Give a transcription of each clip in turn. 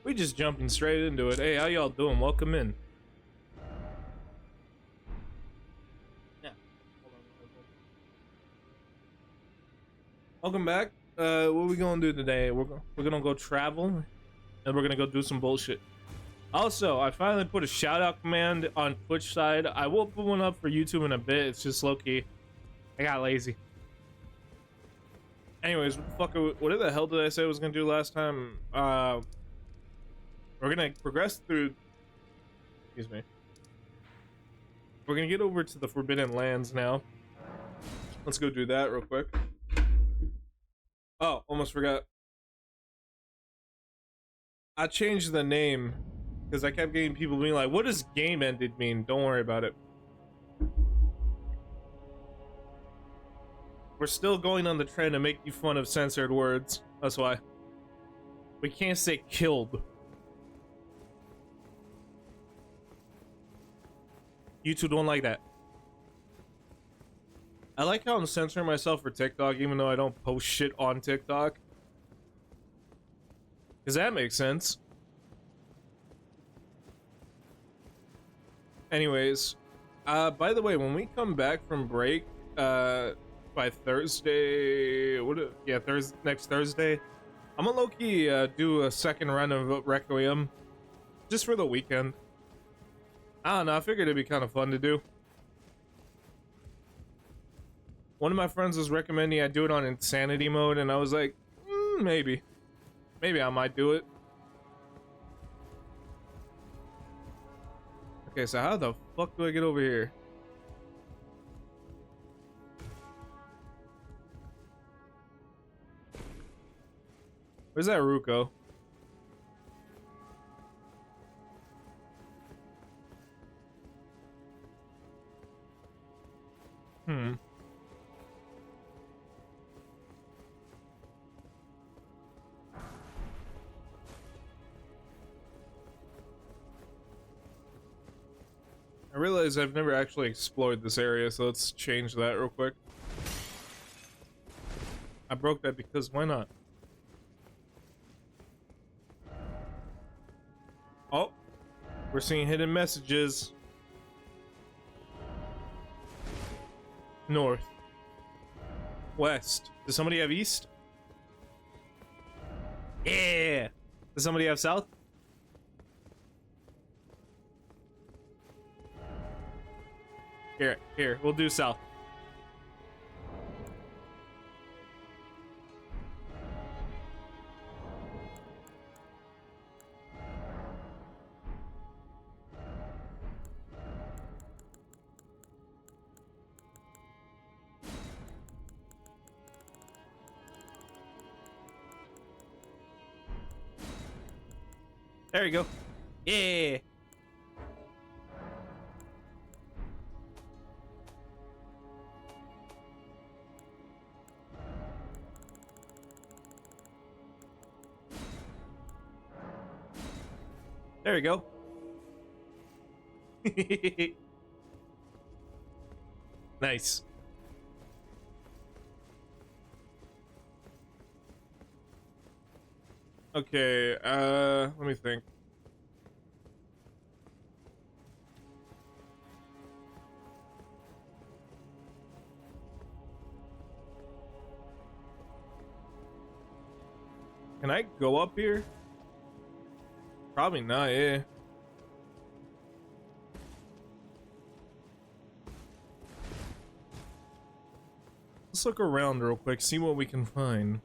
We just jumping straight into it. Hey, how y'all doing? Welcome in. Yeah. Welcome back. What we gonna do today? We're gonna go travel, and we're gonna go do some bullshit. Also, I finally put a shout out command on Twitch side. I will put one up for YouTube in a bit. It's just low key. I got lazy. Anyways, what the hell did I say I was gonna do last time? We're gonna progress through. Excuse me. We're gonna get over to the Forbidden Lands now. Let's go do that real quick. Oh, almost forgot. I changed the name because I kept getting people being like, "What does game ended mean?" Don't worry about it. We're still going on the trend to make you fun of censored words. That's why. We can't say killed. YouTube don't like that. I like how I'm censoring myself for TikTok even though I don't post shit on TikTok. Because that makes sense. Anyways, by the way, when we come back from break, by Thursday, next Thursday, I'm gonna low-key do a second run of Requiem, just for the weekend. I don't know, I figured it'd be kind of fun to do. One of my friends was recommending I do it on insanity mode, and I was like, maybe I might do it. Okay, so how the fuck do I get over here? Where's that Ruko? I realize I've never actually explored this area, so let's change that real quick. I broke that because why not? Oh, we're seeing hidden messages. North. West. Does somebody have east? Yeah! Does somebody have south? Here, we'll do south. There you go. Yeah! There you go. Nice. Okay, let me think. Can I go up here? Probably not, yeah. Let's look around real quick, see what we can find.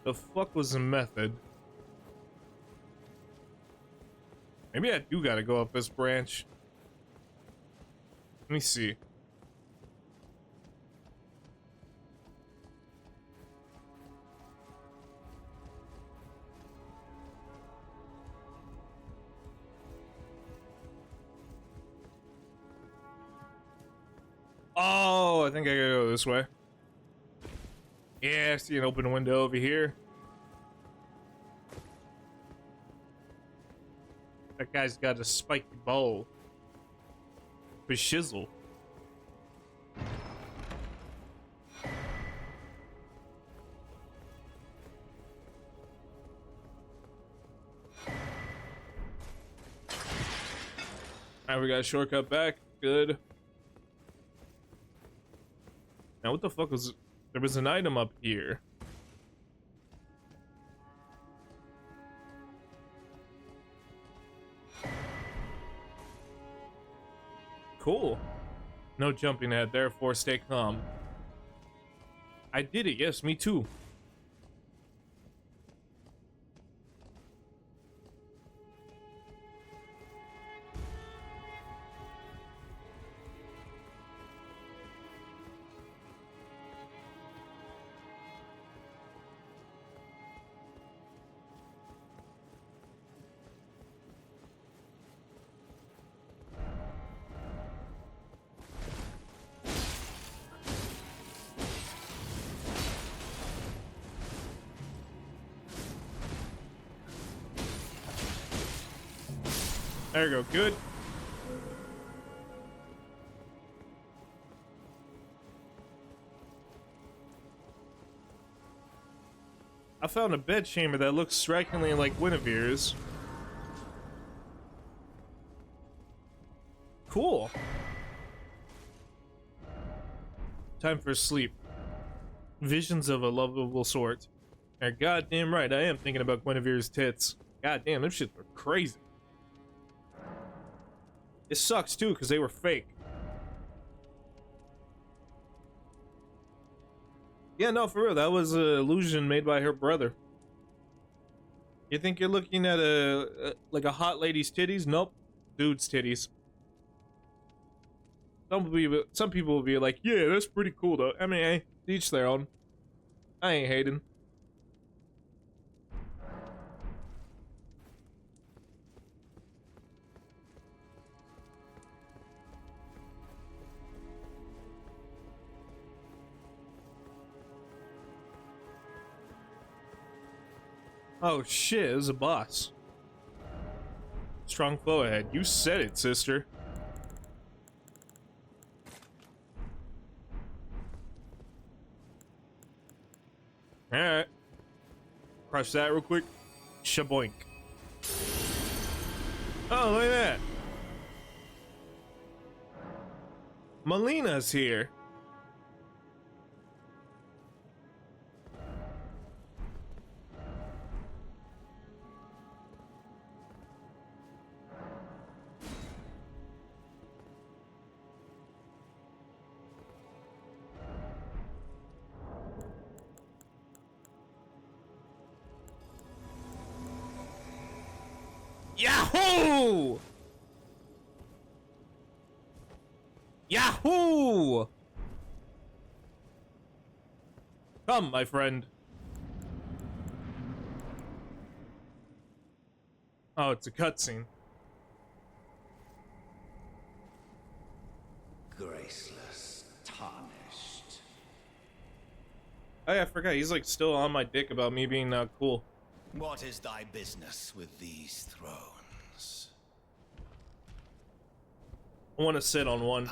The fuck was the method? Maybe I do gotta go up this branch. Let me see. Oh, I think I gotta go this way. Yeah, I see an open window over here. That guy's got a spiky bowl. For shizzle. Alright, we got a shortcut back. Good. Now, what the fuck was... There was an item up here. Cool. No jumping ahead, therefore stay calm. I did it, yes, me too. There you go, good. I found a bed chamber that looks strikingly like Guinevere's. Cool. Time for sleep. Visions of a lovable sort. You're goddamn right, I am thinking about Guinevere's tits. Goddamn, them shits were crazy. It sucks too, because they were fake. Yeah, no, for real, that was an illusion made by her brother. You think you're looking at like a hot lady's titties? Nope, dude's titties. Some people will be like, yeah, that's pretty cool though. I mean, hey, each their own. I ain't hating. Oh shit, it was a boss. Strong flow ahead. You said it, sister. Alright. Crush that real quick. Shaboink. Oh, look at that. Melina's here. Yahoo! Yahoo! Come, my friend. Oh, it's a cutscene. Graceless, tarnished. Oh yeah, I forgot. He's like still on my dick about me being cool. What is thy business with these thrones? I want to sit on one.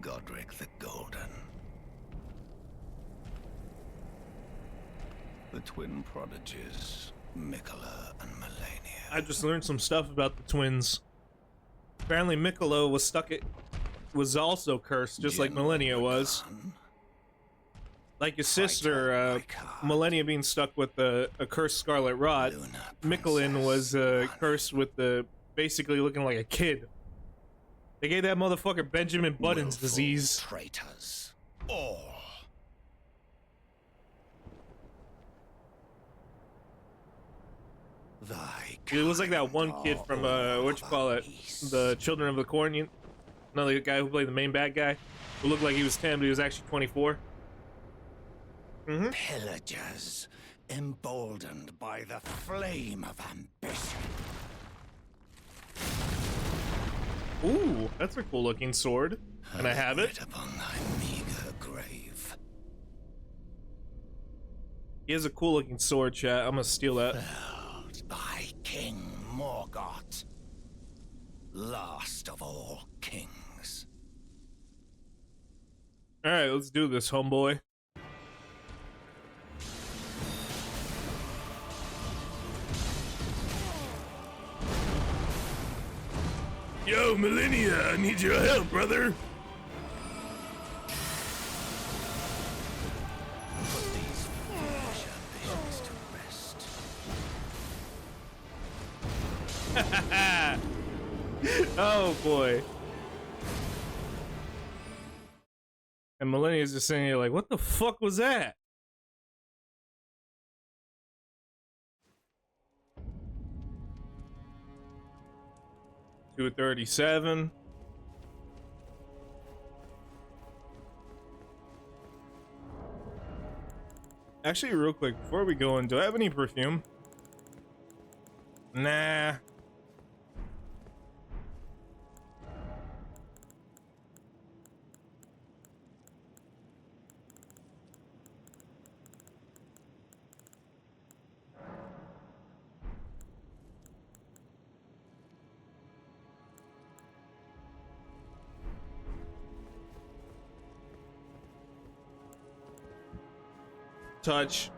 Godric the Golden. The twin prodigies, Mikola and Melania. I just learned some stuff about the twins. Apparently, Mikola was also cursed, just like Melania was. Like his sister, Melania being stuck with a cursed scarlet rot. Mikulin was cursed with basically looking like a kid. They gave that motherfucker Benjamin Button's disease. Traitors. All. It was like that one kid from the Children of the Corn. Another guy who played the main bad guy, who looked like he was 10, but he was actually 24. Pillagers, emboldened by the flame of ambition. Ooh, that's a cool looking sword. Can I have it? Upon thy meager grave. He has a cool looking sword, chat. I'm gonna steal that. Felled by King Morgoth, last of all kings. All right, let's do this, homeboy. Yo, Millennia, I need your help, brother. Put these foolish ambitions to rest. Oh boy. And Millennia's just sitting here like, what the fuck was that? $237. Actually, real quick, before we go in, do I have any perfume? Nah. Touch.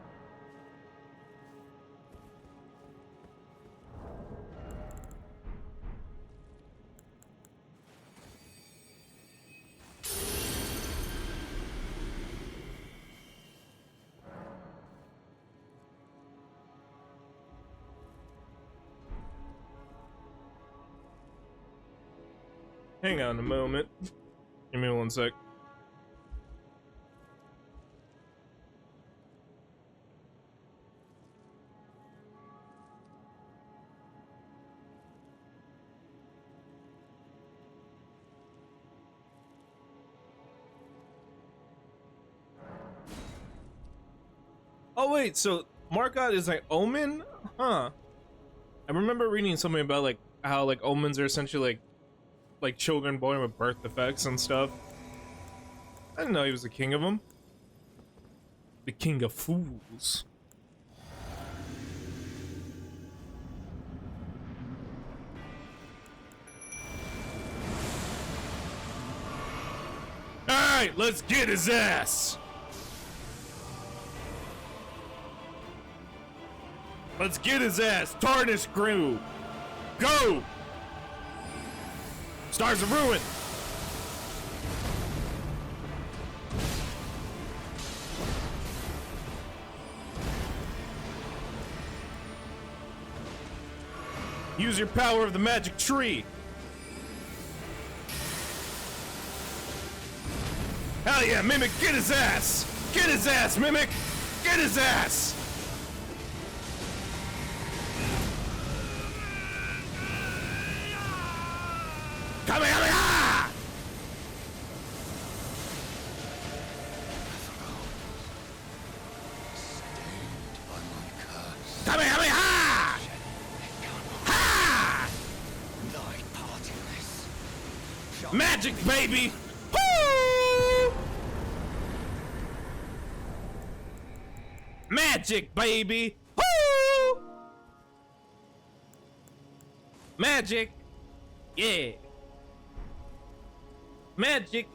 Hang on a moment. Give me one sec. Oh wait, so Margot is like omen? Huh. I remember reading something about like how like omens are essentially like children born with birth defects and stuff. I didn't know he was the king of them. The king of fools. Alright, let's get his ass! Let's get his ass! Tarnish crew! Go! Stars of Ruin! Use your power of the magic tree! Hell yeah, Mimic, get his ass! Get his ass, Mimic! Get his ass! Kamehameha! Kamehameha! Ha! Thy part in this. Magic, baby! Woo! Magic, baby! Woo! Magic! Yeah! Magic!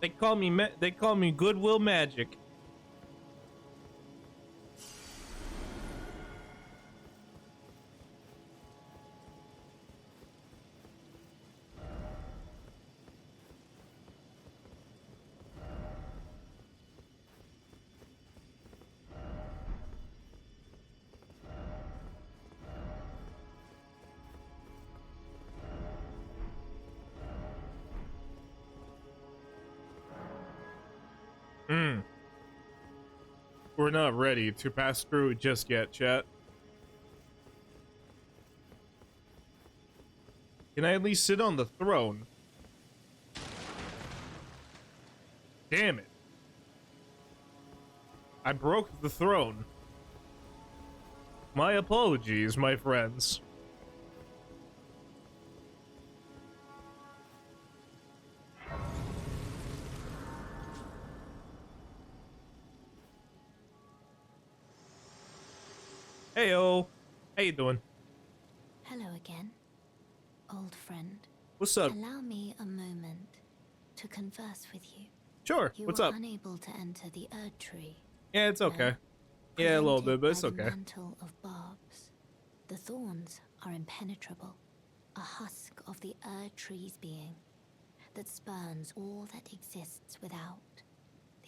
They call me Goodwill Magic. We're not ready to pass through just yet, chat. Can I at least sit on the throne? Damn it. I broke the throne. My apologies, my friends. Heyo. How you doing? Hello again, old friend. What's up? Allow me a moment to converse with you. Sure. You What's were up? unable to enter the Erd Tree. Yeah, it's okay. No? Yeah, a little bit, Prevented but it's by the okay. mantle of barbs. The thorns are impenetrable, a husk of the Erd Tree's being that spurns all that exists without.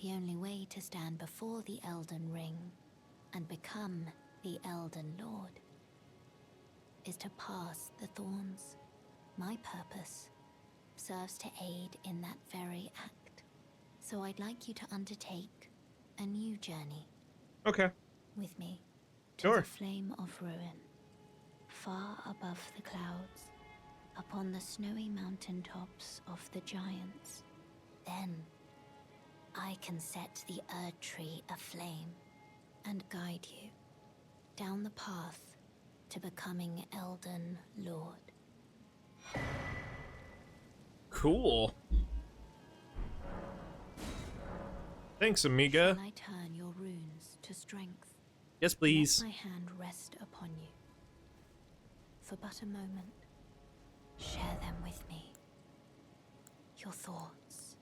The only way to stand before the Elden Ring and become the Elden Lord is to pass the thorns. My purpose serves to aid in that very act. So I'd like you to undertake a new journey Okay. with me to Sure. the Flame of Ruin, far above the clouds, upon the snowy mountain tops of the giants. Then I can set the Erd Tree aflame and guide you down the path to becoming Elden Lord. Cool. Thanks, amiga. Shall I turn your runes to strength? Yes, please. Let my hand rest upon you. For but a moment, share them with me. Your thoughts,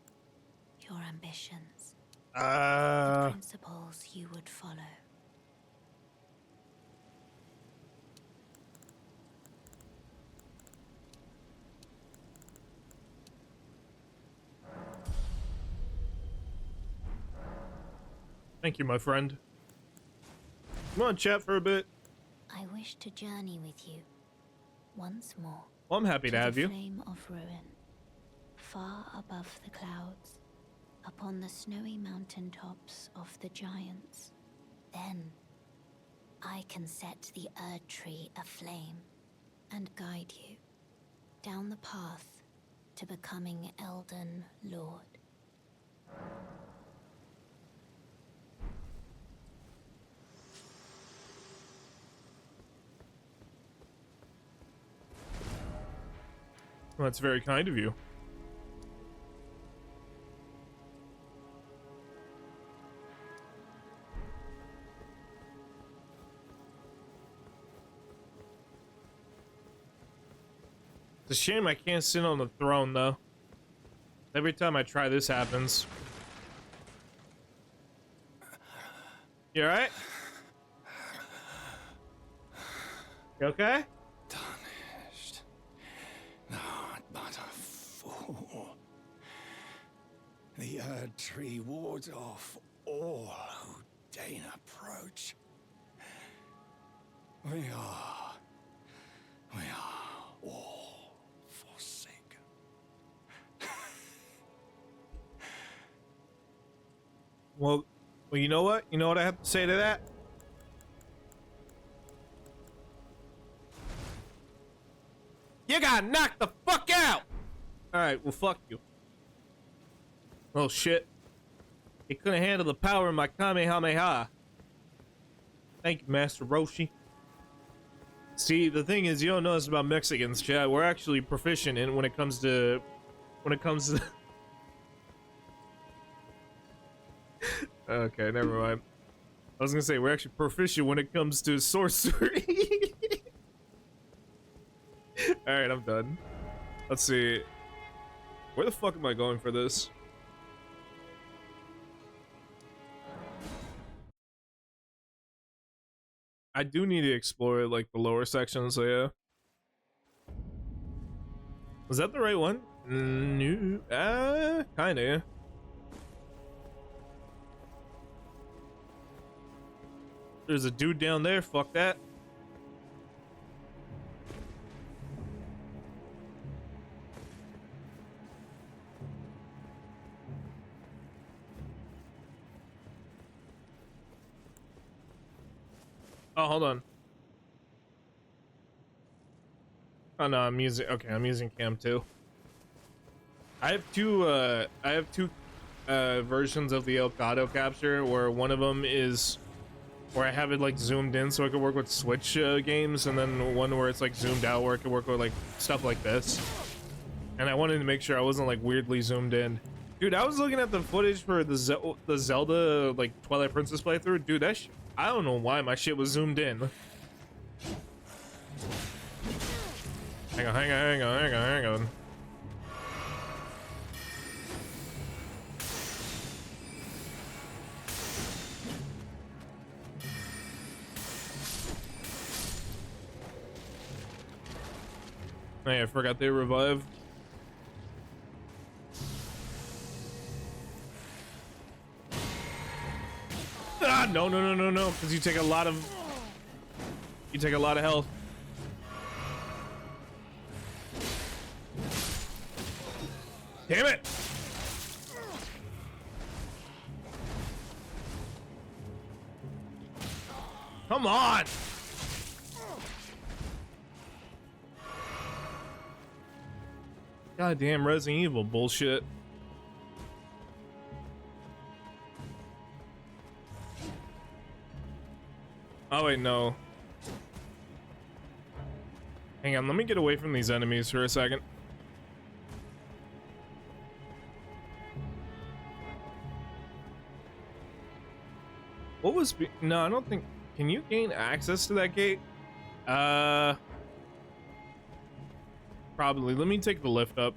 your ambitions, the principles you would follow. Thank you, my friend. Come on, chat for a bit. I wish to journey with you once more. Well, I'm happy to have the you. Flame of Ruin, far above the clouds, upon the snowy mountain tops of the giants. Then I can set the Erd Tree aflame and guide you down the path to becoming Elden Lord. Well, that's very kind of you. It's a shame I can't sit on the throne, though. Every time I try, this happens. You alright? You okay? Tarnished. Not but a fool. The Erd Tree wards off all who deign approach. We are all forsaken. Well, you know what? You know what I have to say to that? You got knocked the fuck out! Alright, well, fuck you. Oh, shit. He couldn't handle the power of my Kamehameha. Thank you, Master Roshi. See, the thing is, you don't know this about Mexicans, Chad. We're actually proficient in when it comes to... Okay, never mind. I was gonna say, we're actually proficient when it comes to sorcery. Alright, I'm done. Let's see. Where the fuck am I going for this? I do need to explore, like, the lower sections, so yeah. Was that the right one? No. Kinda, yeah. There's a dude down there, fuck that. Oh, hold on. Oh no, I'm using, okay, I'm using cam 2. I have two versions of the Elgato capture, where one of them is where I have it like zoomed in so I can work with Switch games, and then one where it's like zoomed out where I can work with like stuff like this. And I wanted to make sure I wasn't like weirdly zoomed in. Dude, I was looking at the footage for the Zelda like Twilight Princess playthrough. Dude, I don't know why my shit was zoomed in. Hang on, hang on, hang on, hang on, hang on. Hey, I forgot they revive. Ah, no, no, no, no, no, because you take a lot of health. Damn it! Come on! Goddamn Resident Evil bullshit. Oh wait, no. Hang on, let me get away from these enemies for a second. What was no, I don't think, can you gain access to that gate? Probably. Let me take the lift up.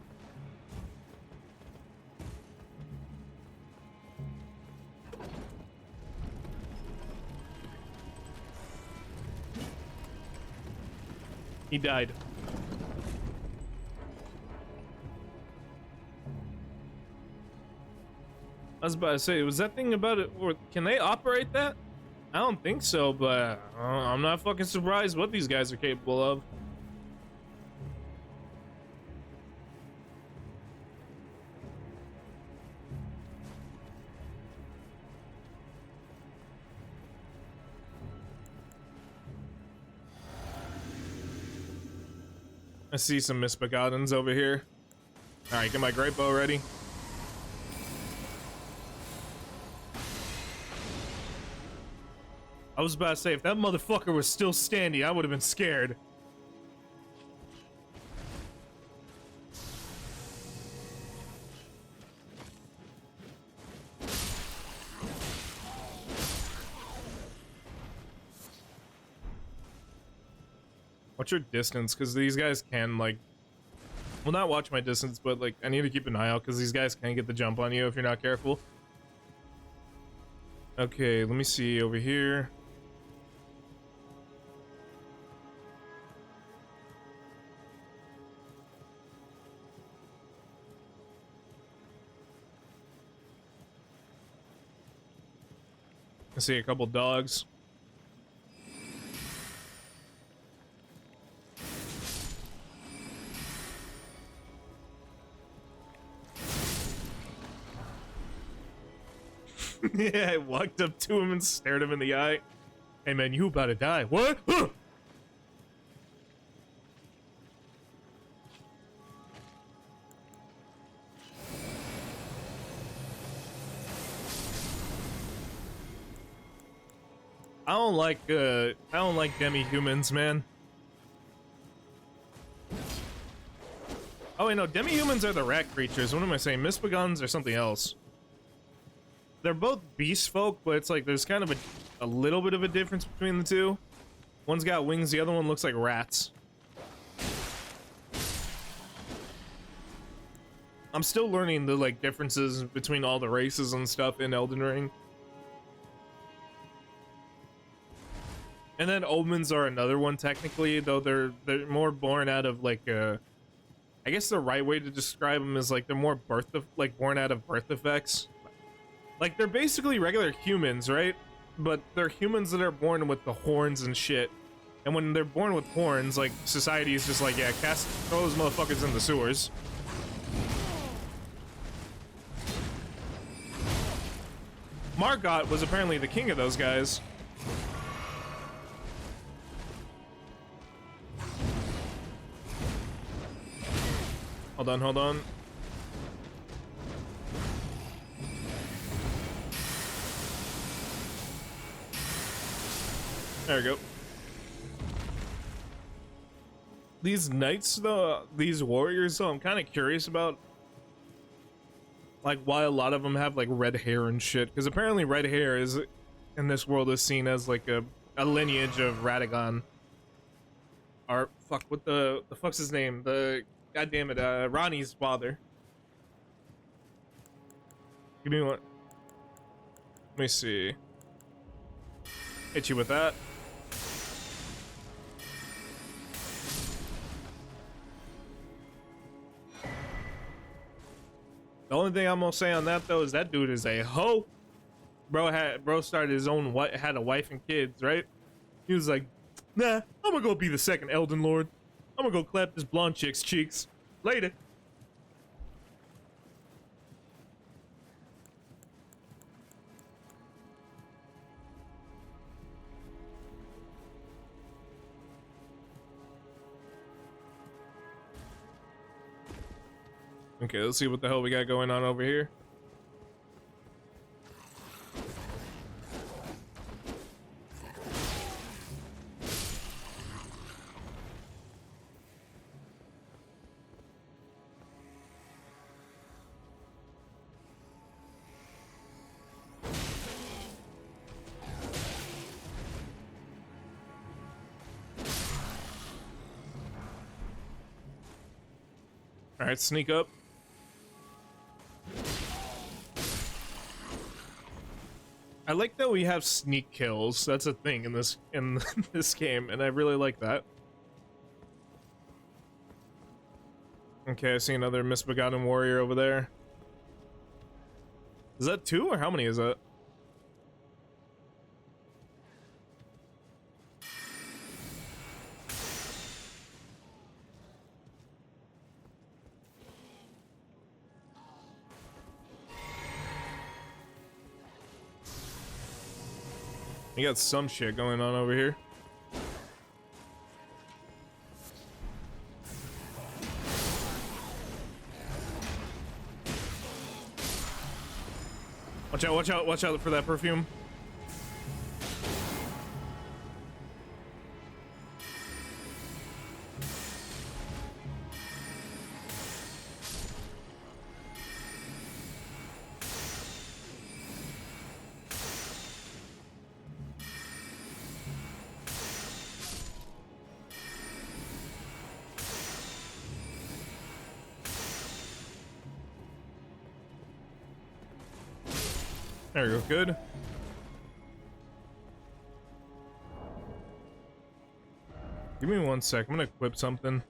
He died. I was about to say, was that thing about it, or can they operate that? I don't think so, but I'm not fucking surprised what these guys are capable of. I see some misbegottens over here. All right, get my great bow ready. I was about to say, if that motherfucker was still standing, I would have been scared. What's your distance? Because these guys can, like, well, not watch my distance, but, like, I need to keep an eye out because these guys can get the jump on you if you're not careful. Okay, let me see over here. I see a couple dogs. Yeah, I walked up to him and stared him in the eye. Hey man, you about to die. What? I don't like demi-humans, man. Oh wait, no, demi-humans are the rat creatures. What am I saying? Misbegottens are something else. They're both beast folk, but it's like there's kind of a little bit of a difference between the two. One's got wings, the other one looks like rats. I'm still learning the like differences between all the races and stuff in Elden Ring. And then omens are another one technically, though they're more born out of like I guess the right way to describe them is like they're more born out of birth effects. Like, they're basically regular humans, right? But they're humans that are born with the horns and shit. And when they're born with horns, like, society is just like, yeah, throw those motherfuckers in the sewers. Margot was apparently the king of those guys. Hold on, hold on. There we go. These knights, though, these warriors, though, I'm kind of curious about, like, why a lot of them have, like, red hair and shit. Because apparently red hair is, in this world, is seen as, like, a lineage of Radagon. Or fuck, what the fuck's his name? The goddamn it, Ronnie's father. Give me one. Let me see. Hit you with that. The only thing I'm gonna say on that though is that dude is a hoe. Bro started his own had a wife and kids, right? He was like, nah, I'm gonna go be the second Elden Lord. I'm gonna go clap this blonde chick's cheeks. Later. Okay, let's see what the hell we got going on over here. All right, sneak up. I like that we have sneak kills. That's a thing in this this game, and I really like that. Okay, I see another misbegotten warrior over there. Is that 2 or how many is that? You got some shit going on over here. Watch out, watch out, watch out for that perfume. There we go, good. Give me 1 sec, I'm gonna equip something.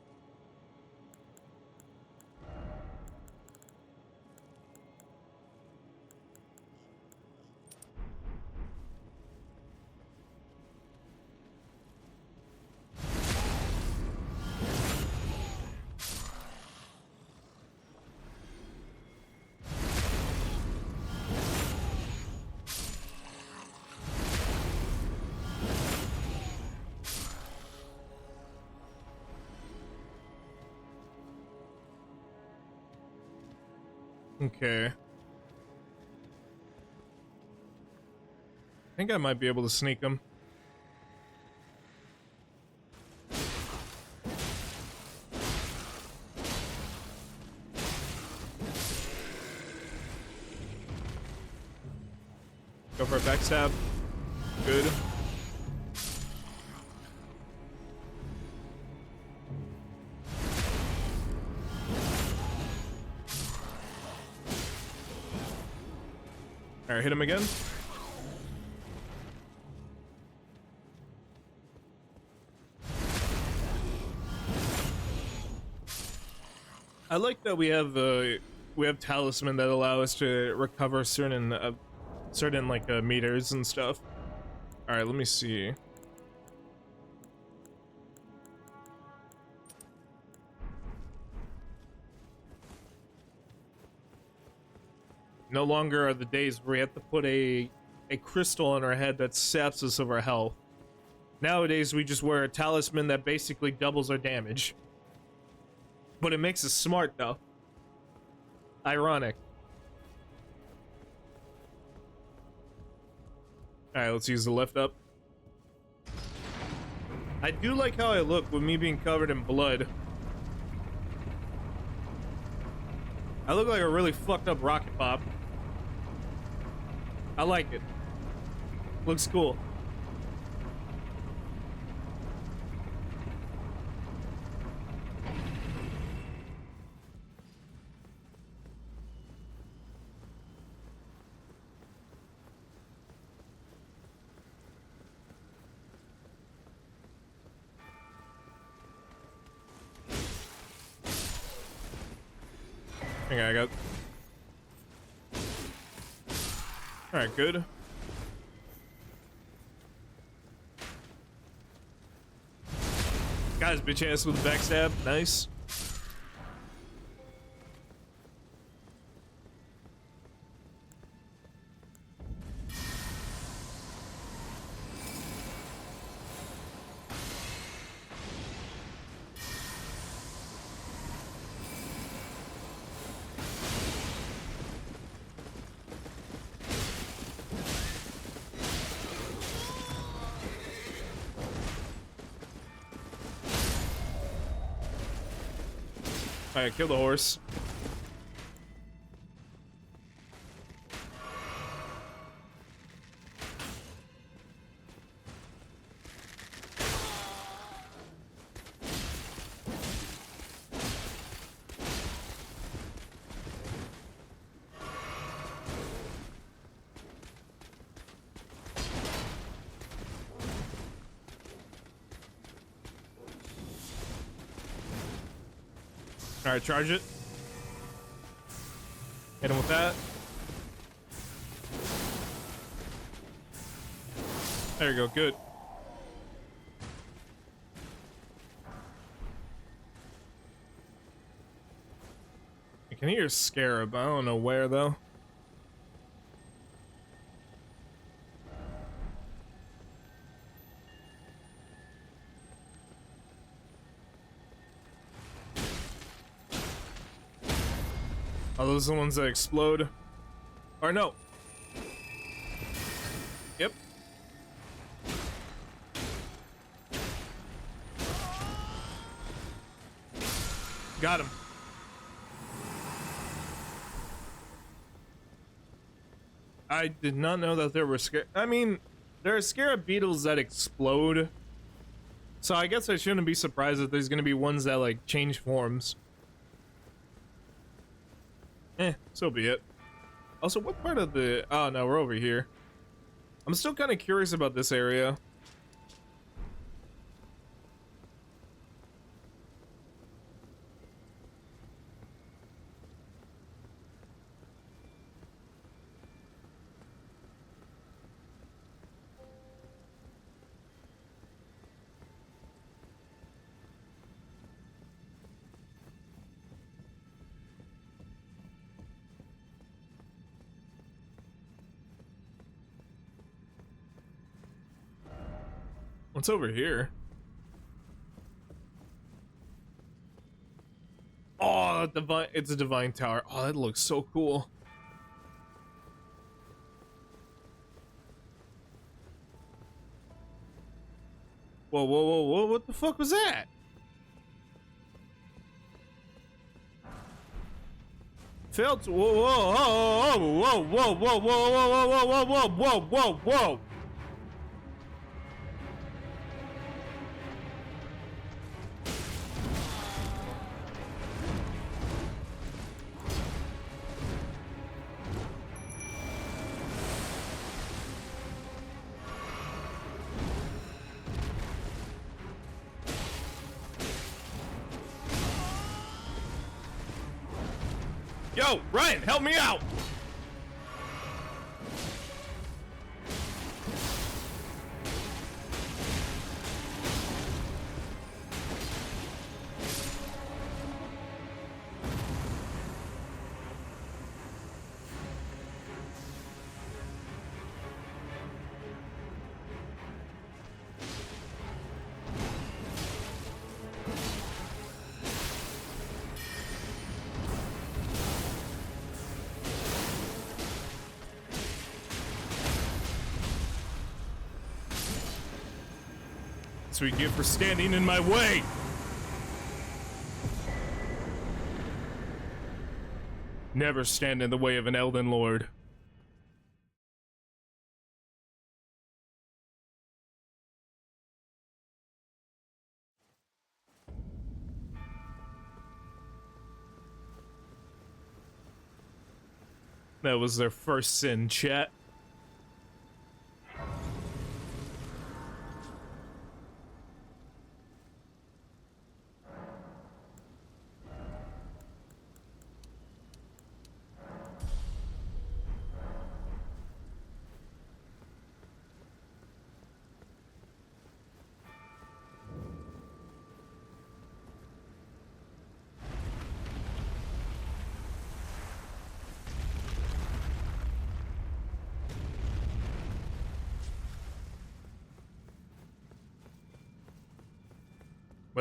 Okay. I think I might be able to sneak him. Go for a backstab. Good. Alright, hit him again. I like that we have talisman that allow us to recover certain like meters and stuff. All right, let me see. No longer are the days where we have to put a crystal on our head that saps us of our health. Nowadays, we just wear a talisman that basically doubles our damage. But it makes us smart, though. Ironic. Alright, let's use the lift up. I do like how I look with me being covered in blood. I look like a really fucked up rocket pop. I like it. Looks cool. Okay, I got. All right, good. Guys, bitch ass with the backstab. Nice. All right, kill the horse. All right, charge it. Hit him with that. There you go, good. I can hear a scarab. I don't know where though. Are those the ones that explode? Or no? Yep. Got him. I did not know that there were I mean, there are scarab beetles that explode. So I guess I shouldn't be surprised that there's gonna be ones that like change forms. So be it. Also, what part of the... Oh, no, we're over here. I'm still kind of curious about this area. What's over here? Oh, divine! It's a divine tower. Oh, that looks so cool. Whoa, whoa, whoa, whoa! What the fuck was that? Felt. Whoa, whoa, whoa, whoa, whoa, whoa, whoa, whoa, whoa, whoa, whoa, whoa, whoa, whoa! Yo, Ryan, help me out! That's what you get for standing in my way! Never stand in the way of an Elden Lord. That was their first sin, chat.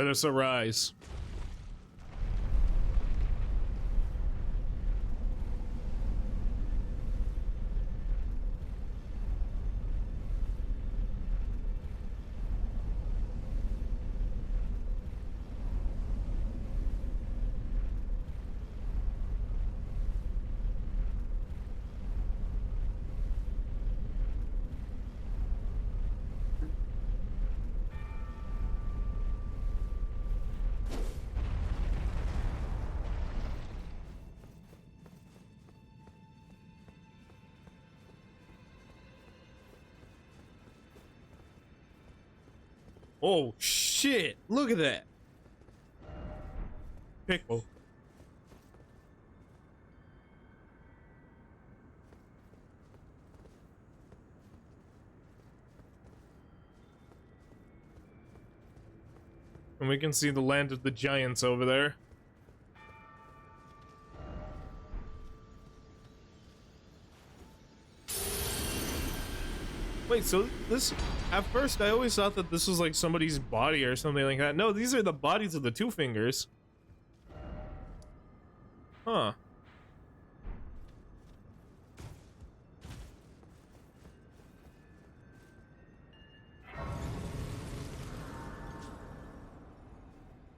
Let us arise. Oh shit! Look at that pickle. And we can see the land of the giants over there. Wait, so this... At first, I always thought that this was like somebody's body or something like that. No, these are the bodies of the Two Fingers. Huh.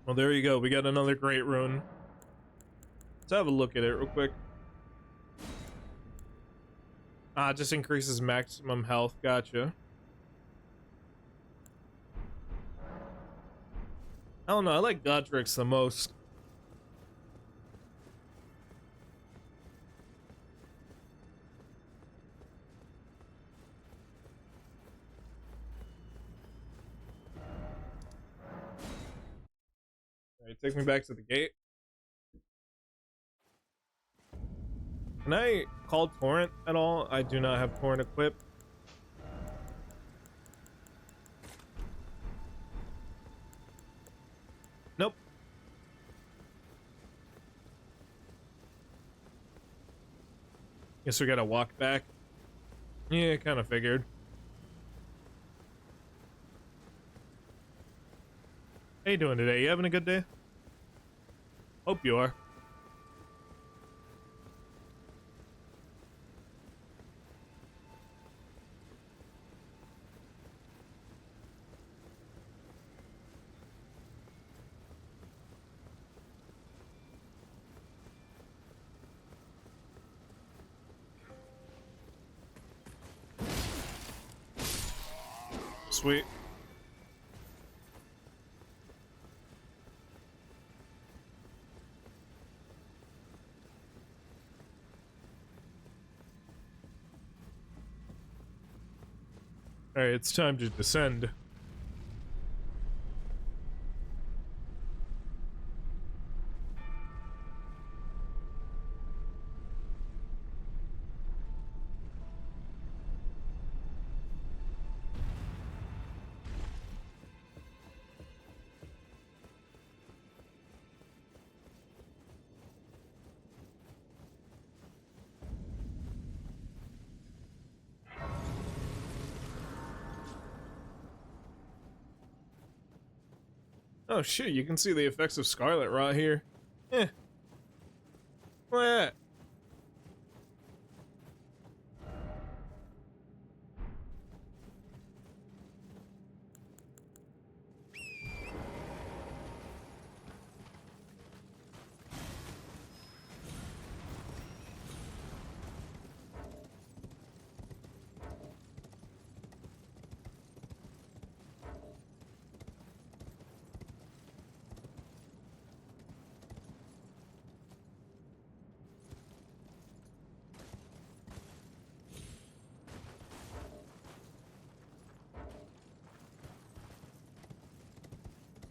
Well, there you go. We got another great rune. Let's have a look at it real quick. Ah, it just increases maximum health. Gotcha. I don't know. I like Godric's the most. Alright, take me back to the gate. Can I call Torrent at all? I do not have Torrent equipped. Nope. Guess we gotta walk back. Yeah, kind of figured. How you doing today? You having a good day? Hope you are. Sweet. Alright, it's time to descend. Oh shit, you can see the effects of Scarlet right here. Eh. What?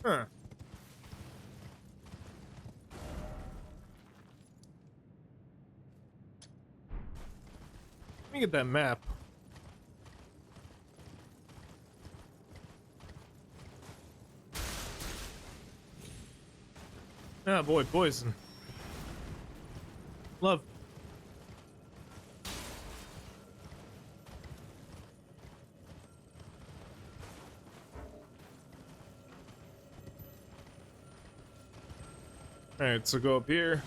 Huh. Let me get that map. Ah, boy, poison. Love. All right, so go up here.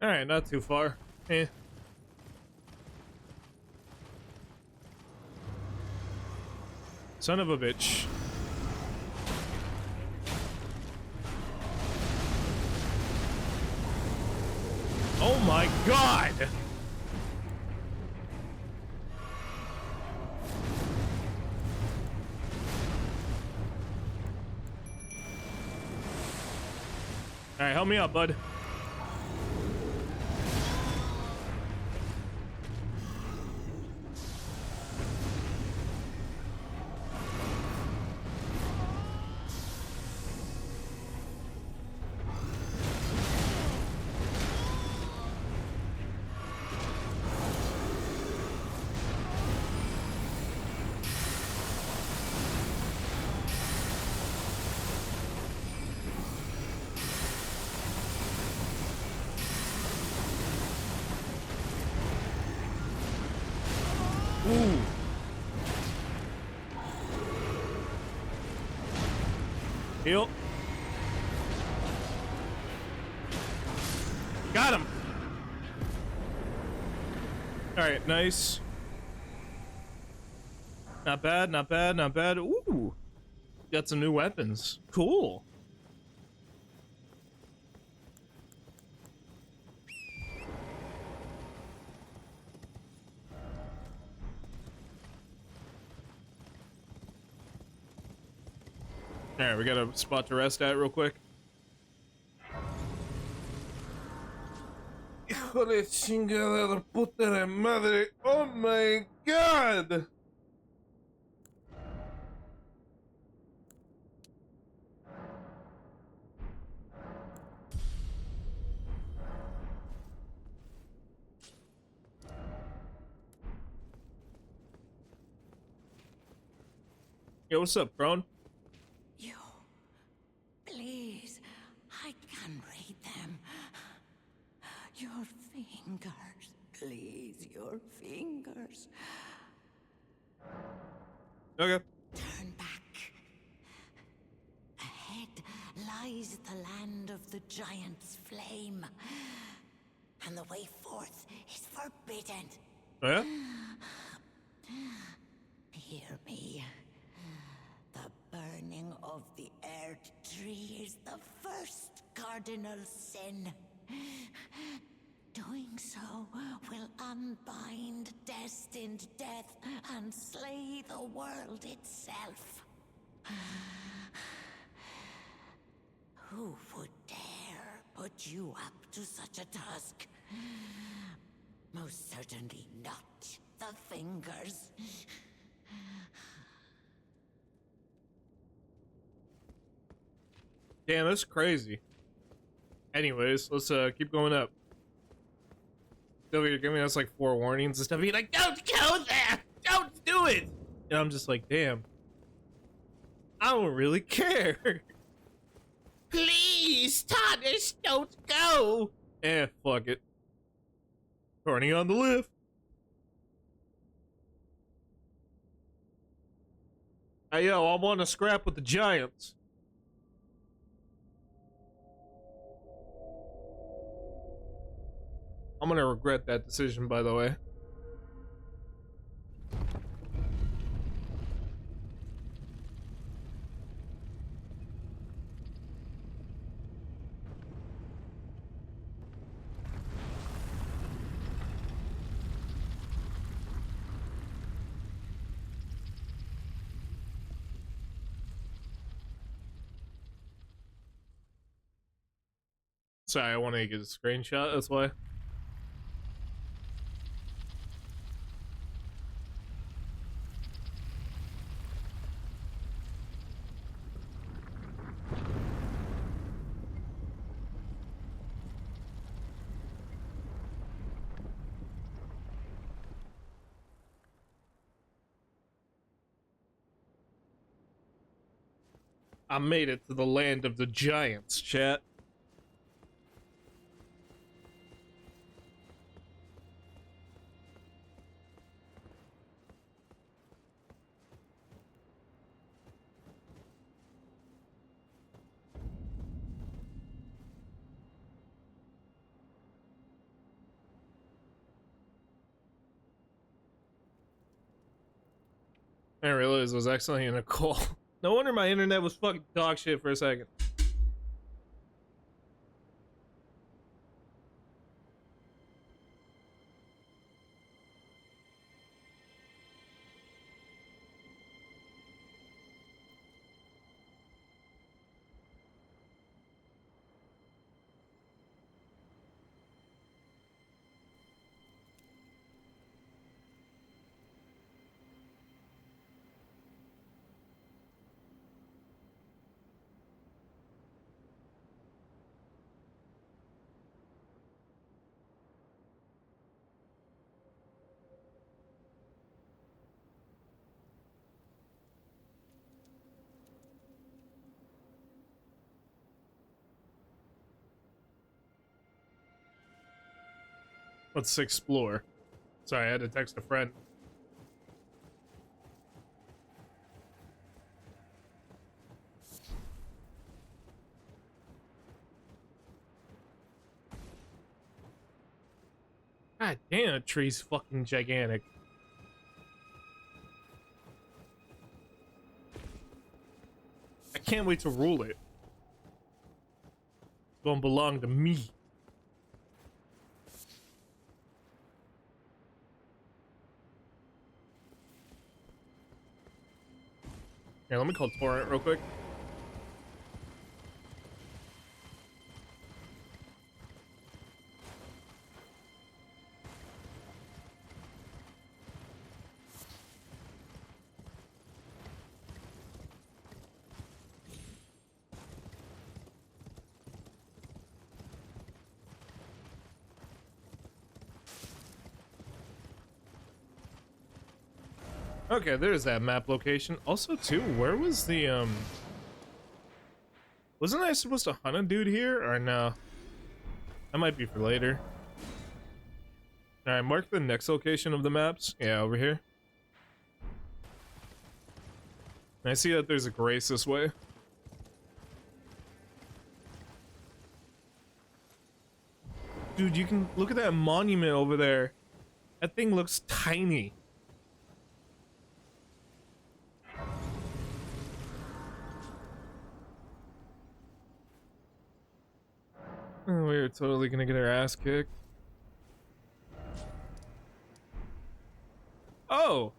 All right, not too far. Eh. Son of a bitch. Oh my god! Alright, help me out, bud. Ooh. Heal. Got him. All right, nice. Not bad, not bad, not bad. Ooh. Got some new weapons. Cool. All right, we got a spot to rest at real quick. Hijo de chingada puta de madre. Oh my god. Yo, what's up, Crone? You, please, I can read them. Your fingers, please, your fingers. Okay. Turn back. Ahead lies the land of the giant's flame, and the way forth is forbidden. Oh, yeah? Hear me. The burning of the earth tree is the first cardinal sin. Doing so will unbind destined death and slay the world itself. Who would dare put you up to such a task? Most certainly not the fingers. Damn, that's crazy. Anyways, let's keep going up. You're giving us like 4 warnings and stuff. You're like, don't go there! Don't do it! And I'm just like, damn. I don't really care. Please, Thomas, don't go! Eh, fuck it. Turning on the lift. Hey, yo, I want to scrap with the giants. I'm gonna regret that decision, by the way. Sorry, I want to get a screenshot, that's why. I made it to the land of the giants, chat. I didn't realize it was actually in a call. No wonder my internet was fucking dog shit for a second. Let's explore. Sorry, I had to text a friend. God damn, that tree's fucking gigantic. I can't wait to rule it. It's gonna belong to me. Here, let me call Torrent real quick. Okay, there's that map location. Also, too, where was the, wasn't I supposed to hunt a dude here, or no? That might be for later. Alright, mark the next location of the maps. Yeah, over here. And I see that there's a grace this way. Dude, you can look at that monument over there. That thing looks tiny. Oh, we're totally gonna get our ass kicked. Oh!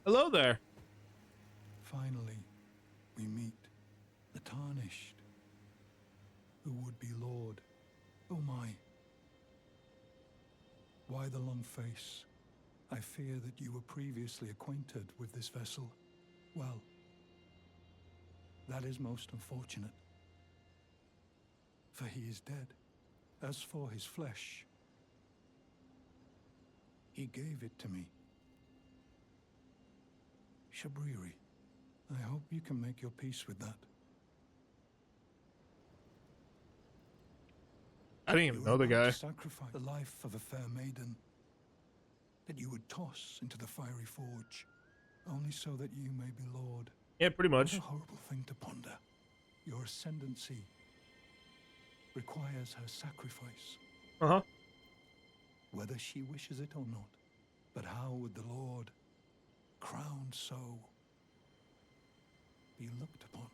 Hello there. Finally, we meet the Tarnished, who would be Lord. Oh my. Why the long face? I fear that you were previously acquainted with this vessel. Well, that is most unfortunate. For he is dead. As for his flesh, he gave it to me. Shabriri, I hope you can make your peace with that. I didn't even know the guy. Sacrifice the life of a fair maiden that you would toss into the fiery forge, only so that you may be lord. Yeah, pretty much. What a horrible thing to ponder. Your ascendancy requires her sacrifice, Uh-huh. whether she wishes it or not. But how would the Lord, crowned so, be looked upon?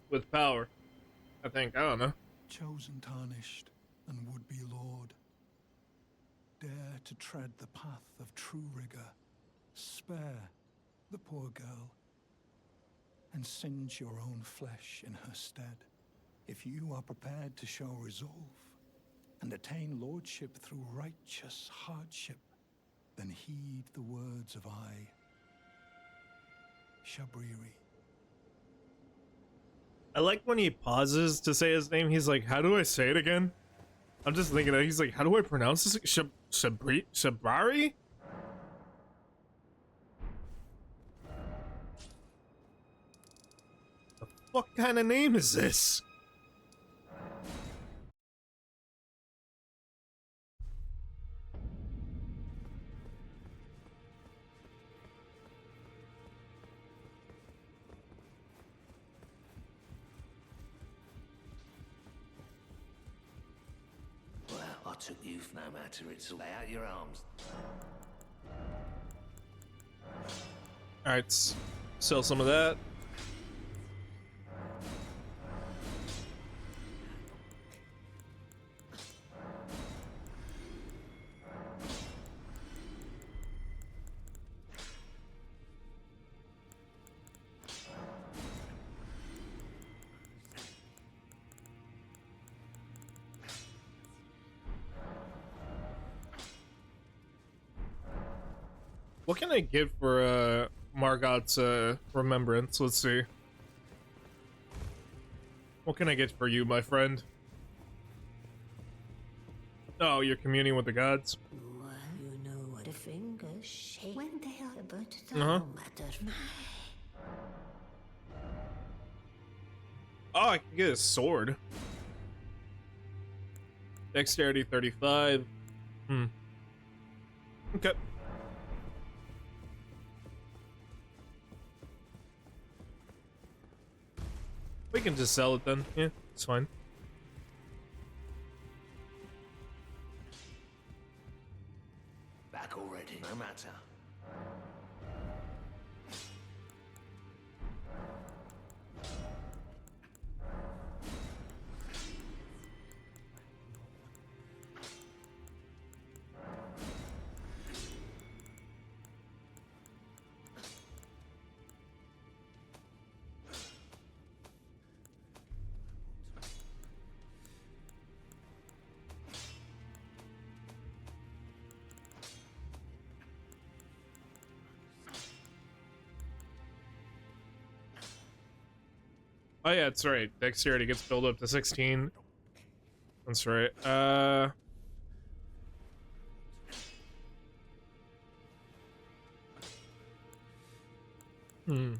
With power, I think. I don't know. Chosen tarnished and would-be Lord, dare to tread the path of true rigor, spare the poor girl, and singe your own flesh in her stead. If you are prepared to show resolve and attain lordship through righteous hardship, then heed the words of I, Shabriri. I like when he pauses to say his name. He's like, how do I say it again? I'm just thinking that he's like, how do I pronounce this? Sabari? What kind of name is this? Well, I took you no matter. It's all lay out your arms. Alright, sell some of that. What can I get for Margot's remembrance? Let's see. What can I get for you, my friend? Oh, you're communing with the gods? Well, you know what the fingers shake when they are about to Uh-huh. no matter. Oh, I can get a sword. Dexterity 35. Okay. We can just sell it then. Yeah, it's fine. Back already, no matter. Oh yeah, that's right. Dexterity gets built up to 16. That's right. Hmm.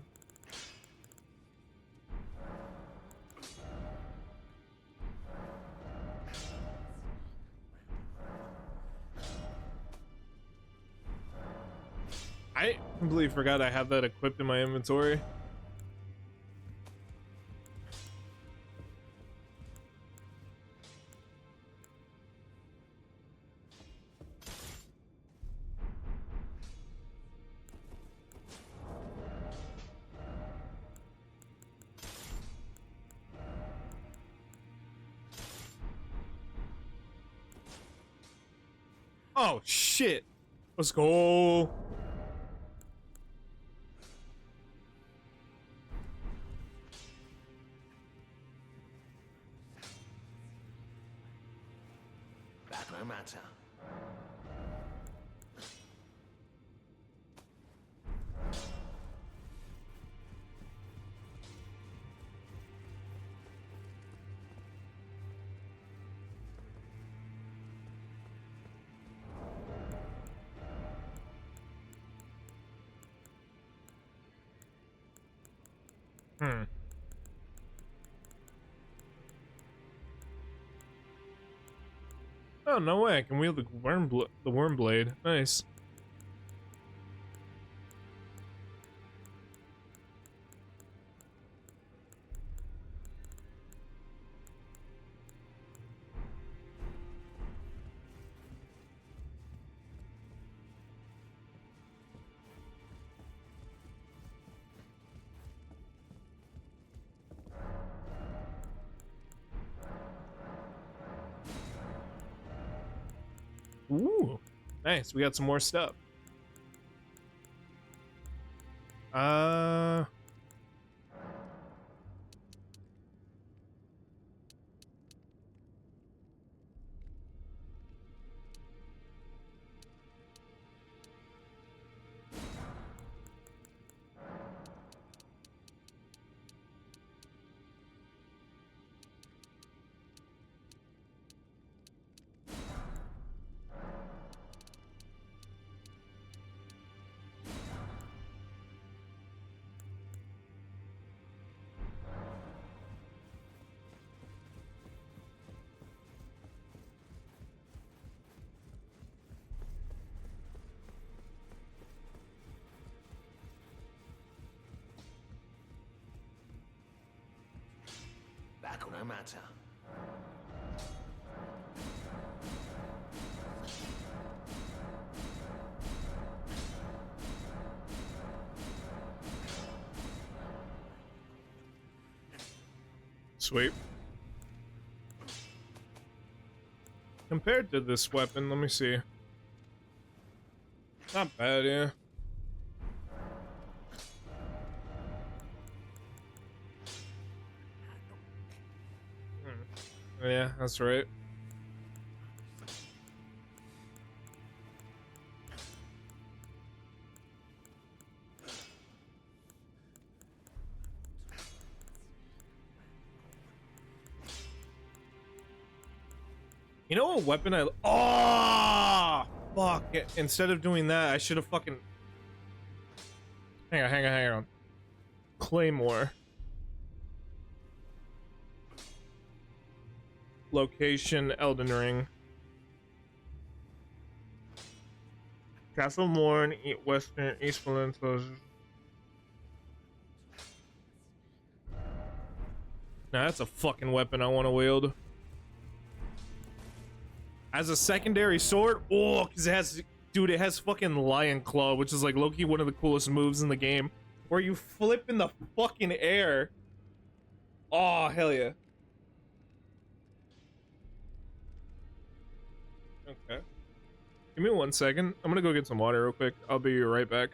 I completely forgot I have that equipped in my inventory. Oh shit. Let's go. Back no matter. Hmm. Oh, no way. I can wield the worm blade. Nice. Ooh. Nice. We got some more stuff. Uh... Hakuna Matter. Sweet. Compared to this weapon, let me see. Not bad, yeah. Yeah, that's right. You know what weapon I... Oh! Fuck. Instead of doing that, I should have fucking... Hang on. Claymore. Location, Elden Ring. Castle Morn, Western, East Peninsula. Now that's a fucking weapon I want to wield. As a secondary sword? Oh, because it has... Dude, it has fucking Lion Claw, which is like low-key one of the coolest moves in the game. Where you flip in the fucking air. Oh, hell yeah. Okay. Give me 1 second. I'm gonna go get some water real quick. I'll be right back.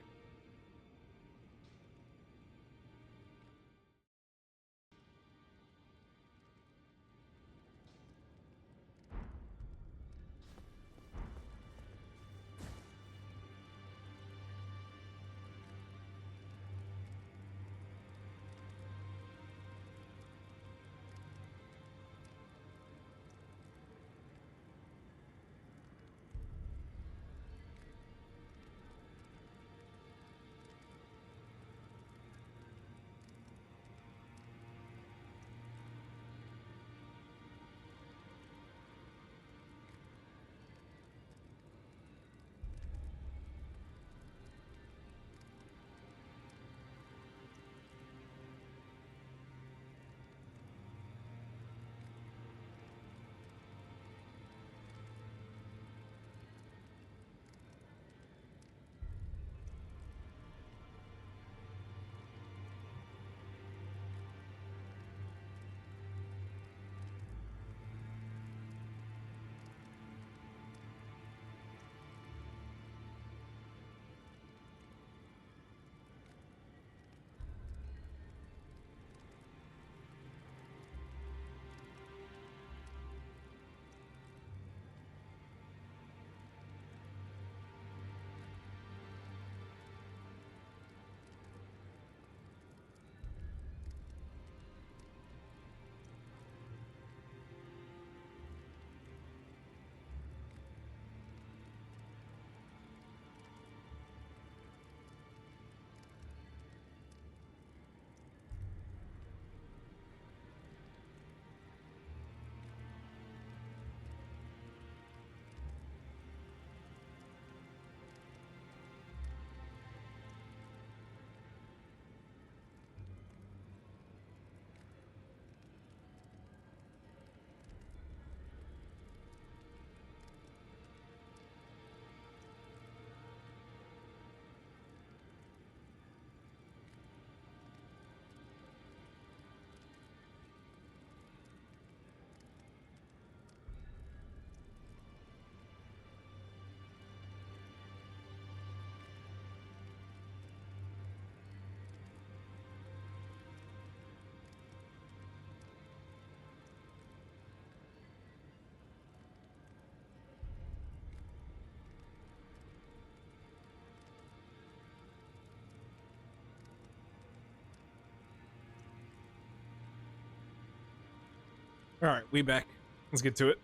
All right, we back. Let's get to it.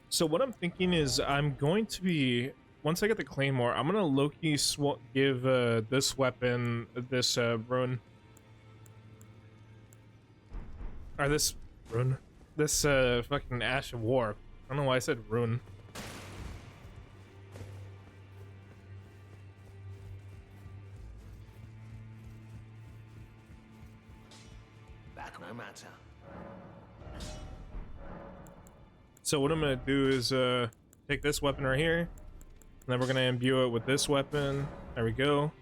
So what I'm thinking is I'm going to be, once I get the Claymore, I'm gonna low-key give this weapon this rune. Or this rune. This fucking Ash of War. I don't know why I said rune. matter. So what I'm gonna do is take this weapon right here, and then we're gonna imbue it with this weapon. There we go.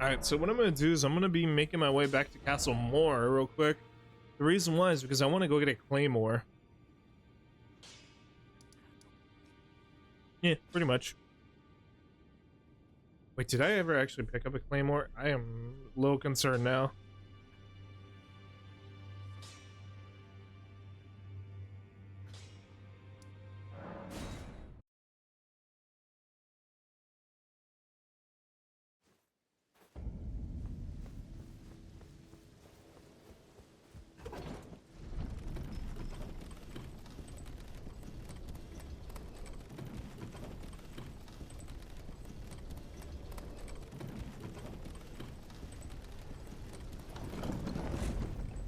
Alright, so what I'm gonna do is I'm gonna be making my way back to Castle Moore real quick. The reason why is because I want to go get a claymore. Yeah, pretty much. Wait, did I ever actually pick up a claymore? I am a little concerned now.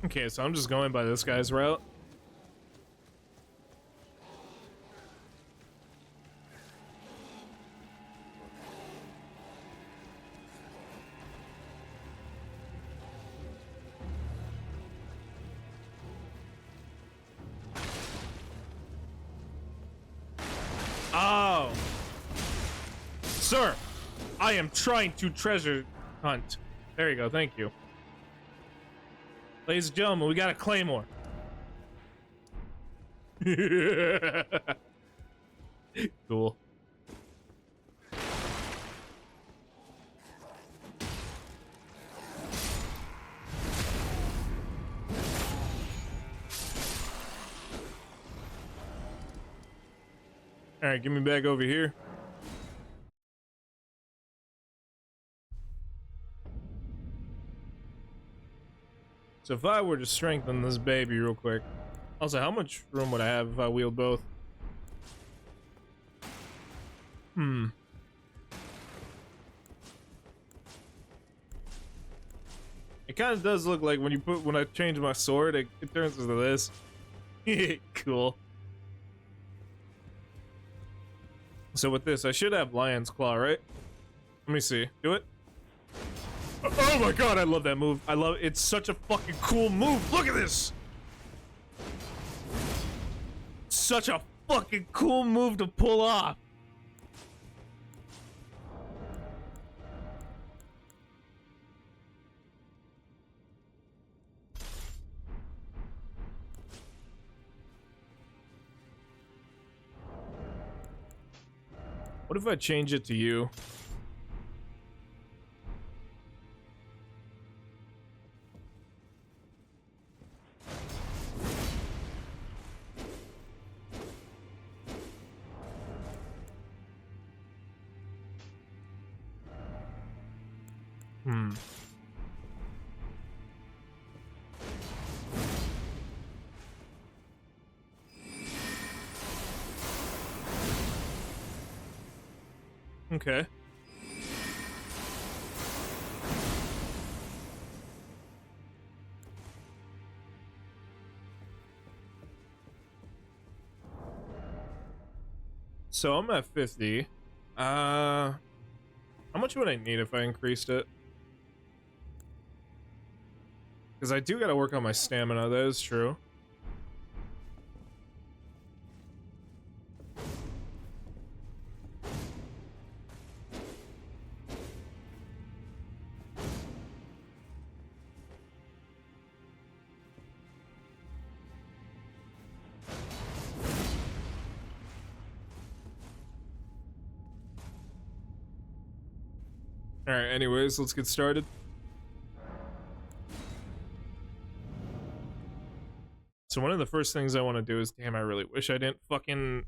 Okay, so I'm just going by this guy's route. Oh! Sir! I am trying to treasure hunt. There you go, thank you. Ladies and gentlemen, we got a claymore. Cool. Alright, give me back over here. So if I were to strengthen this baby real quick, also, how much room would I have if I wheeled both? It kind of does look like when I change my sword, it turns into this. Cool. So with this, I should have Lion's Claw, right? Let me see. Do it. Oh my god, I love that move. It's such a fucking cool move. Look at this. Such a fucking cool move to pull off. What if I change it to you? Okay. So I'm at 50. How much would I need if I increased it? Because I do gotta work on my stamina, that is true. Alright, anyways, let's get started. So one of the first things I want to do is, damn, I really wish I didn't fucking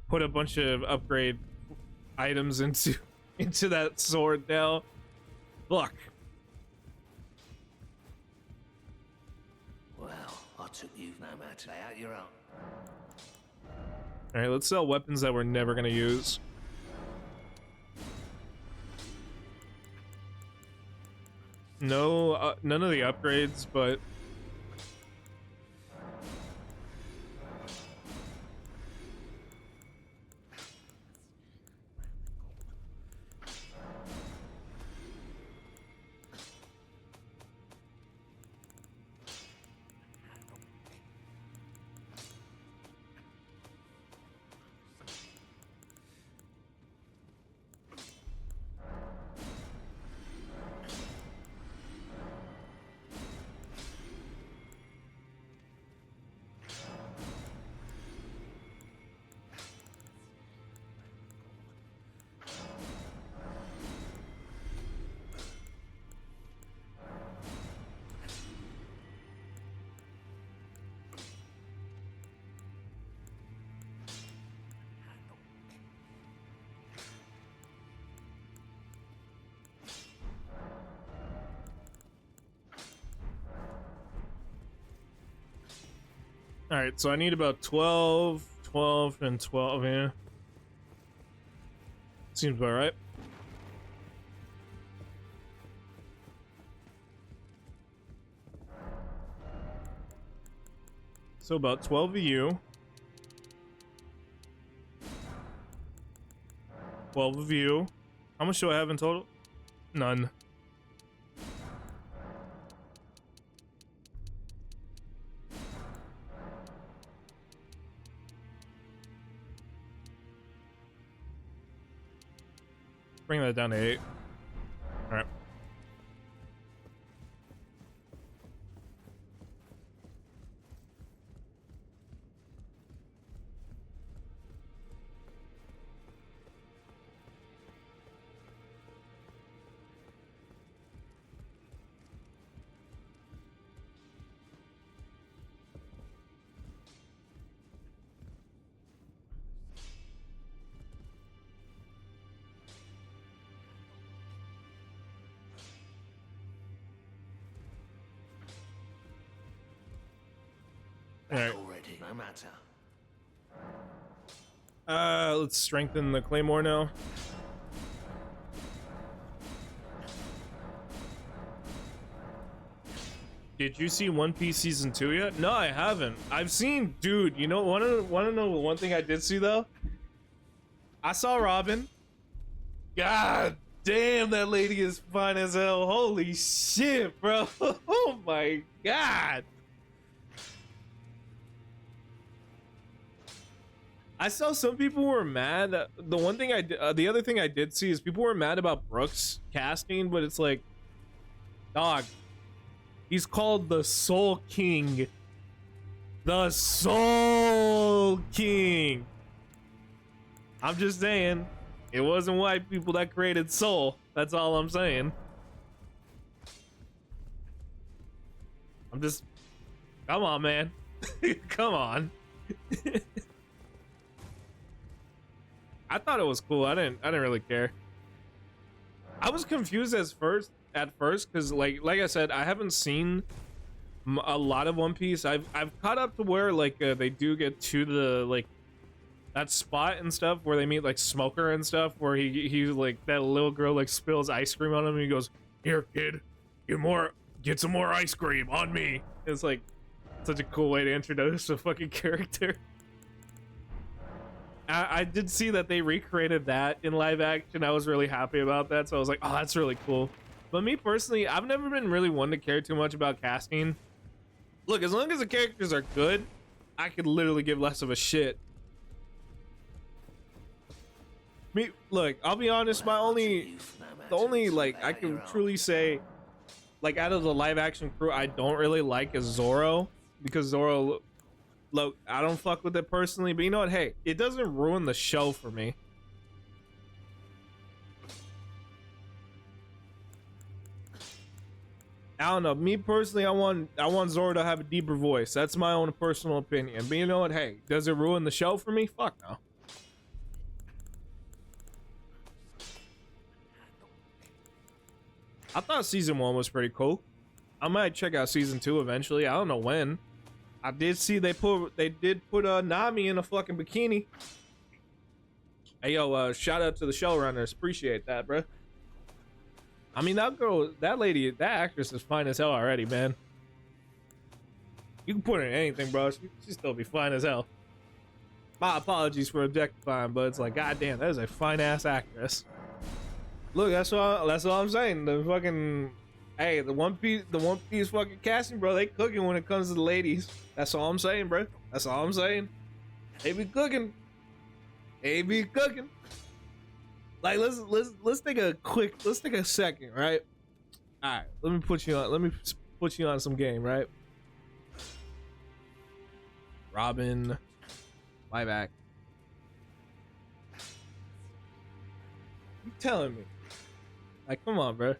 put a bunch of upgrade items into into that sword now. Fuck. Well, I took you no matter. Lay out your own. All right, let's sell weapons that we're never gonna use. No, none of the upgrades, but all right, so I need about 12, 12, and 12, yeah. Seems about right. So about 12 of you. 12 of you. How much do I have in total? None. Bring that down to 8. All right. All right. Already, no matter. Let's strengthen the claymore now. Did you see One Piece season 2 yet? No, I haven't. I've seen, dude. You know, want to know one thing I did see though? I saw Robin. God damn, that lady is fine as hell. Holy shit, bro. Oh my god. I saw some people were mad. The one thing the other thing I did see is people were mad about Brooks casting, but it's like, dog, he's called the Soul King. The Soul King. I'm just saying, it wasn't white people that created Soul. That's all I'm saying. I'm just, come on, man. Come on. I thought it was cool. I didn't really care. I was confused at first because like I said, I haven't seen a lot of One Piece. I've caught up to where like they do get to the like that spot and stuff where they meet like Smoker and stuff, where he like that little girl like spills ice cream on him and he goes, "Here, kid, get some more ice cream on me." It's like such a cool way to introduce a fucking character. I did see that they recreated that in live action. I was really happy about that, so I was like, oh, that's really cool. But me personally, I've never been really one to care too much about casting. Look, as long as the characters are good, I could literally give less of a shit. Look, I'll be honest, the only like I can truly say, like out of the live action crew, I don't really like is Zoro, because Zoro, look, I don't fuck with it personally, but you know what? Hey, it doesn't ruin the show for me. I don't know. Me personally, I want Zora to have a deeper voice. That's my own personal opinion. But you know what? Hey, does it ruin the show for me? Fuck no. I thought season 1 was pretty cool. I might check out season 2 eventually. I don't know when. I did see they did put Nami in a fucking bikini. Hey yo, shout out to the showrunners. Appreciate that, bro. I mean, that lady, that actress is fine as hell already, man. You can put her in anything, bro. She'd still be fine as hell. My apologies for objectifying, but it's like, goddamn, that is a fine ass actress. Look, that's all I'm saying. The fucking, hey, the One Piece fucking casting, bro. They cooking when it comes to the ladies. That's all I'm saying, bro. That's all I'm saying. They be cooking. They be cooking. Like, let's take a second, right? All right, let me put you on some game, right? Robin, live act. You telling me? Like, come on, bro.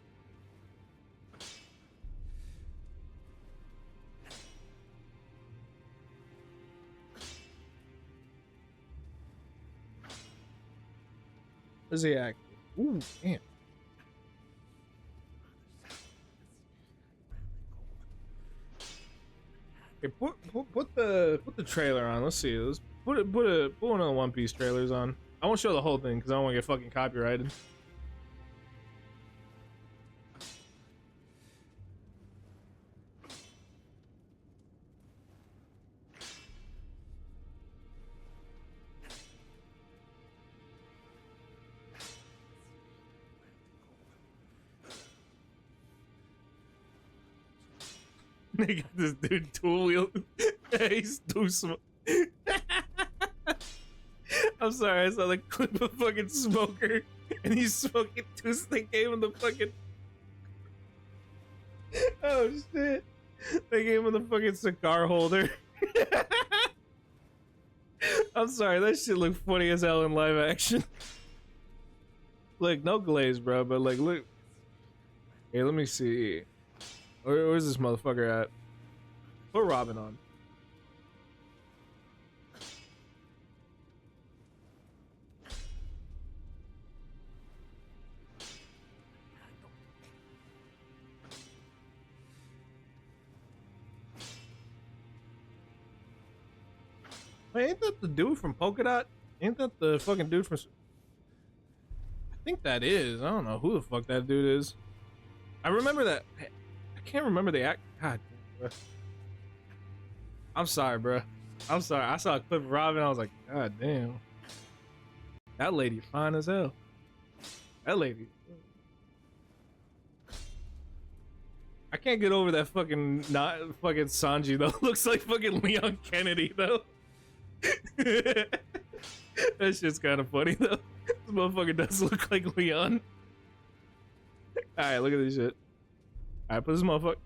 Where's he acting? Ooh, damn. Okay, put the trailer on. Let's see. Let's put one of the One Piece trailers on. I won't show the whole thing because I don't want to get fucking copyrighted. They got this dude dual wheel. He's too small. I'm sorry, I saw the clip of fucking Smoker and he's smoking too. They gave him the fucking. Oh shit. They gave him the fucking cigar holder. I'm sorry, that shit looked funny as hell in live action. Look, no glaze, bro, but like, look. Hey, let me see. Where's this motherfucker at? Put Robin on. Wait, ain't that the dude from Polka Dot? Ain't that the fucking dude from... I think that is. I don't know who the fuck that dude is. I remember that... I can't remember the act. God damn, bro. I'm sorry, bro. I'm sorry. I saw a clip of Robin. I was like, God damn. That lady fine as hell. That lady. I can't get over that fucking not fucking Sanji though. Looks like fucking Leon Kennedy though. That shit's kind of funny though. This motherfucker does look like Leon. Alright, look at this shit. Alright, put this motherfucker.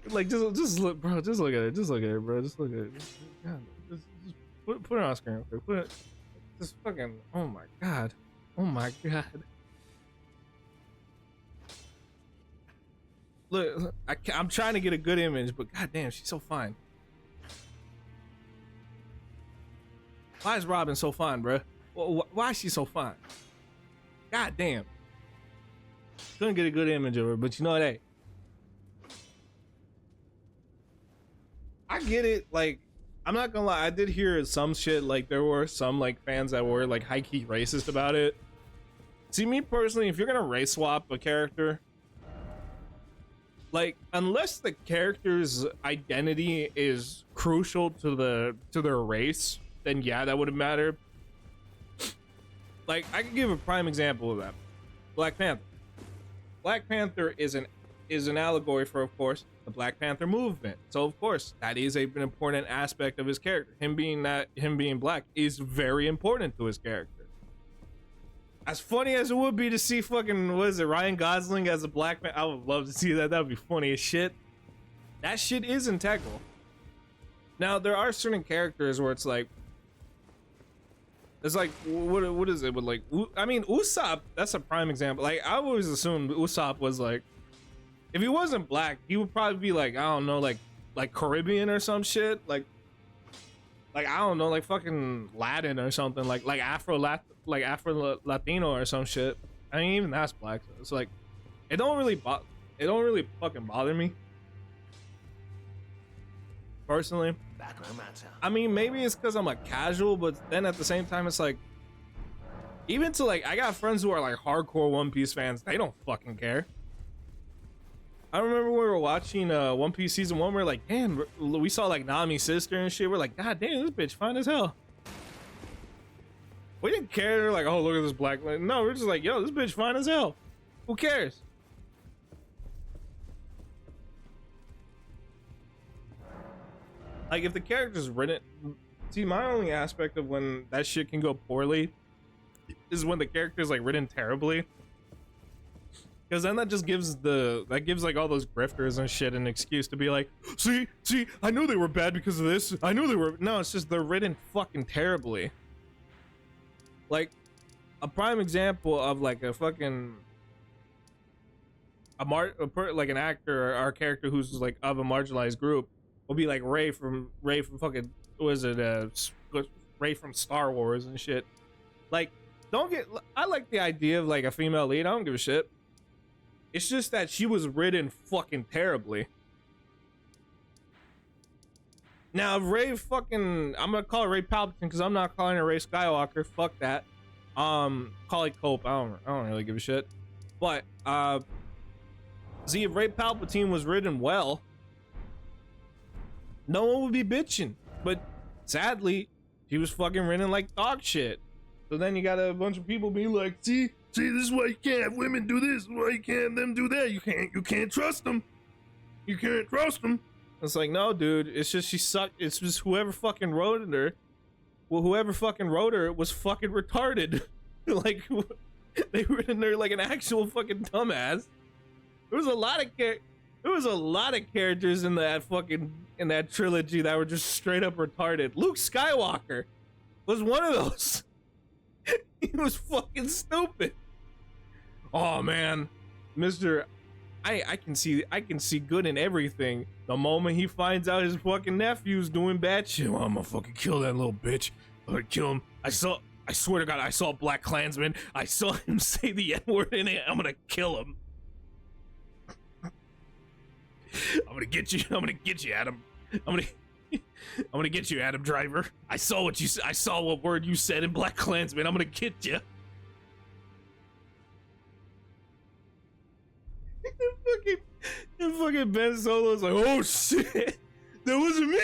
Like, just look, bro. Just look at it. Just look at it, bro. Just look at it. God, just put it on screen real quick. Put it. Just fucking. Oh my god. Oh my god. Look, I'm trying to get a good image, but goddamn, she's so fine. Why is Robin so fine, bro? Why is she so fine? God damn. Couldn't get a good image of her, but you know what? Hey, I get it. Like, I'm not gonna lie. I did hear some shit. Like, there were some like fans that were like high key racist about it. See, me personally, if you're gonna race swap a character, like, unless the character's identity is crucial to their race, then yeah, that wouldn't matter. Like, I can give a prime example of that. Black Panther. Black Panther is an allegory for, of course, the Black Panther movement. So of course, that is an important aspect of his character. Him being black is very important to his character. As funny as it would be to see fucking, what is it, Ryan Gosling as a black man, I would love to see that. That would be funny as shit. That shit is integral. Now, there are certain characters where it's like, what is it with, like, I mean, Usopp, that's a prime example. Like, I always assumed Usopp was like if he wasn't black, he would probably be like, I don't know, like Caribbean or some shit, like I don't know, like fucking Latin or something, like Afro Latino or some shit. I mean, even that's black. So it's like, it don't really fucking bother me personally. That no matter. I mean, maybe it's because I'm a casual, but then at the same time, it's like, even to like, I got friends who are like hardcore One Piece fans. They don't fucking care. I remember we were watching One Piece season 1. We're like, damn, we saw like Nami's sister and shit. We're like, god damn, this bitch fine as hell. We didn't care. Like, oh, look at this black lady. No, we're just like, yo, this bitch fine as hell. Who cares? Like, if the character's written, see, my only aspect of when that shit can go poorly is when the character's like written terribly, because then that just gives like all those grifters and shit an excuse to be like, see, I knew they were bad because of this. I knew they were. No, it's just they're written fucking terribly. Like, a prime example of like a fucking like an actor or a character who's like of a marginalized group will be like Ray from fucking, was it Ray from Star Wars and shit. Like, I like the idea of like a female lead. I don't give a shit. It's just that she was written fucking terribly. Now, if Ray fucking, I'm gonna call her Ray Palpatine because I'm not calling her Ray Skywalker. Fuck that. Call it Cope. I don't really give a shit. But see, if Ray Palpatine was written well, no one would be bitching. But sadly, he was fucking written like dog shit. So then you got a bunch of people being like, see, this is why you can't have women do this, why you can't them do that. You can't trust them. You can't trust them. It's like, no, dude, it's just she sucked. It's just whoever fucking wrote her. Well, whoever fucking wrote her was fucking retarded. Like, they written her like an actual fucking dumbass. There was a lot of characters in that trilogy that were just straight up retarded. Luke Skywalker was one of those. He was fucking stupid. Oh man, Mr. I can see good in everything. The moment he finds out his fucking nephew's doing bad shit, well, I'm gonna fucking kill that little bitch. I'm gonna kill him. I swear to God, I saw Black Klansman. I saw him say the N-word in it. I'm gonna kill him. I'm gonna get you, Adam. I'm gonna get you, Adam Driver. I saw what word you said in Black Klansman. I'm gonna get you. and fucking Ben Solo's like, oh shit, that wasn't me.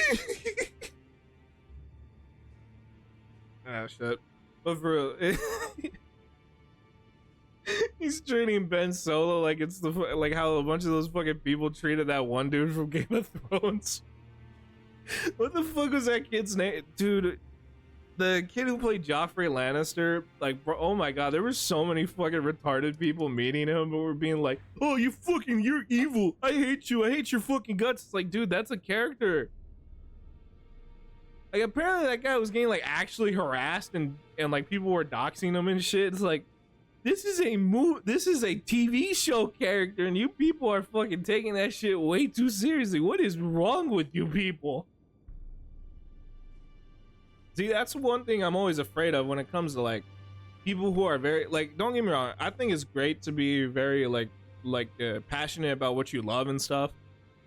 Ah, shit. But for real, he's treating Ben Solo like it's like how a bunch of those fucking people treated that one dude from Game of Thrones. What the fuck was that kid's name, dude? The kid who played Joffrey Lannister, like, bro, oh my god, there were so many fucking retarded people meeting him, but were being like, oh, you're evil, I hate you, I hate your fucking guts. It's like, dude, that's a character. Like, apparently that guy was getting like actually harassed and like people were doxing him and shit. It's like, this is a TV show character and you people are fucking taking that shit way too seriously. What is wrong with you people? See, that's one thing I'm always afraid of when it comes to like people who are very, like, don't get me wrong, I think it's great to be very passionate about what you love and stuff,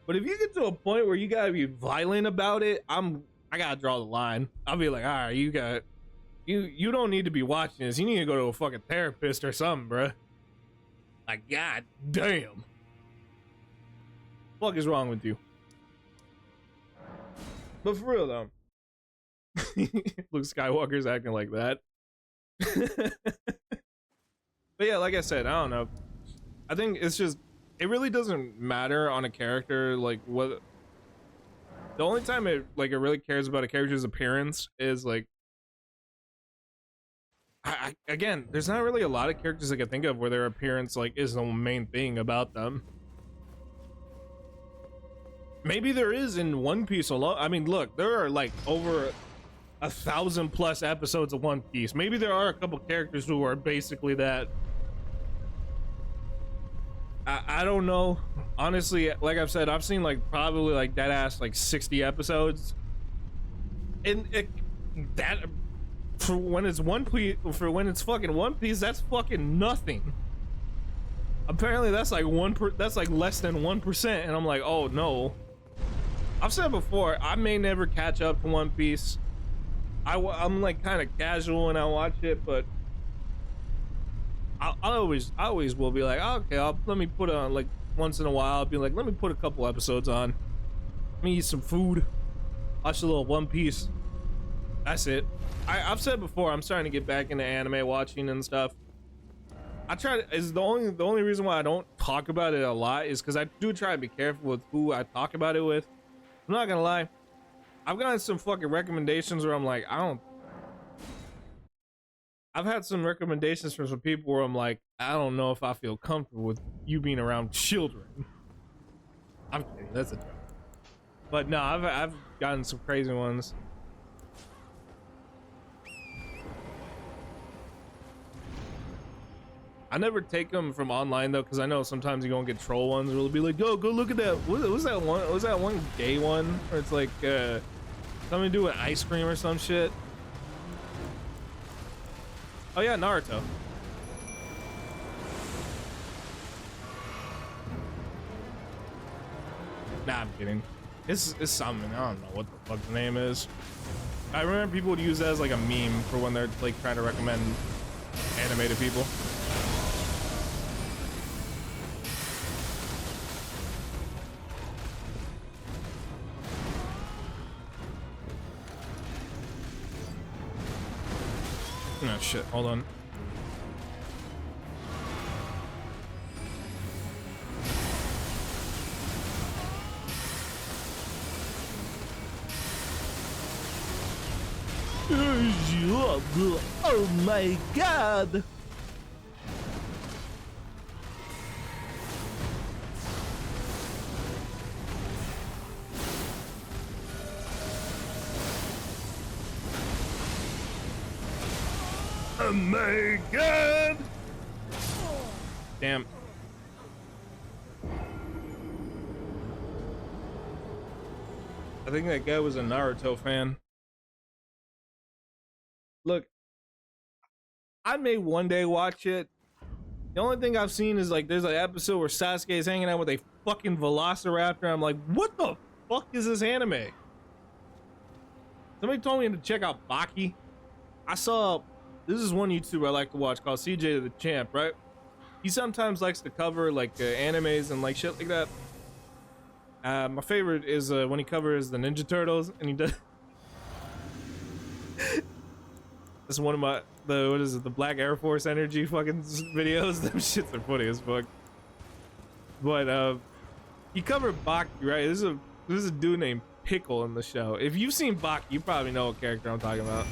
but if you get to a point where you gotta be violent about it, I gotta draw the line. I'll be like, all right, you don't need to be watching this. You need to go to a fucking therapist or something, bruh. Like, god damn, what the fuck is wrong with you? But for real though, Luke Skywalker's acting like that. But yeah, like I said, I don't know. I think it's just, it really doesn't matter on a character. Like, what, the only time it really cares about a character's appearance is like, again, there's not really a lot of characters I can think of where their appearance like is the main thing about them. Maybe there is in One Piece alone. I mean, look, there are like over 1,000+ episodes of One Piece. Maybe there are a couple characters who are basically that. I don't know. Honestly, like I've said, I've seen like probably like dead ass like 60 episodes. And that for when it's One Piece, for when it's fucking One Piece, that's fucking nothing. Apparently that's like that's like less than 1%, and I'm like, oh no. I've said before, I may never catch up to One Piece. I'm like kind of casual when I watch it, but I always will be like, oh, okay, let me put on, like, once in a while, I'll be like, let me put a couple episodes on. Let me eat some food, watch a little One Piece. That's it. I've said before, I'm starting to get back into anime watching and stuff. I try to, is the only reason why I don't talk about it a lot is because I do try to be careful with who I talk about it with. I'm not gonna lie, I've gotten some fucking recommendations where I'm like, I've had some recommendations from some people where I'm like, I don't know if I feel comfortable with you being around children. I'm kidding, that's a joke. But no, I've gotten some crazy ones. I never take them from online though, because I know sometimes you're gonna get troll ones where it'll be like, go look at that. What was that one? Was that one gay one where it's like something to do with ice cream or some shit? Oh yeah, Naruto. Nah, I'm kidding. It's something. I don't know what the fuck the name is. I remember people would use that as like a meme for when they're like trying to recommend anime to people. Oh shit, hold on. Oh my god! Oh my god! Damn. I think that guy was a Naruto fan. Look, I may one day watch it. The only thing I've seen is like there's an episode where Sasuke is hanging out with a fucking velociraptor. I'm like, what the fuck is this anime? Somebody told me to check out Baki. I saw, this is one YouTuber I like to watch called CJ the Champ, right? He sometimes likes to cover like animes and like shit like that. My favorite is when he covers the Ninja Turtles, and he does. That's one of my what is it, the Black Air Force Energy fucking videos. Them shits are funny as fuck. But he covered Baki, right? This is a dude named Pickle in the show. If you've seen Baki, you probably know what character I'm talking about.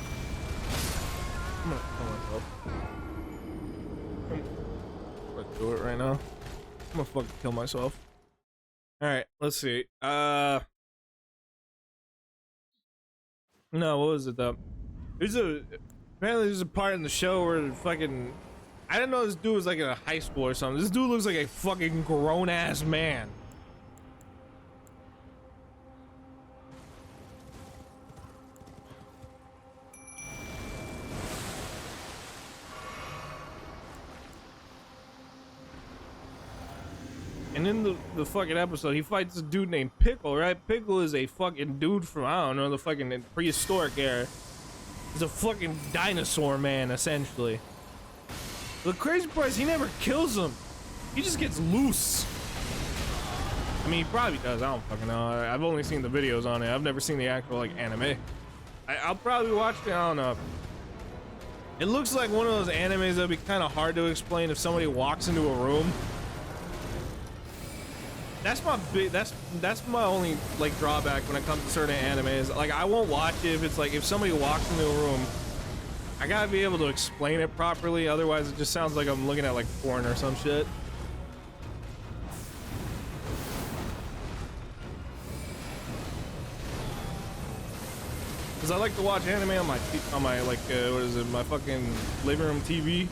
I'm gonna kill myself. I'm gonna do it right now. I'm gonna fucking kill myself. All right, let's see. No, what was it though? Apparently there's a part in the show where fucking, I didn't know this dude was like in a high school or something. This dude looks like a fucking grown ass man. And in the fucking episode, he fights a dude named Pickle, right? Pickle is a fucking dude from, I don't know, the fucking prehistoric era. He's a fucking dinosaur man, essentially. The crazy part is he never kills him. He just gets loose. I mean, he probably does. I don't fucking know. I've only seen the videos on it. I've never seen the actual, like, anime. I'll probably watch it. I don't know. It looks like one of those animes that'd be kind of hard to explain if somebody walks into a room. That's my that's my only like drawback when it comes to certain animes. Like, I won't watch it if it's like, if somebody walks into a room, I gotta be able to explain it properly, otherwise it just sounds like I'm looking at like porn or some shit. Cause I like to watch anime on my like what is it, my fucking living room TV.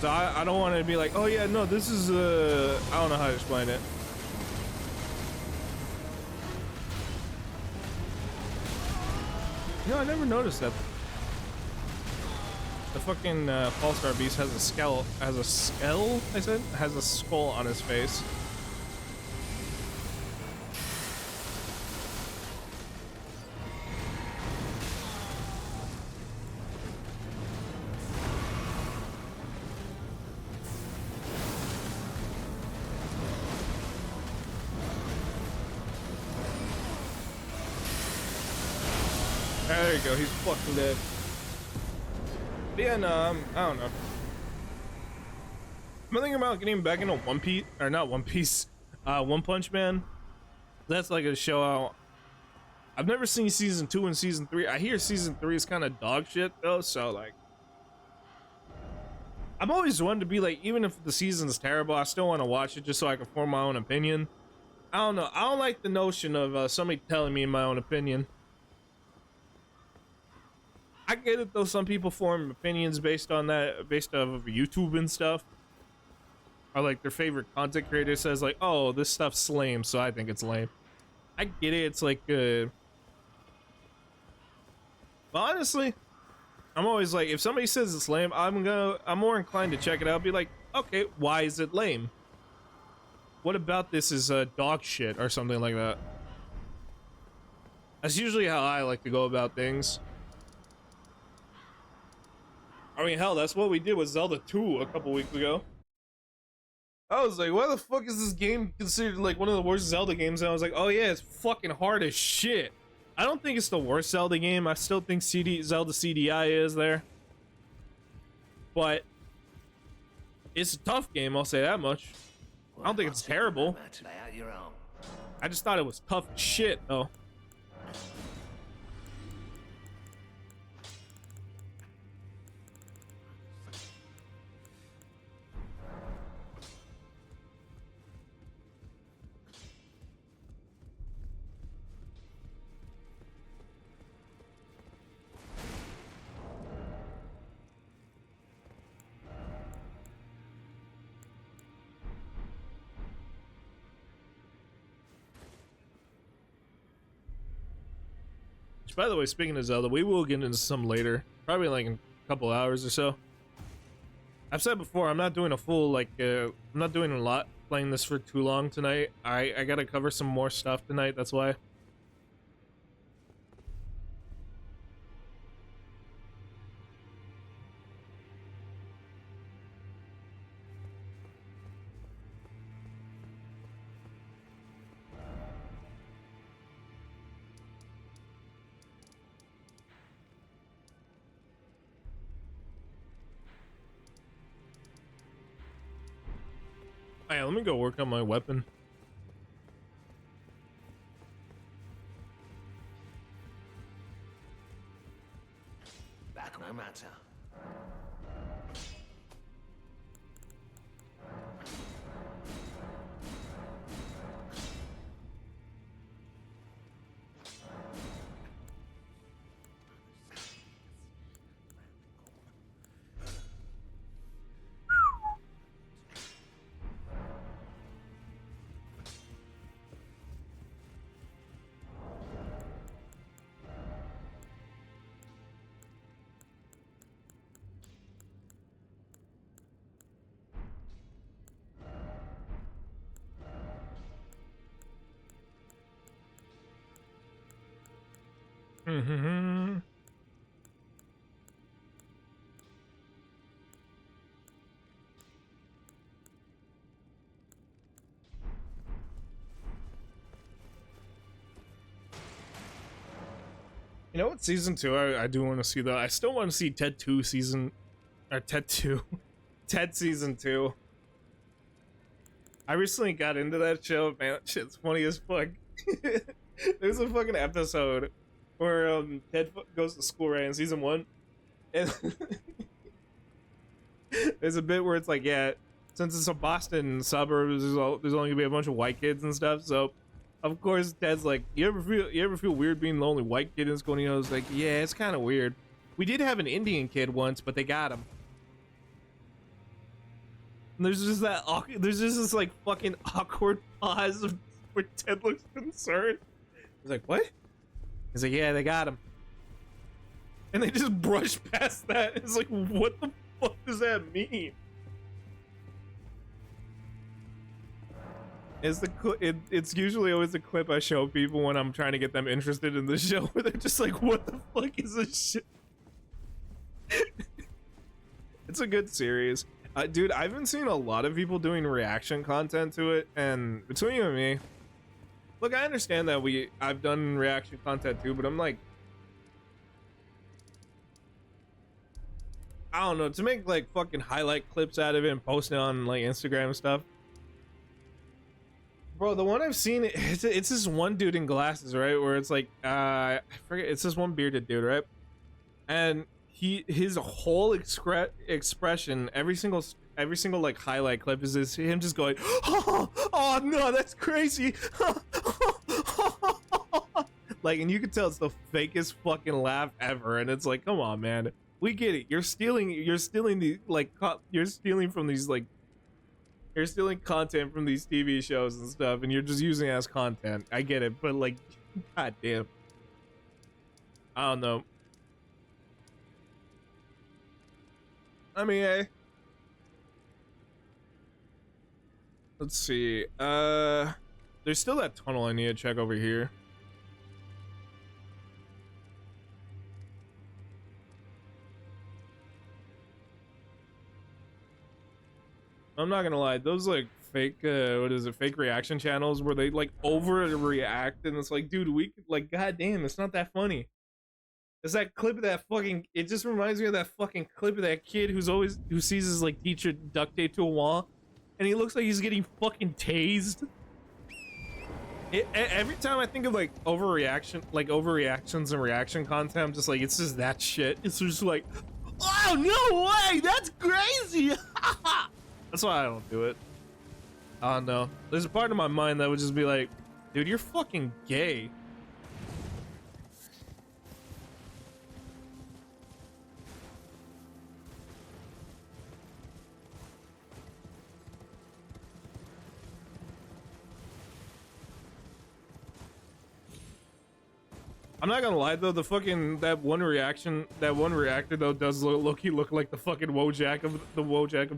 So I don't want to be like, oh yeah, no, this is I don't know how to explain it. You know, I never noticed that the fucking Fall-Star Beast has a skull. Has a skull? I said has a skull on his face. There you go. He's fucking dead. But yeah, no, I don't know. I'm thinking about getting back into One Piece, or not One Piece, One Punch Man. That's like a show I've never seen season 2 and season 3. I hear season 3 is kind of dog shit though, so like, I'm always one to be like, even if the season's terrible, I still want to watch it just so I can form my own opinion. I don't know. I don't like the notion of somebody telling me my own opinion. I get it though, some people form opinions based on that, based off of YouTube and stuff. Or like their favorite content creator says like, oh, this stuff's lame, so I think it's lame. I get it, it's like, but honestly, I'm always like, if somebody says it's lame, I'm more inclined to check it out, be like, okay, why is it lame? What about this is dog shit or something like that? That's usually how I like to go about things. I mean, hell, that's what we did with Zelda 2 a couple weeks ago. I was like, why the fuck is this game considered like one of the worst Zelda games? And I was like, oh yeah, it's fucking hard as shit. I don't think it's the worst Zelda game. I still think Zelda CDI is there. But it's a tough game, I'll say that much. I don't think it's terrible. I just thought it was tough as shit, though. By the way, speaking of Zelda, we will get into some later, probably like in a couple hours or so. I've said before, I'm not doing a full, like, I'm not doing a lot playing this for too long tonight. I gotta cover some more stuff tonight, that's why. Hey, let me go work on my weapon. Back no matter. Mm-hmm. You know what season 2 I do want to see though? I still want to see Ted 2 season, or Ted 2, Ted season 2. I recently got into that show, man. That shit's funny as fuck. There's a fucking episode where Ted goes to school, right, in season 1, and there's a bit where it's like, yeah, since it's a Boston suburbs, there's only gonna be a bunch of white kids and stuff, so of course Ted's like, you ever feel weird being the only white kid in school? And I was like, yeah, it's kind of weird. We did have an Indian kid once, but they got him. And there's just that awkward, there's just this like fucking awkward pause where Ted looks concerned. He's like, what? He's like, yeah, they got him. And they just brush past that. It's like, what the fuck does that mean? It's usually always a clip I show people when I'm trying to get them interested in the show, where they're just like, what the fuck is this shit? It's a good series. Dude, I've been seeing a lot of people doing reaction content to it, and between you and me, look, I understand that I've done reaction content too, but I'm like, I don't know, to make like fucking highlight clips out of it and post it on like Instagram and stuff. Bro, the one I've seen, it's this one dude in glasses, right? Where it's like, I forget, it's this one bearded dude, right? And his whole expression, every single like highlight clip is him just going, oh no, that's crazy. Like, and you can tell it's the fakest fucking laugh ever, and it's like, come on, man, we get it. You're stealing the like, you're stealing from these like, you're stealing content from these TV shows and stuff, and you're just using it as content. I get it, but like, goddamn, I don't know. I mean, hey. Let's see. There's still that tunnel I need to check over here. I'm not gonna lie, those like fake, what is it, fake reaction channels where they like overreact, and it's like, dude, we could, like, goddamn, it's not that funny. It's that clip of that fucking, it just reminds me of that fucking clip of that kid who sees his like teacher duct tape to a wall, and he looks like he's getting fucking tased. Every time I think of like overreactions and reaction content, I'm just like, it's just that shit. It's just like, oh no way, that's crazy. That's why I don't do it. I don't know. There's a part of my mind that would just be like, dude, you're fucking gay. I'm not gonna lie though, the fucking that one reactor though does look like the fucking Wojak of the Wojak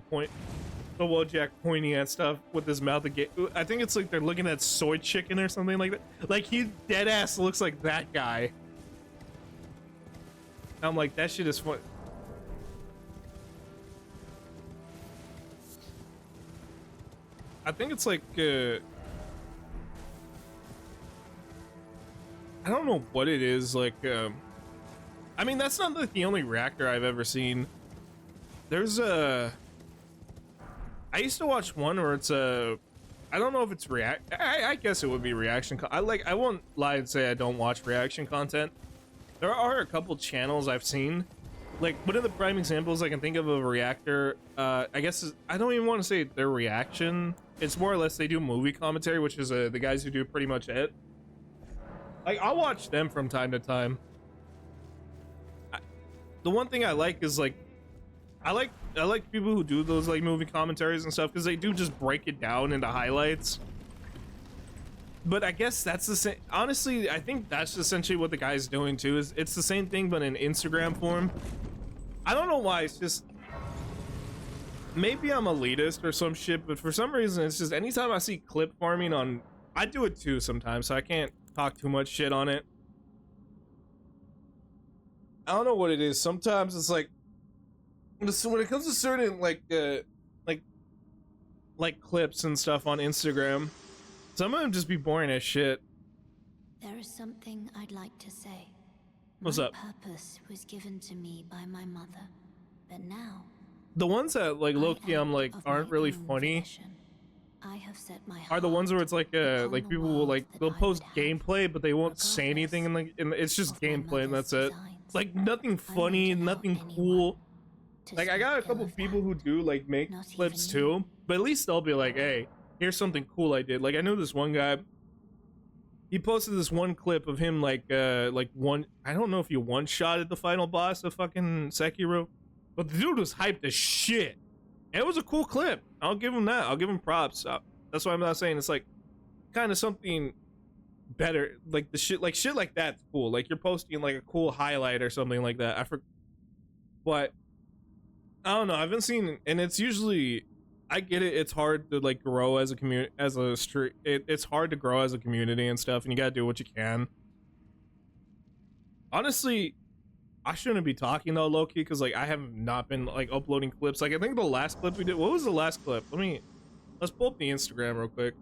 pointing at stuff with his mouth again. I think it's like they're looking at soy chicken or something like that. Like, he dead ass looks like that guy. I'm like, that shit is fun. I think it's like I don't know what it is, like, I mean, that's not like the only reactor I've ever seen. There's I used to watch one where it's I don't know if it's I guess it would be reaction. I won't lie and say I don't watch reaction content. There are a couple channels I've seen. Like, one of the prime examples I can think of a reactor, I guess I don't even want to say their reaction. It's more or less they do movie commentary, which is the guys who do pretty much it. Like, I'll watch them from time to time. The one thing I like is like, I like people who do those like movie commentaries and stuff, because they do just break it down into highlights. But I guess that's the same. Honestly, I think that's essentially what the guy's doing too. Is it's the same thing but in Instagram form. I don't know why. It's just, maybe I'm elitist or some shit, but for some reason it's just anytime I see clip farming on, I do it too sometimes, so I can't talk too much shit on it. I don't know what it is. Sometimes it's like, so when it comes to certain like clips and stuff on Instagram, some of them just be boring as shit. There is something I'd like to say. What's my up? Purpose was given to me by my mother, but now The ones that like low-key I'm like of aren't my really own funny volition. I have set my are the ones where it's like upon like the people will world like that they'll I post would have, gameplay but they won't say anything in it's just of my gameplay and mother's that's it. designs. Like nothing I funny, won't allow nothing anyone cool. to Like, I got a speak ill couple of people that. who do like make Not clips even you. too, but at least they'll be like, hey, here's something cool I did. Like, I know this one guy, he posted this one clip of him like one, I don't know if he one-shot at the final boss of fucking Sekiro, but the dude was hyped as shit. It was a cool clip. I'll give him that. I'll give him props. That's why I'm not saying it's like kind of something better. Like the shit like that's cool. Like you're posting like a cool highlight or something like that. But I don't know. I haven't seen, and it's usually, I get it. It's hard to like grow as a community, it's hard to grow as a community and stuff, and you gotta do what you can. Honestly, I shouldn't be talking though, low-key, because like I have not been like uploading clips. Like I think the last clip we did, what was the last clip? Let's pull up the Instagram real quick.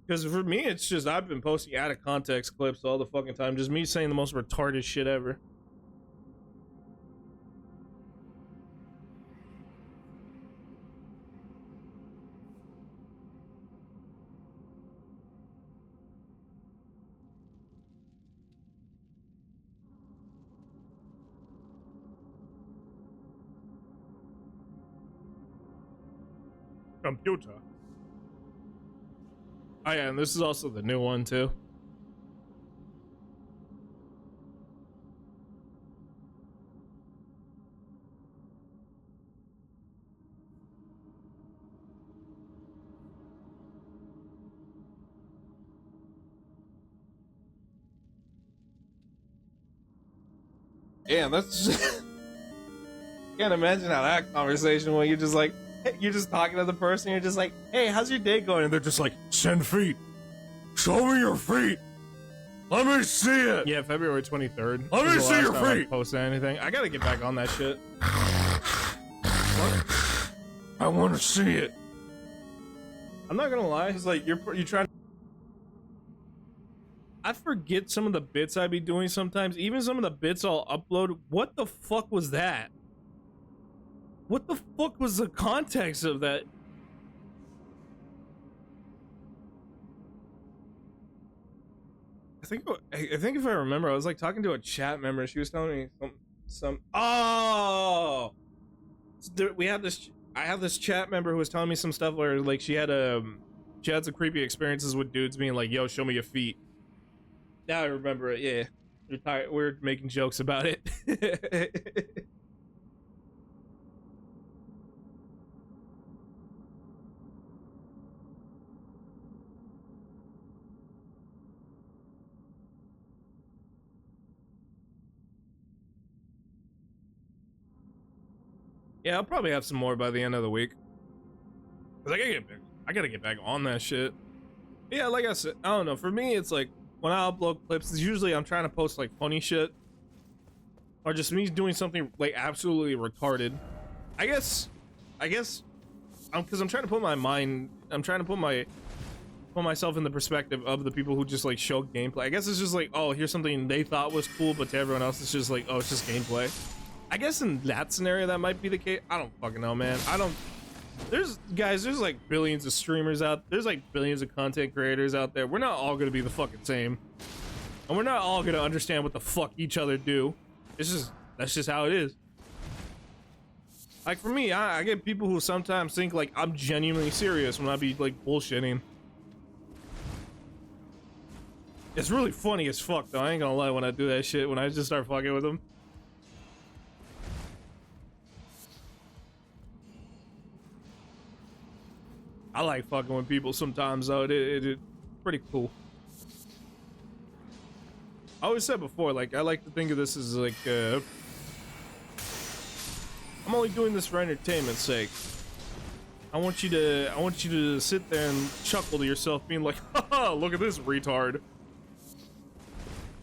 Because for me, it's just I've been posting out of context clips all the fucking time. Just me saying the most retarded shit ever. Computer. Oh yeah, and this is also the new one too. Yeah, that's just can't imagine how that conversation when you're just like, you're just talking to the person, you're just like, hey, how's your day going? And they're just like, send feet. Show me your feet. Let me see it. Yeah, February 23rd. Let me see your feet. Post anything. I gotta get back on that shit. What? I want to see it. I'm not gonna lie. It's like you're trying. I forget some of the bits I be doing sometimes. Even some of the bits I'll upload. What the fuck was that? What the fuck was the context of that? I think if I remember, I was like talking to a chat member. She was telling me oh, we had this. I have this chat member who was telling me some stuff where like she had some creepy experiences with dudes being like, "Yo, show me your feet." Now I remember it. Yeah, we're making jokes about it. Yeah, I'll probably have some more by the end of the week. Cause I gotta get back on that shit. Yeah, like I said, I don't know. For me, it's like when I upload clips, it's usually I'm trying to post like funny shit, or just me doing something like absolutely retarded. I guess, because I'm trying to put myself in the perspective of the people who just like show gameplay. I guess it's just like, oh, here's something they thought was cool, but to everyone else, it's just like, oh, it's just gameplay. I guess in that scenario, that might be the case. I don't fucking know, man. There's like billions of streamers out. There's like billions of content creators out there. We're not all gonna be the fucking same. And we're not all gonna understand what the fuck each other do. That's just how it is. Like for me, I get people who sometimes think like I'm genuinely serious when I be like bullshitting. It's really funny as fuck though. I ain't gonna lie when I do that shit, when I just start fucking with them. I like fucking with people sometimes though. It's pretty cool. I always said before, like I like to think of this as like I'm only doing this for entertainment's sake. I want you to sit there and chuckle to yourself, being like, haha, look at this retard.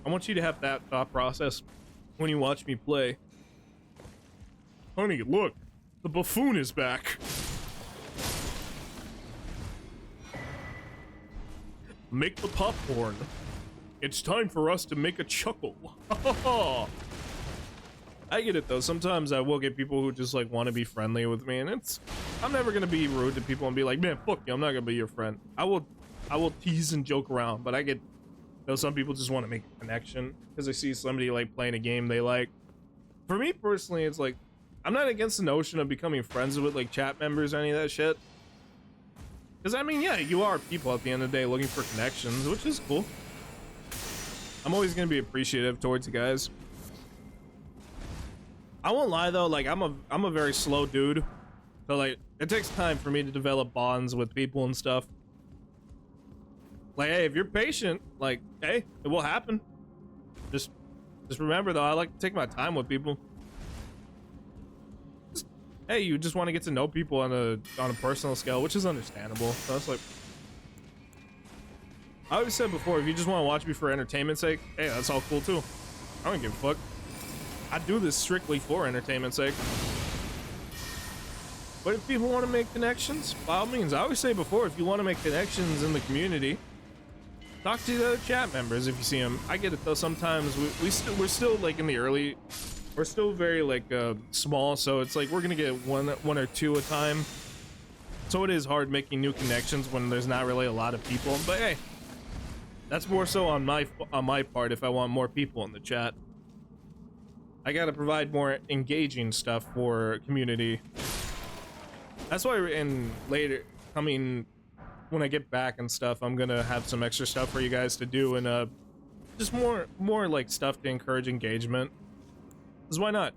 I want you to have that thought process when you watch me play. Honey, look, the buffoon is back. Make the popcorn. It's time for us to make a chuckle. I get it though. Sometimes I will get people who just like want to be friendly with me, and I'm never gonna be rude to people and be like, man, fuck you, I'm not gonna be your friend. I will tease and joke around, but I get, some people just want to make a connection because they see somebody like playing a game they like. For me personally, it's like I'm not against the notion of becoming friends with like chat members or any of that shit. Because, I mean, yeah, you are people at the end of the day looking for connections, which is cool. I'm always going to be appreciative towards you guys. I won't lie though, like I'm a very slow dude, so like it takes time for me to develop bonds with people and stuff. Like, hey, if you're patient, like, hey, it will happen. Just remember though, I like to take my time with people. Hey, you just want to get to know people on a personal scale, which is understandable. So that's like, I always said before, if you just want to watch me for entertainment's sake, hey, that's all cool too. I don't give a fuck. I do this strictly for entertainment's sake. But if people want to make connections, by all means. I always say before, if you want to make connections in the community, talk to the other chat members if you see them. I get it though. Sometimes we're still like in the early. We're still very like small, so it's like we're gonna get one or two a time. So it is hard making new connections when there's not really a lot of people. But hey, that's more so on my part. If I want more people in the chat, I gotta provide more engaging stuff for community. That's why in later coming when I get back and stuff, I'm gonna have some extra stuff for you guys to do and just more like stuff to encourage engagement. Because why not?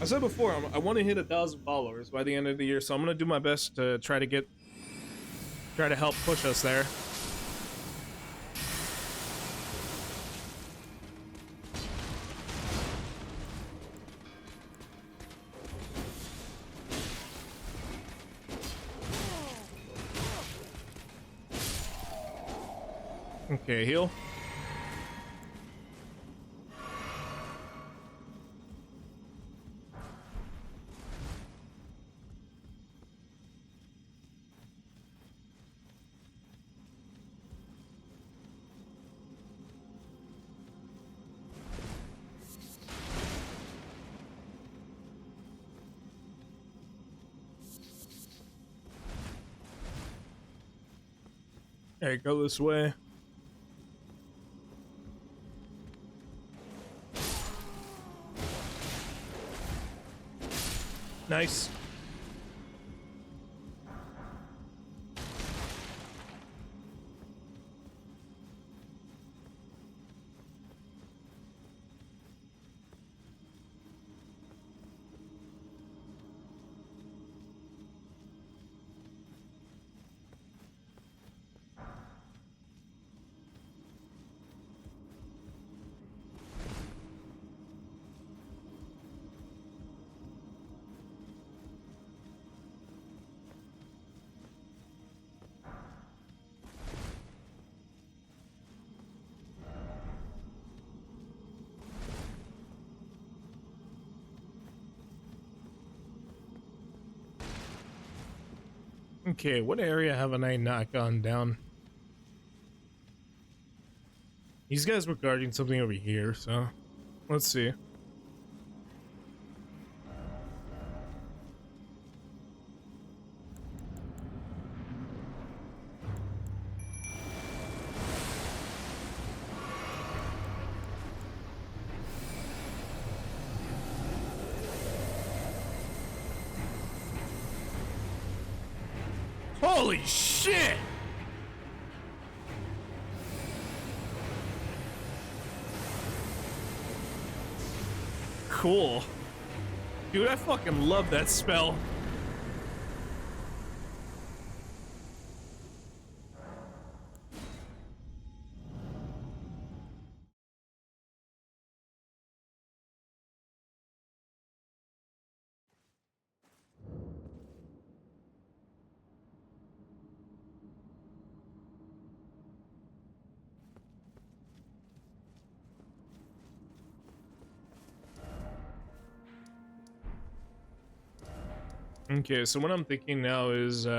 I said before, I want to hit 1,000 followers by the end of the year, so I'm gonna do my best to try to help push us there. Okay, heal. Alright, go this way. Nice. Okay, what area haven't I not gone down? These guys were guarding something over here, so let's see. Holy shit! Cool. Dude, I fucking love that spell. Okay, so what I'm thinking now is, do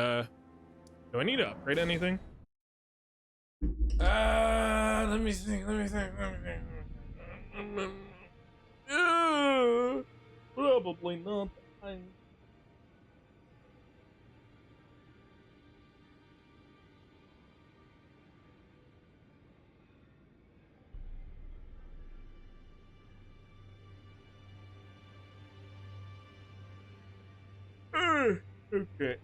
I need to upgrade anything? Let me think. Probably not. Okay.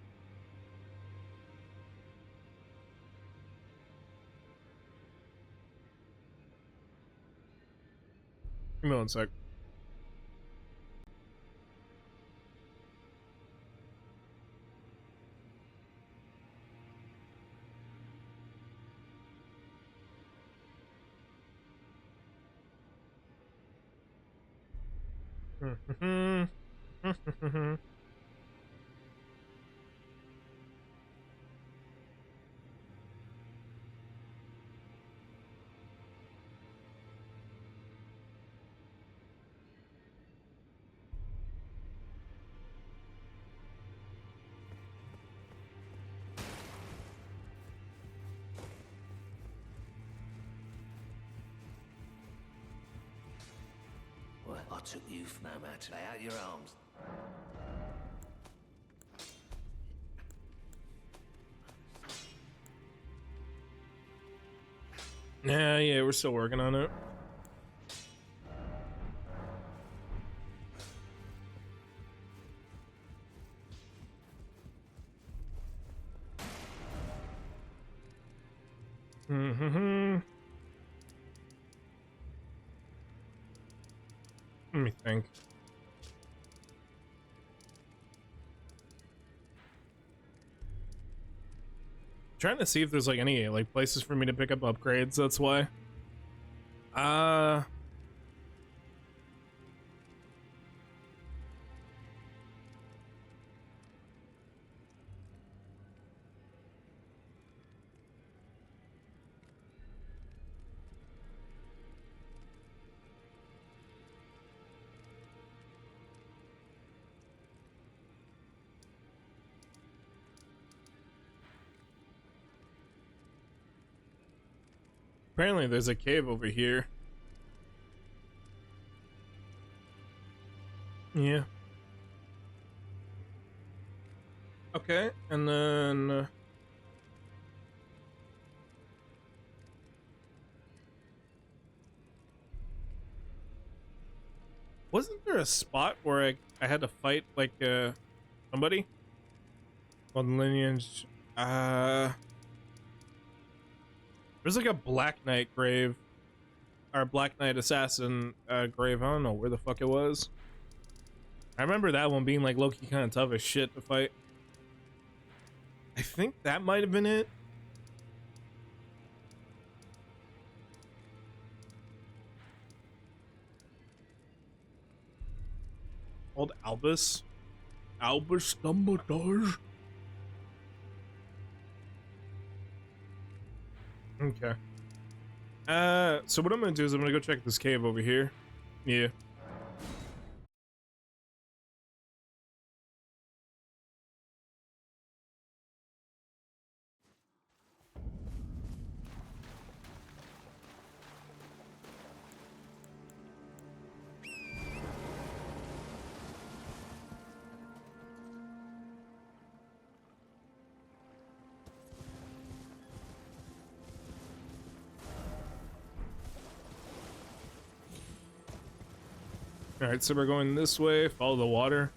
Give me one sec. Well, I took you no matter. Lay out your arms. Yeah, we're still working on it. Let me think. Trying to see if there's like any like places for me to pick up upgrades. That's why. Uh apparently there's a cave over here. Yeah. Okay, and then wasn't there a spot where I had to fight like somebody? Well, lineage. There's like a Black Knight grave, or Black Knight assassin grave. I don't know where the fuck it was. I remember that one being like low-key kind of tough as shit to fight. I think that might have been it. Old Albus. Albus Dumbledore. Okay. So what I'm gonna do is I'm gonna go check this cave over here. Yeah. Alright, so we're going this way, follow the water.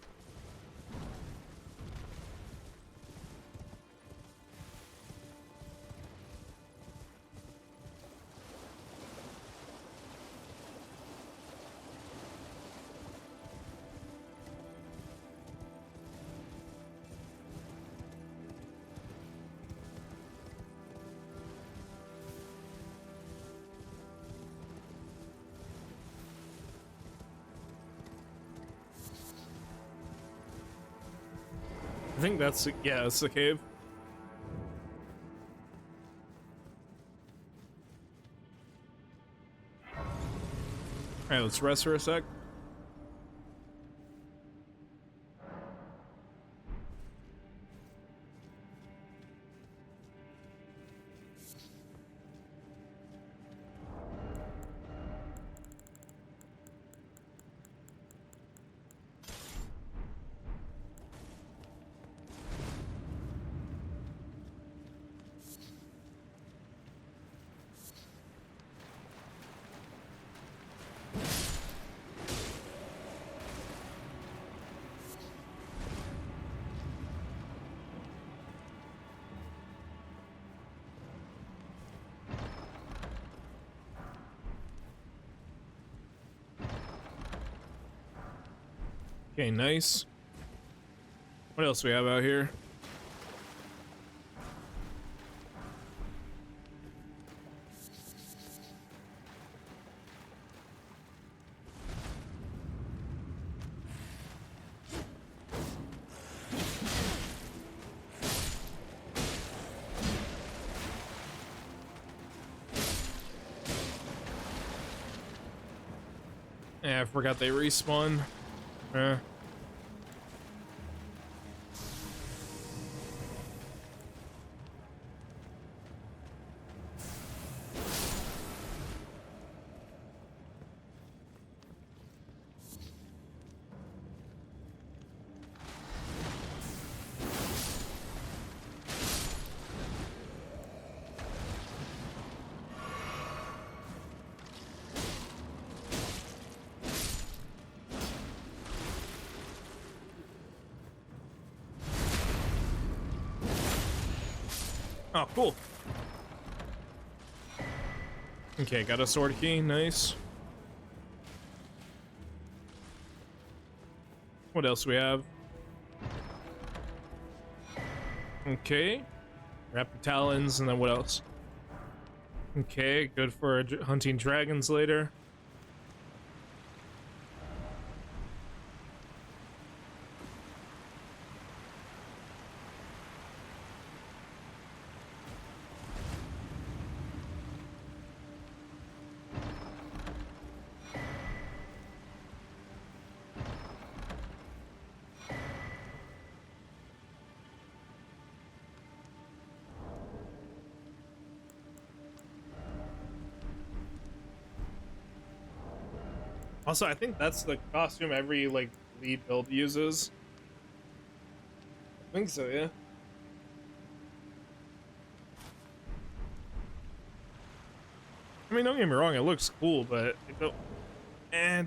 I think that's, yeah, that's the cave. Alright, let's rest for a sec. Okay, nice. What else we have out here? Yeah, I forgot they respawn. Eh. Oh, cool. Okay, got a sword key. Nice. What else we have? Okay. Raptor talons, and then what else? Okay, good for hunting dragons later. Also, I think that's the costume every, like, lead build uses. I think so, yeah. I mean, don't get me wrong, it looks cool, but it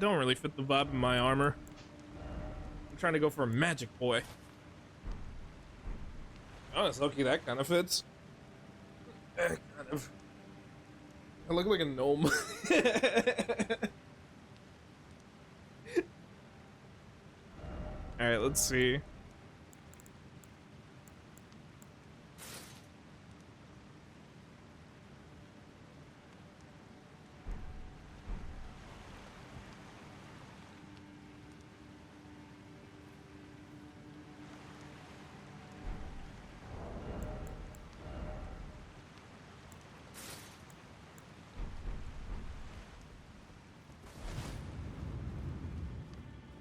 don't really fit the vibe of my armor. I'm trying to go for a magic boy. Oh, it's lucky that kind of fits. Kind of. I look like a gnome. Alright, let's see.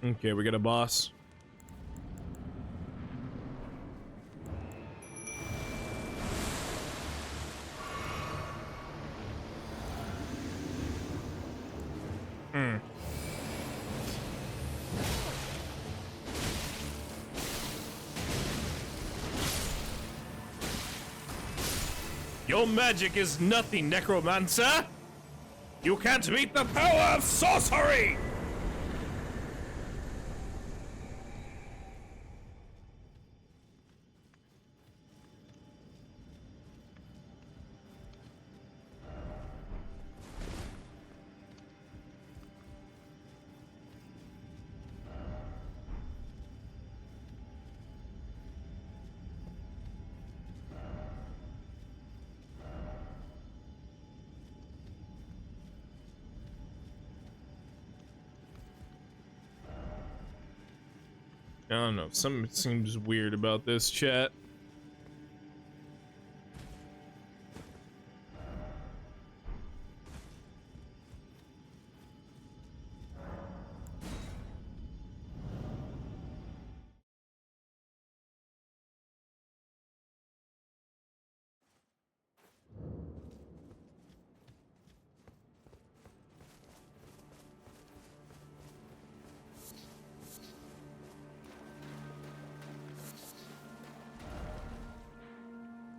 Okay, we got a boss. Your magic is nothing, Necromancer! You can't meet the power of sorcery! I don't know, something seems weird about this, chat.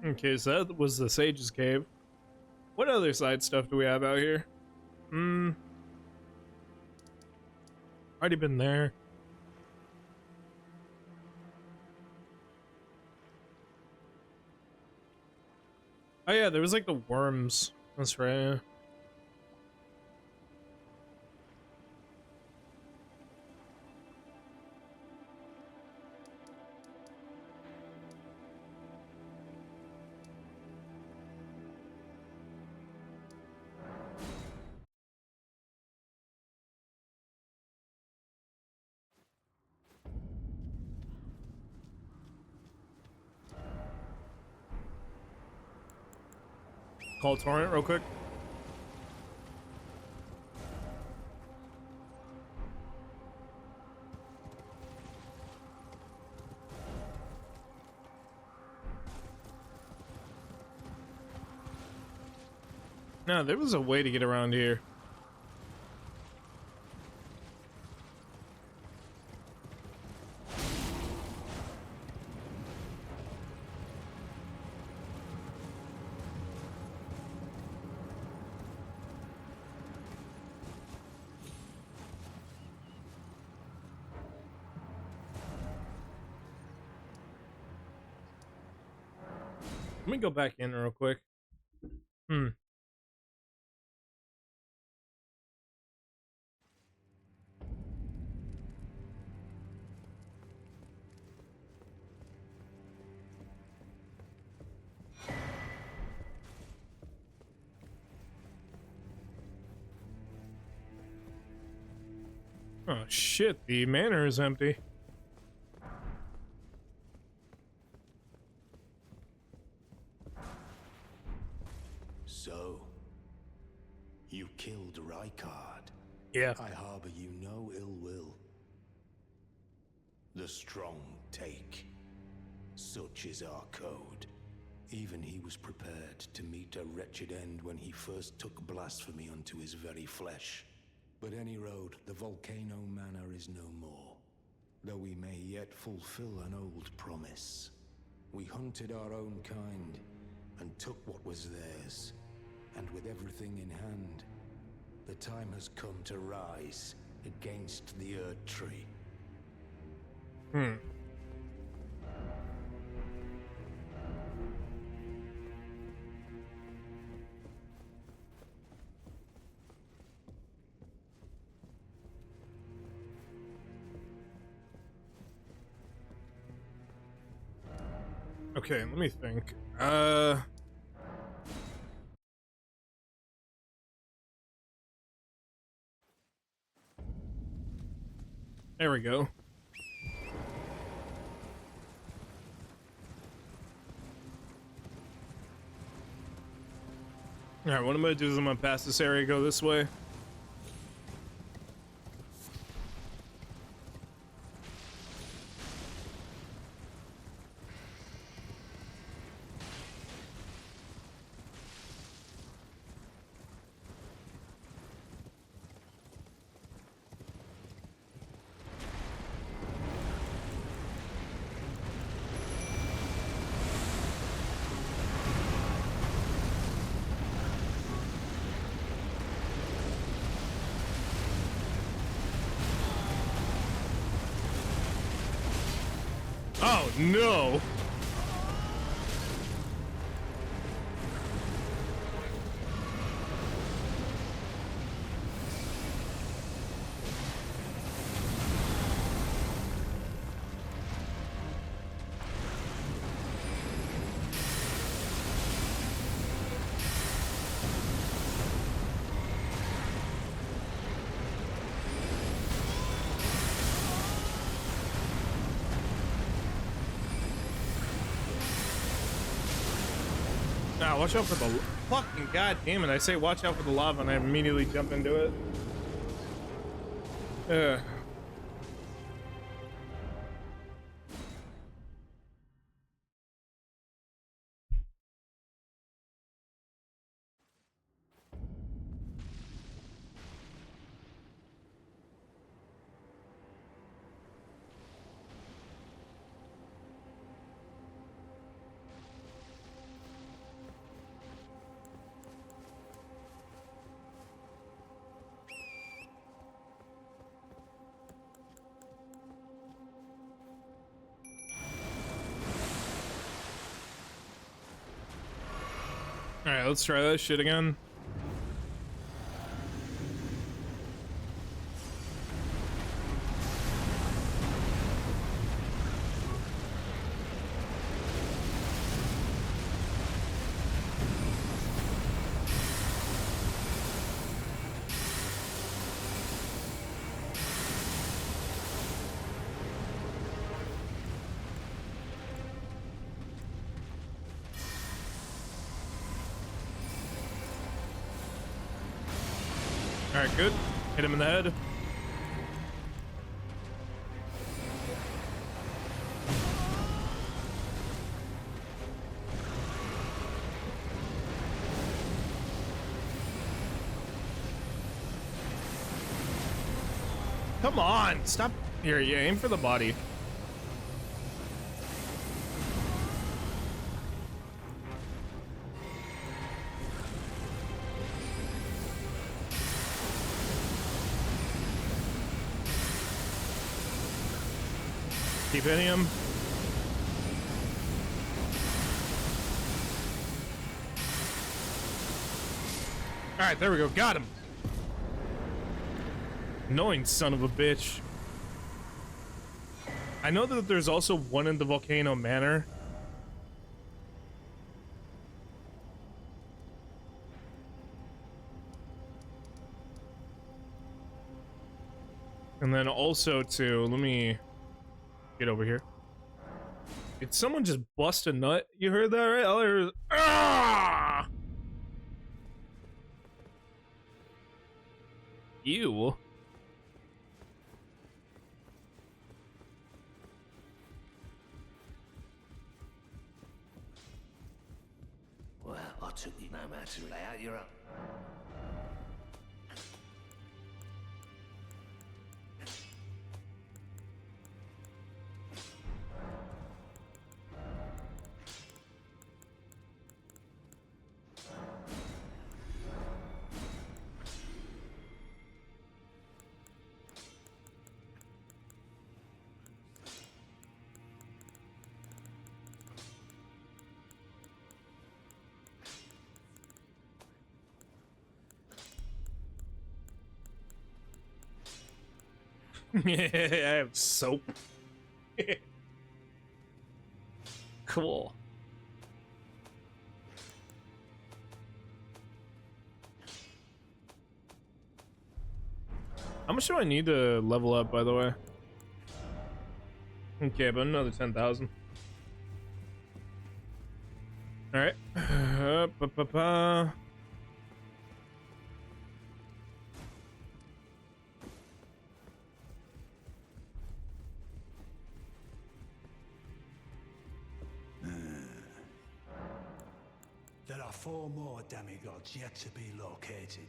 Okay, so that was the Sage's Cave. What other side stuff do we have out here? Already been there. Oh yeah, there was like the worms. That's right. Yeah. Call Torrent real quick. No, there was a way to get around here. Let me go back in real quick. Hmm. Oh shit, the manor is empty. So, you killed Rykard. Yeah. I harbor you no ill will. The strong take. Such is our code. Even he was prepared to meet a wretched end when he first took blasphemy unto his very flesh. But any road, the Volcano Manor is no more. Though we may yet fulfill an old promise. We hunted our own kind, and took what was theirs. And with everything in hand, the time has come to rise against the Erd Tree. Hmm. Okay, let me think. There we go. Alright, what I'm gonna do is I'm gonna pass this area, go this way. Oh no! Nah, watch out for the fucking goddamn it! I say watch out for the lava, and I immediately jump into it. Ugh. Alright, let's try that shit again. Alright, good. Hit him in the head. Come on, stop. Here, yeah, aim for the body. Keep hitting him. All right, there we go. Got him. Annoying son of a bitch. I know that there's also one in the Volcano Manor. And then also too, let me get over here. Did someone just bust a nut? You heard that, right? All I heard is, ah! Ew. Well, I took you no matter. Lay out your own. Yeah, I have soap. Cool. How much do I need to level up, by the way? Okay, but another 10,000. All right. There are 4 more demigods yet to be located.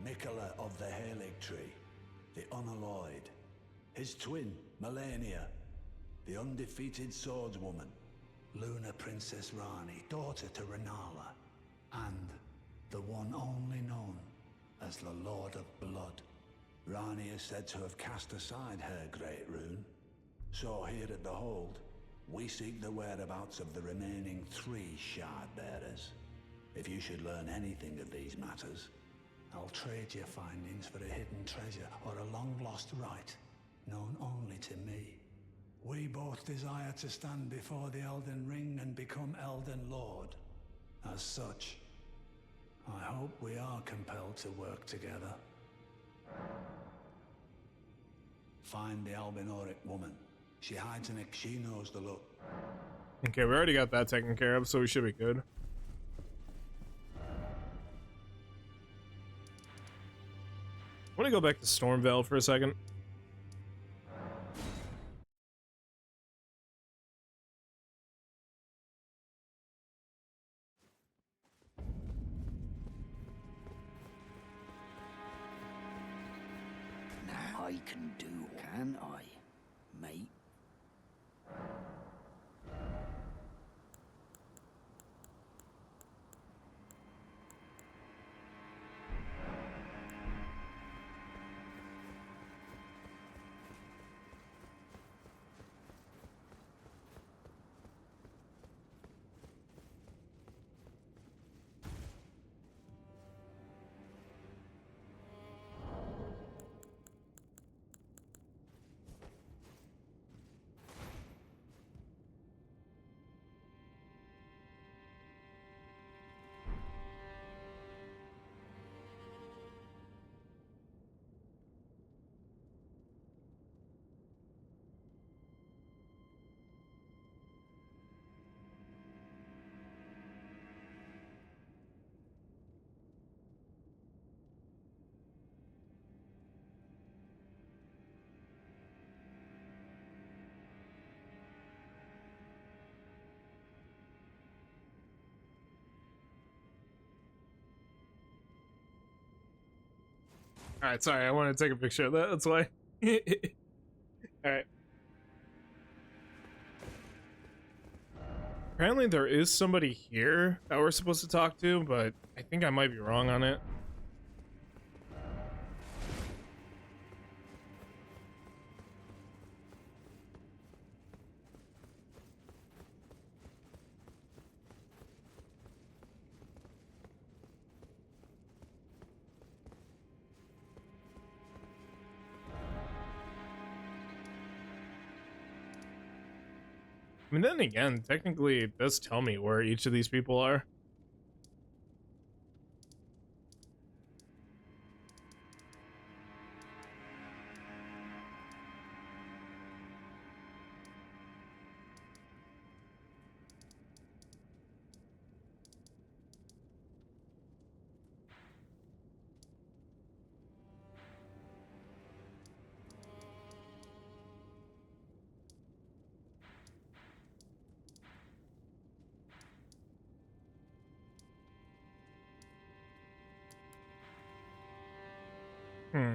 Nicola of the Halig Tree, the Unalloyed, his twin, Melania, the undefeated swordswoman, Luna Princess Rani, daughter to Renala, and the one only known as the Lord of Blood. Rani is said to have cast aside her great rune, so here at the Hold, we seek the whereabouts of the remaining 3 shard bearers. If you should learn anything of these matters, I'll trade your findings for a hidden treasure or a long-lost right, known only to me. We both desire to stand before the Elden Ring and become Elden Lord. As such, I hope we are compelled to work together. Find the Albinoric woman. She hides in it. She knows the look. Okay, we already got that taken care of, so we should be good. I want to go back to Stormvale for a second. Now I can do, can I, mate? All right, sorry, I wanted to take a picture of that. That's why. All right. Apparently there is somebody here that we're supposed to talk to, but I think I might be wrong on it. I mean, then again, technically it does tell me where each of these people are. Hmm.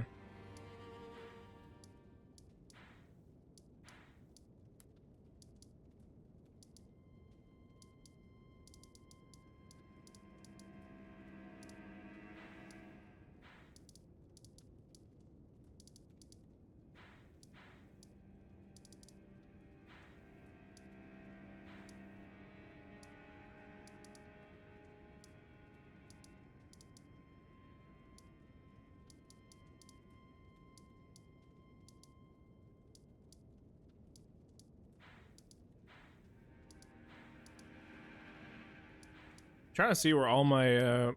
Trying to see where all my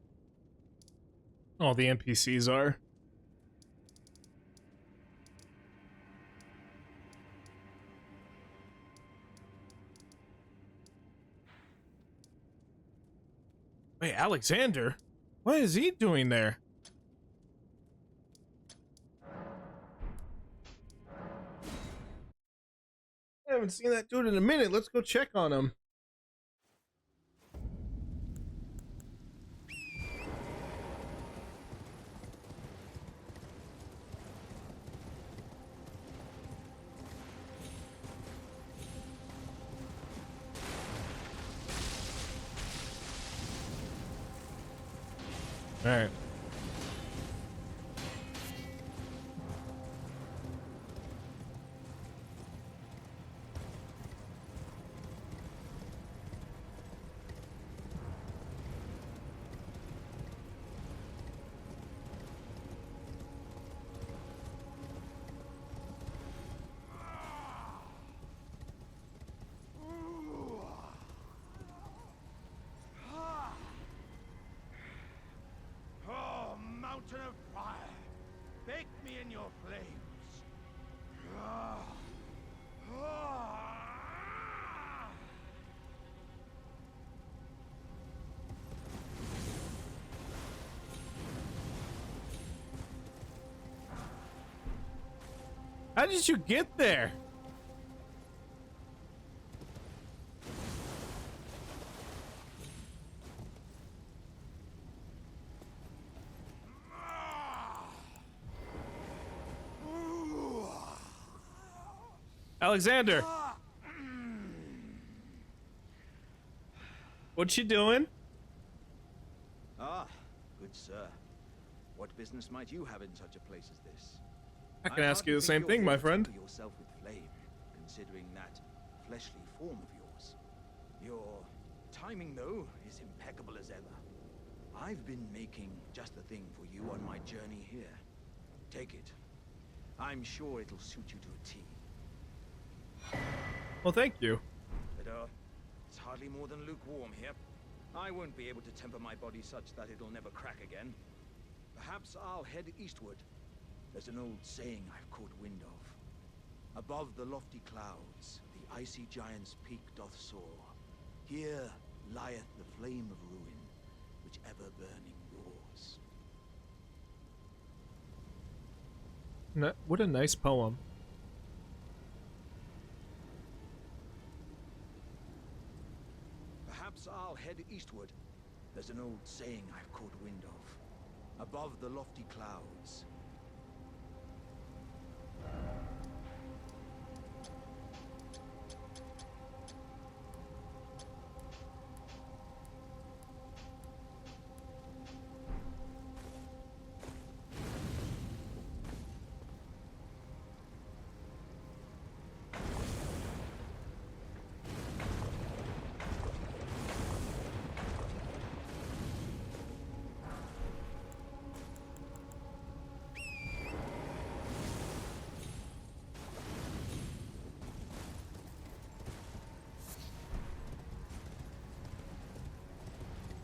all the NPCs are. Wait, Alexander? What is he doing there? I haven't seen that dude in a minute. Let's go check on him. All right. Oh, mountain of fire! Bake me in your flames! Ah. Ah. How did you get there? Alexander, what you doing? Ah, good sir. What business might you have in such a place as this? I can ask you the same thing, my friend. Yourself with flame, considering that fleshly form of yours. Your timing, though, is impeccable as ever. I've been making just the thing for you on my journey here. Take it. I'm sure it'll suit you to a T. Well, thank you. But, it's hardly more than lukewarm here. I won't be able to temper my body such that it'll never crack again. Perhaps I'll head eastward. There's an old saying I've caught wind of. Above the lofty clouds, the icy giant's peak doth soar. Here lieth the flame of ruin, which ever burning roars. What a nice poem. Perhaps I'll head eastward. There's an old saying I've caught wind of. Above the lofty clouds,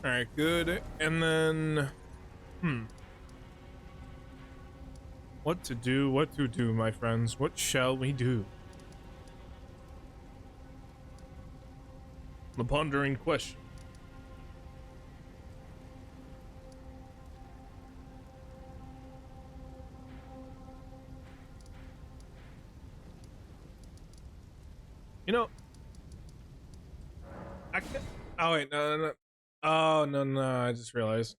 All right, good. And then, what to do? What to do, my friends? What shall we do? The pondering question. You know, I can. Oh wait, no. Oh no, I just realized.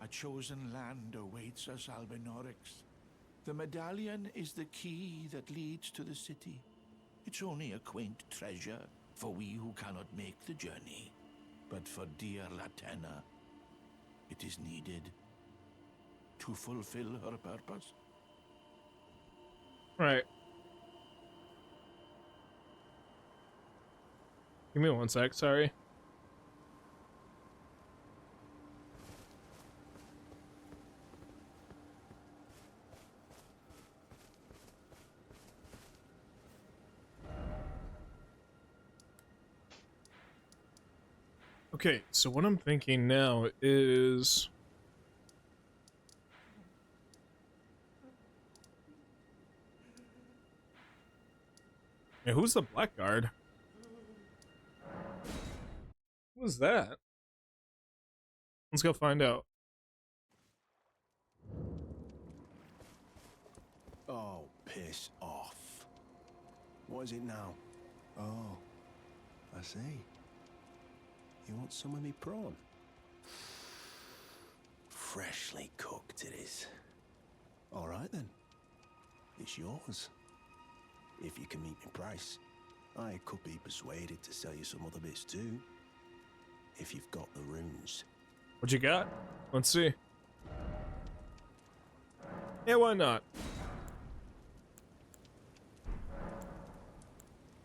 A chosen land awaits us, Albinorix. The medallion is the key that leads to the city. It's only a quaint treasure for we who cannot make the journey. But for dear Latenna, it is needed to fulfill her purpose. Right. Give me one sec. Sorry. Okay, so what I'm thinking now is... Hey, who's the blackguard? Who was that? Let's go find out. Oh, piss off. What is it now? Oh, I see. You want some of me prawn? Freshly cooked it is. All right then. It's yours. If you can meet my price. I could be persuaded to sell you some other bits too. If you've got the runes. What you got? Let's see. Yeah, why not?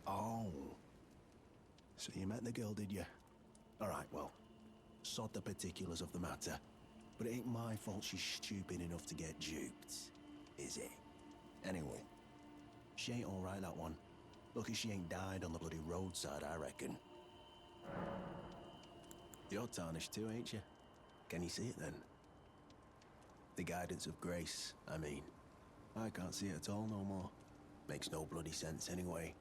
Oh. So you met the girl, did you? Alright, well. Sod the particulars of the matter. But it ain't my fault she's stupid enough to get duped. Is it? Anyway. She ain't alright, that one. Lucky she ain't died on the bloody roadside, I reckon. You're tarnished too, ain't you? Can you see it then? The guidance of grace, I mean. I can't see it at all no more. Makes no bloody sense anyway.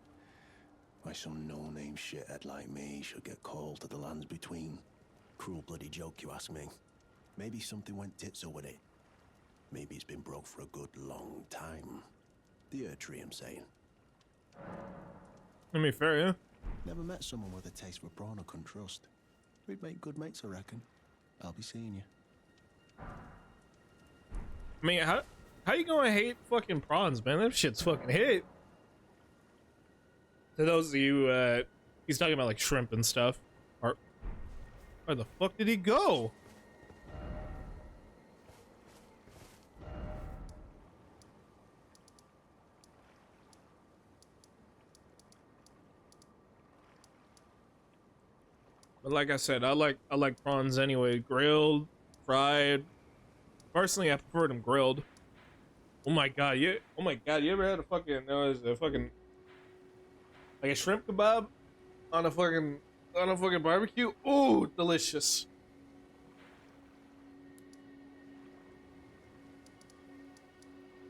Why some no-name shithead like me should get called to the lands between. Cruel bloody joke, you ask me. Maybe something went tits with it. Maybe it's been broke for a good long time. The Earth Tree, I'm saying. I mean, fair, yeah. Never met someone with a taste for prawn I couldn't trust. We'd make good mates, I reckon. I'll be seeing you. I mean, how you gonna hate fucking prawns, man? That shit's fucking hit. To those of you, he's talking about like shrimp and stuff. Or where the fuck did he go? But like I said, I like prawns anyway. Grilled, fried. Personally, I prefer them grilled. Oh my god, you ever had a fucking like a shrimp kebab on a fucking barbecue? Ooh, delicious.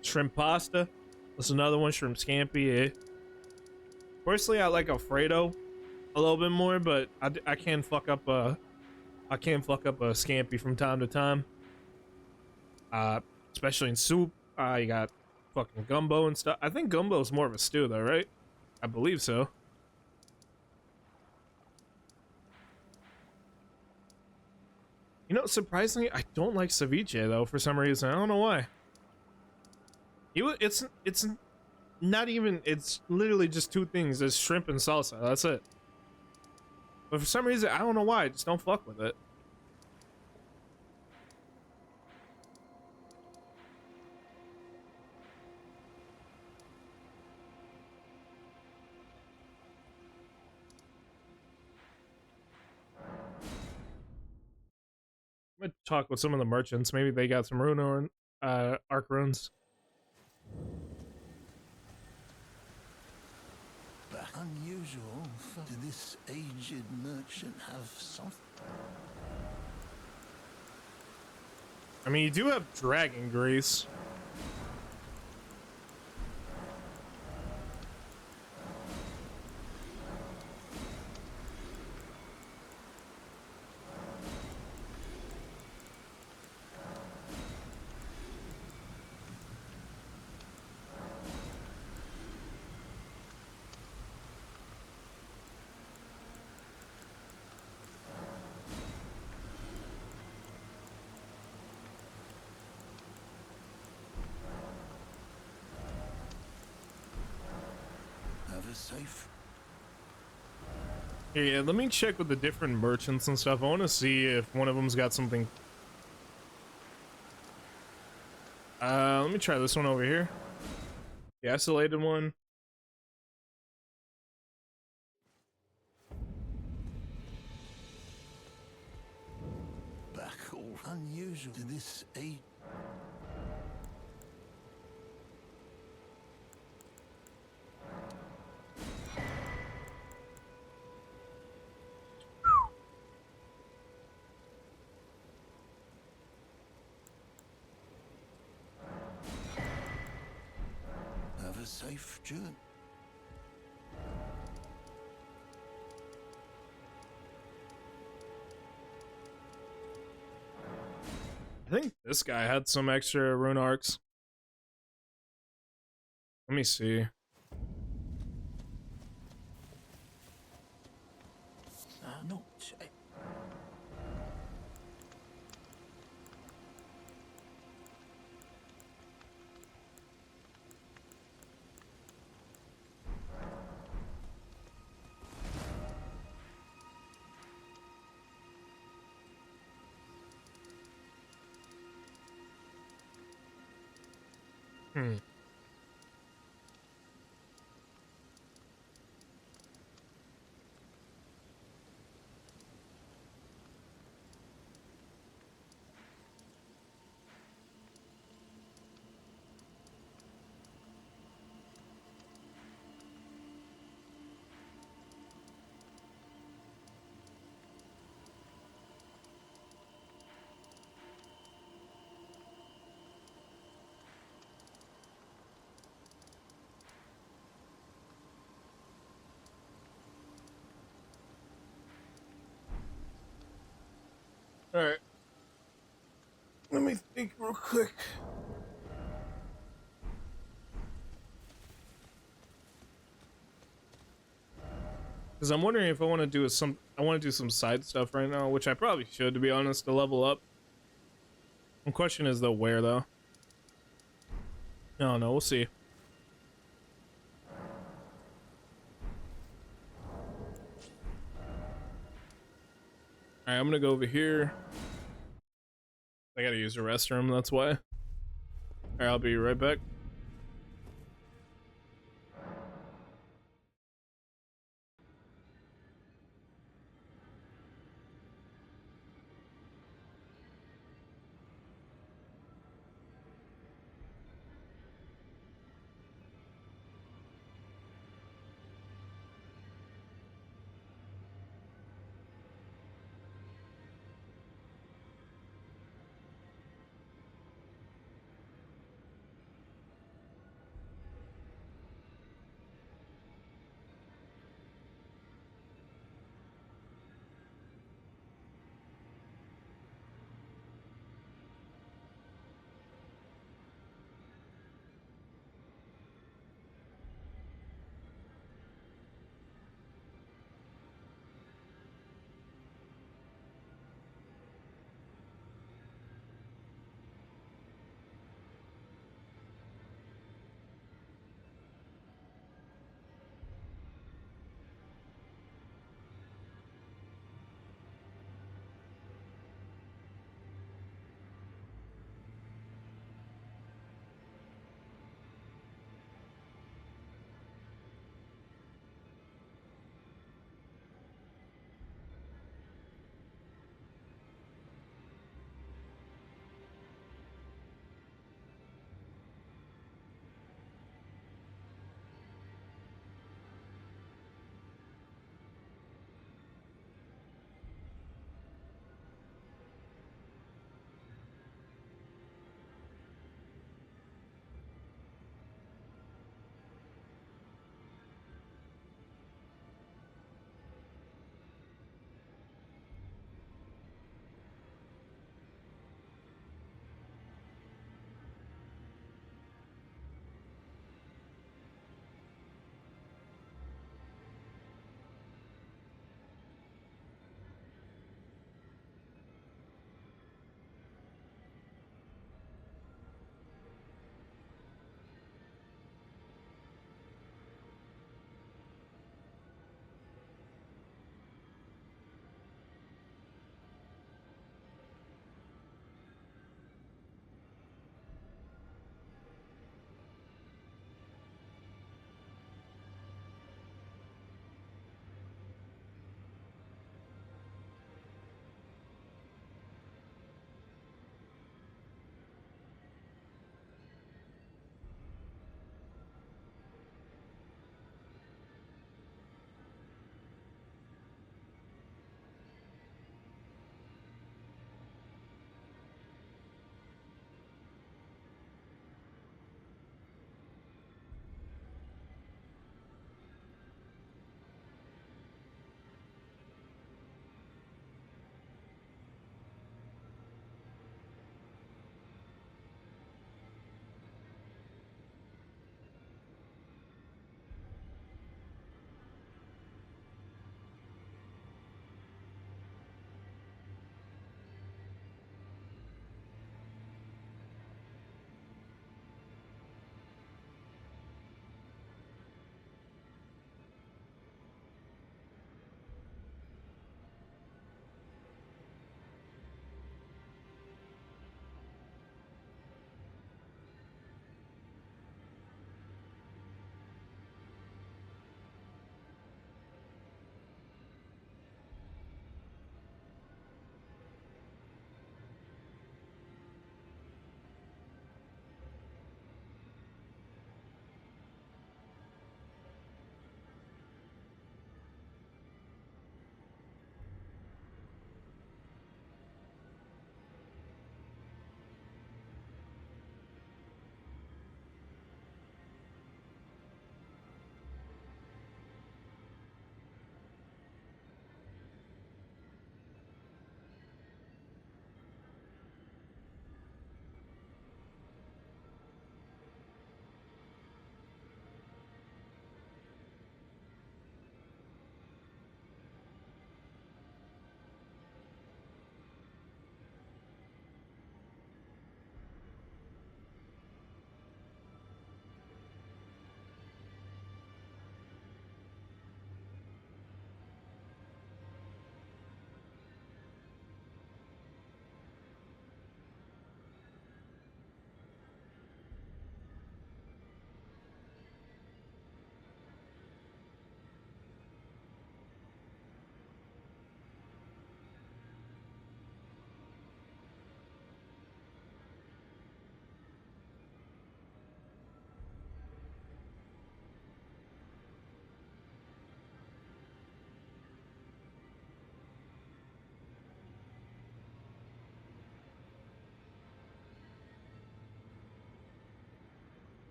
Shrimp pasta. That's another one. Shrimp scampi. Personally, I like Alfredo a little bit more, but I can fuck up a scampi from time to time. Especially in soup. You got fucking gumbo and stuff. I think gumbo is more of a stew though, right? I believe so. You know, surprisingly, I don't like ceviche though for some reason. I don't know why. It's Not even, it's literally just two things. There's shrimp and salsa. That's it. But for some reason, I don't know why, I just don't fuck with it. I'm gonna talk with some of the merchants. Maybe they got some rune or arc runes. But unusual for this aged merchant have something. I mean, you do have dragon grease. Have a safe. Yeah, let me check with the different merchants and stuff. I want to see if one of them's got something. Let me try this one over here. The isolated one. Back all unusual to this age. Have a safe journey. I think this guy had some extra rune arcs. Let me see. No. Hmm. All right. Let me think real quick. Because I'm wondering if I want to do some side stuff right now, which I probably should, to be honest, to level up. The question is though, where though? No, we'll see. All right, I'm gonna go over here. I gotta use the restroom, that's why. All right, I'll be right back.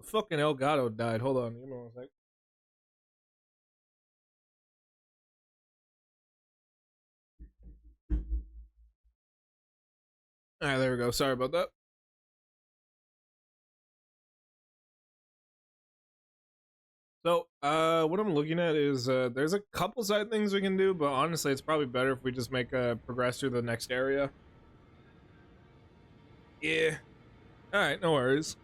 Fucking Elgato died. Hold on, give me one sec. Alright, there we go. Sorry about that. So, what I'm looking at is there's a couple side things we can do, but honestly, it's probably better if we just make progress through the next area. Yeah. All right, no worries.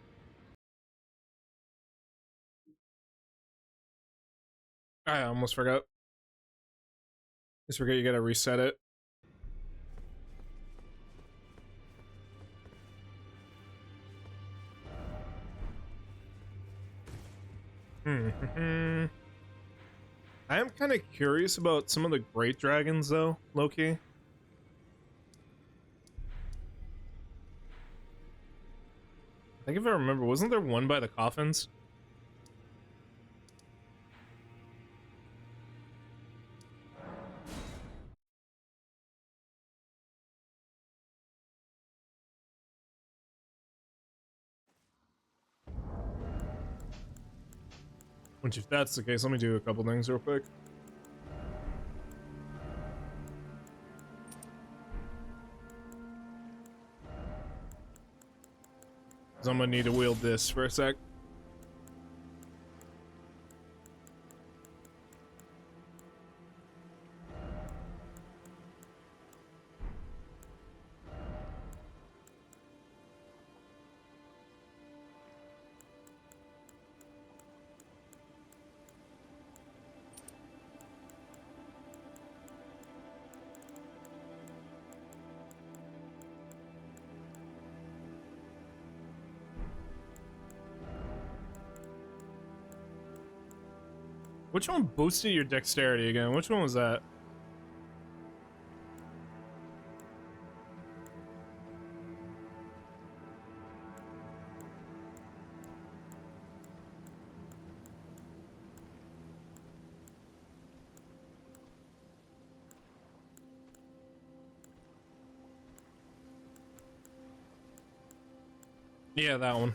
I almost forgot. Just forget you gotta reset it. I am kind of curious about some of the great dragons, though, Loki. I think if I remember, wasn't there one by the coffins? Which, if that's the case, let me do a couple things real quick. Because I'm gonna need to wield this for a sec. Which one boosted your dexterity again? Which one was that? Yeah, that one.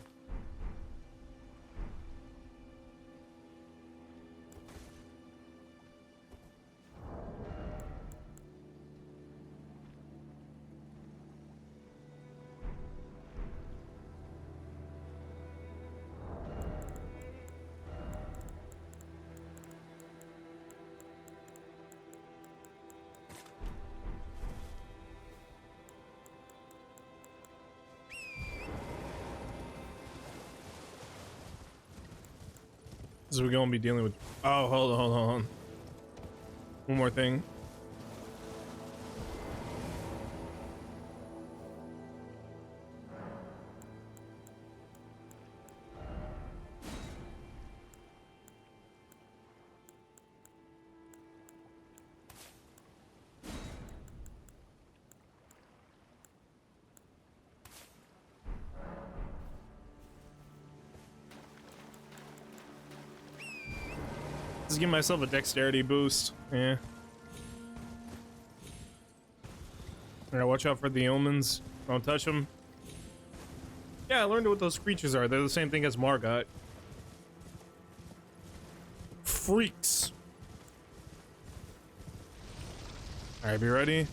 So we're gonna be dealing with. Oh, hold on. One more thing. Just give myself a dexterity boost. Yeah. Alright, watch out for the omens. Don't touch them. Yeah, I learned what those creatures are. They're the same thing as Margot. Freaks. Alright, be ready.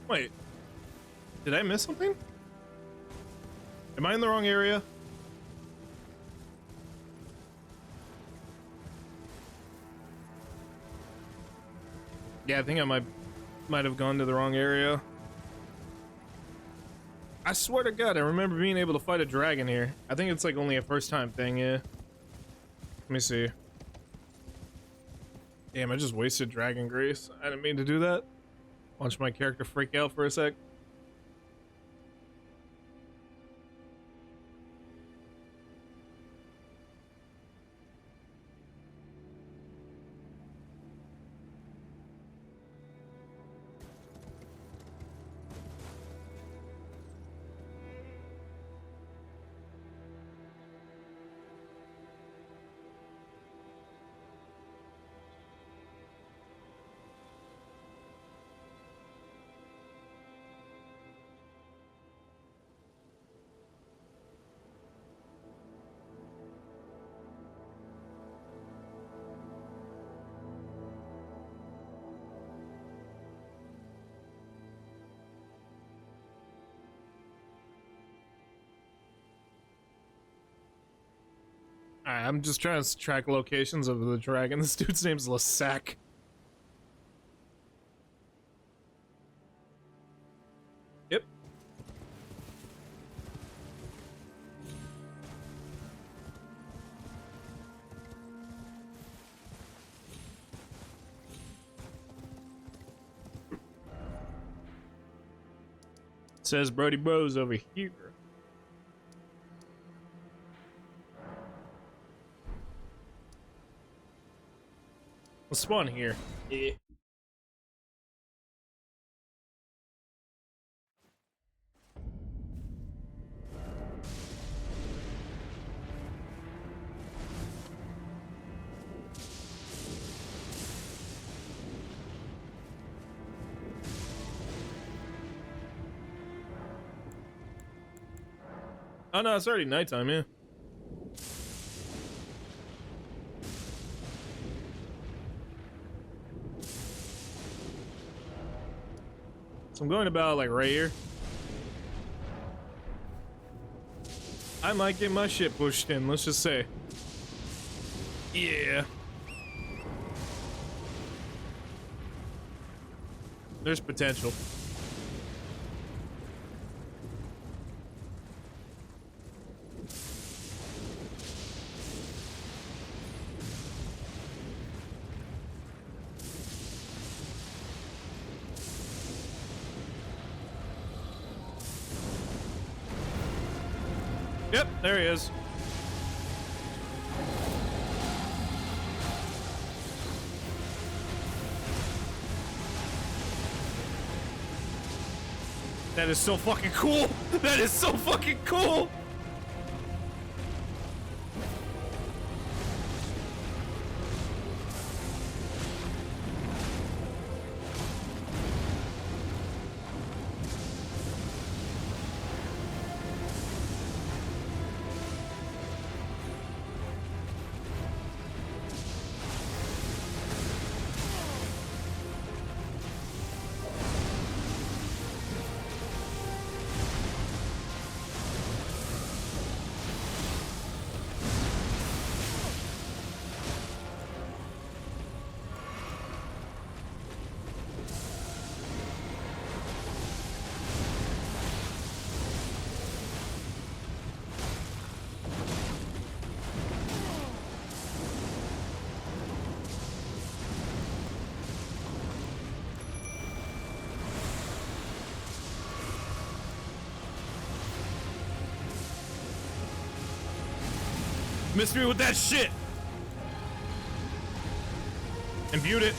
Wait. Did I miss something? Am I in the wrong area? Yeah, I think I might have gone to the wrong area. I swear to God, I remember being able to fight a dragon here. I think it's like only a first time thing, yeah. Let me see. Damn, I just wasted Dragon Grace. I didn't mean to do that. Watch my character freak out for a sec. Alright, I'm just trying to track locations of the dragon. This dude's name's Lasac. Yep. It says Brody Bros over here. Let's spawn here. Yeah. Oh no, it's already nighttime, yeah. So I'm going about like right here. I might get my shit pushed in, let's just say. Yeah. There's potential. Yep, there he is. That is so fucking cool. That is so fucking cool. Missed me with that shit. Imbued it.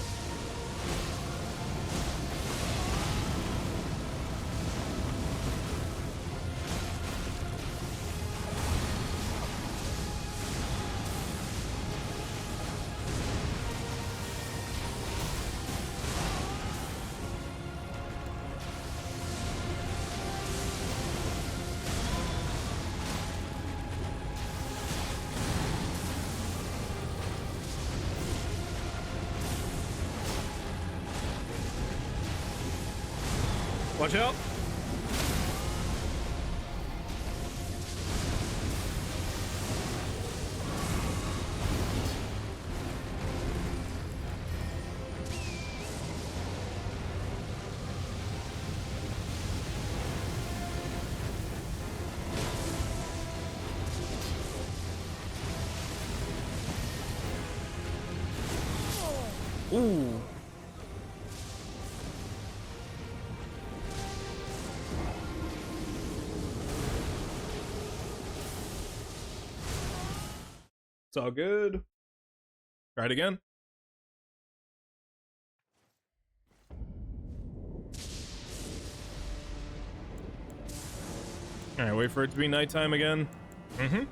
Watch out. Ooh. It's all good. Try it again. All right, wait for it to be nighttime again. Mm-hmm.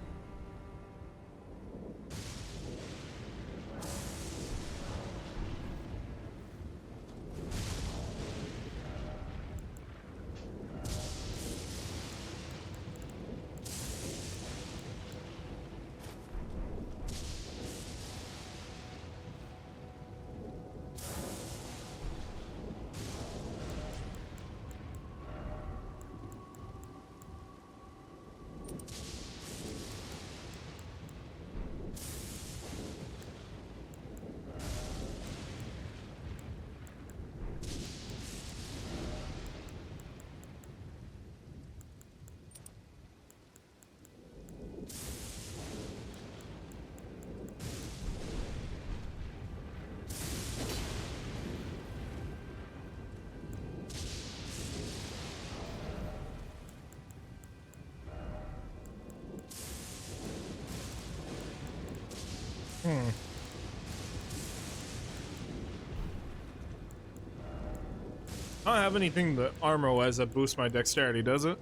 I don't have anything that armor-wise that boosts my dexterity, does it?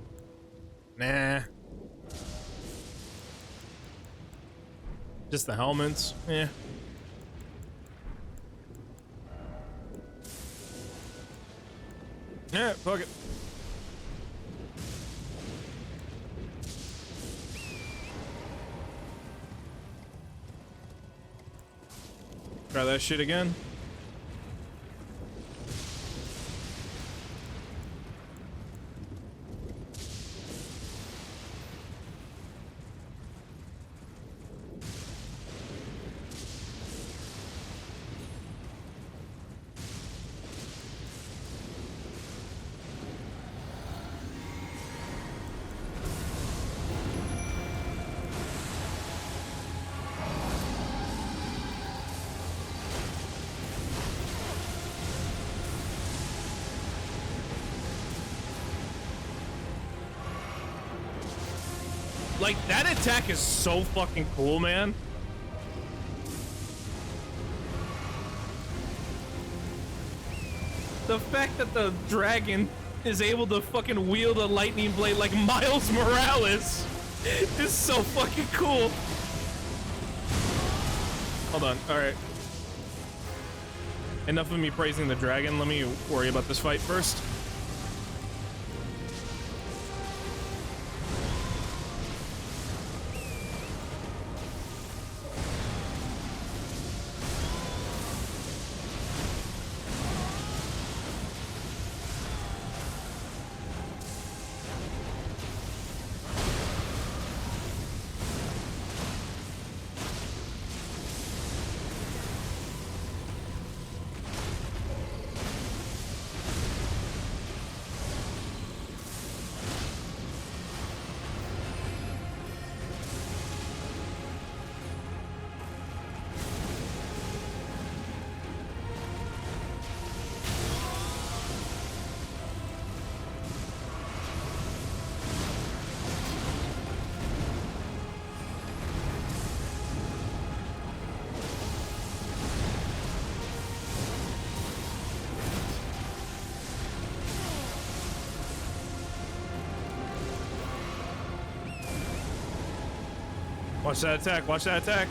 Nah. Just the helmets. Yeah. Yeah, fuck it. Try that shit again. Like, that attack is so fucking cool, man. The fact that the dragon is able to fucking wield a lightning blade like Miles Morales is so fucking cool. Hold on, alright. Enough of me praising the dragon, let me worry about this fight first. Watch that attack, watch that attack.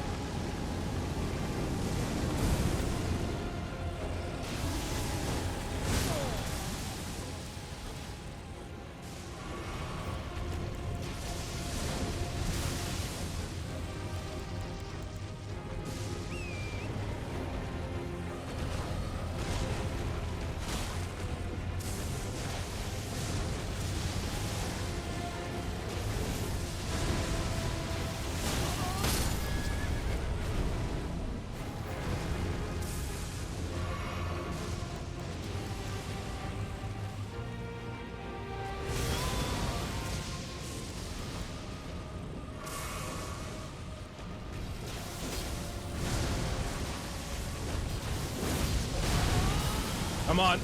Come on.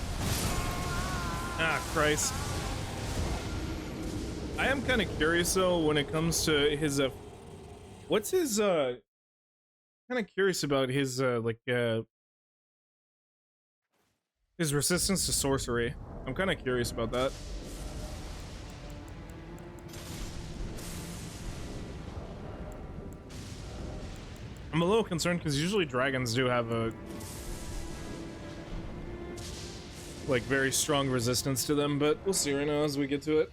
Ah, Christ. I am kind of curious though when it comes to his what's his kind of curious about his his resistance to sorcery. I'm kind of curious about that. I'm a little concerned because usually dragons do have a like very strong resistance to them, but we'll see right now as we get to it.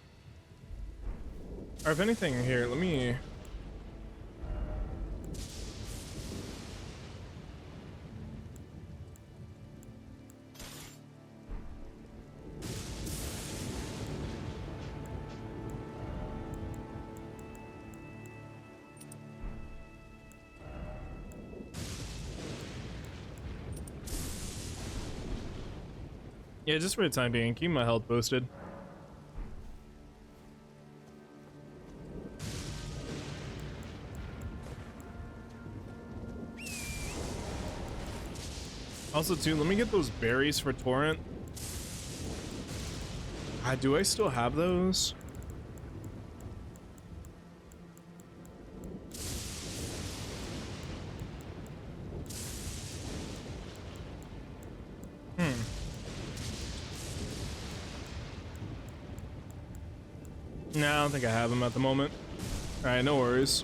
Or if anything, here, let me... Yeah, just for the time being, keep my health boosted. Also, too, let me get those berries for Torrent. Do I still have those? Nah, I don't think I have them at the moment. All right, no worries.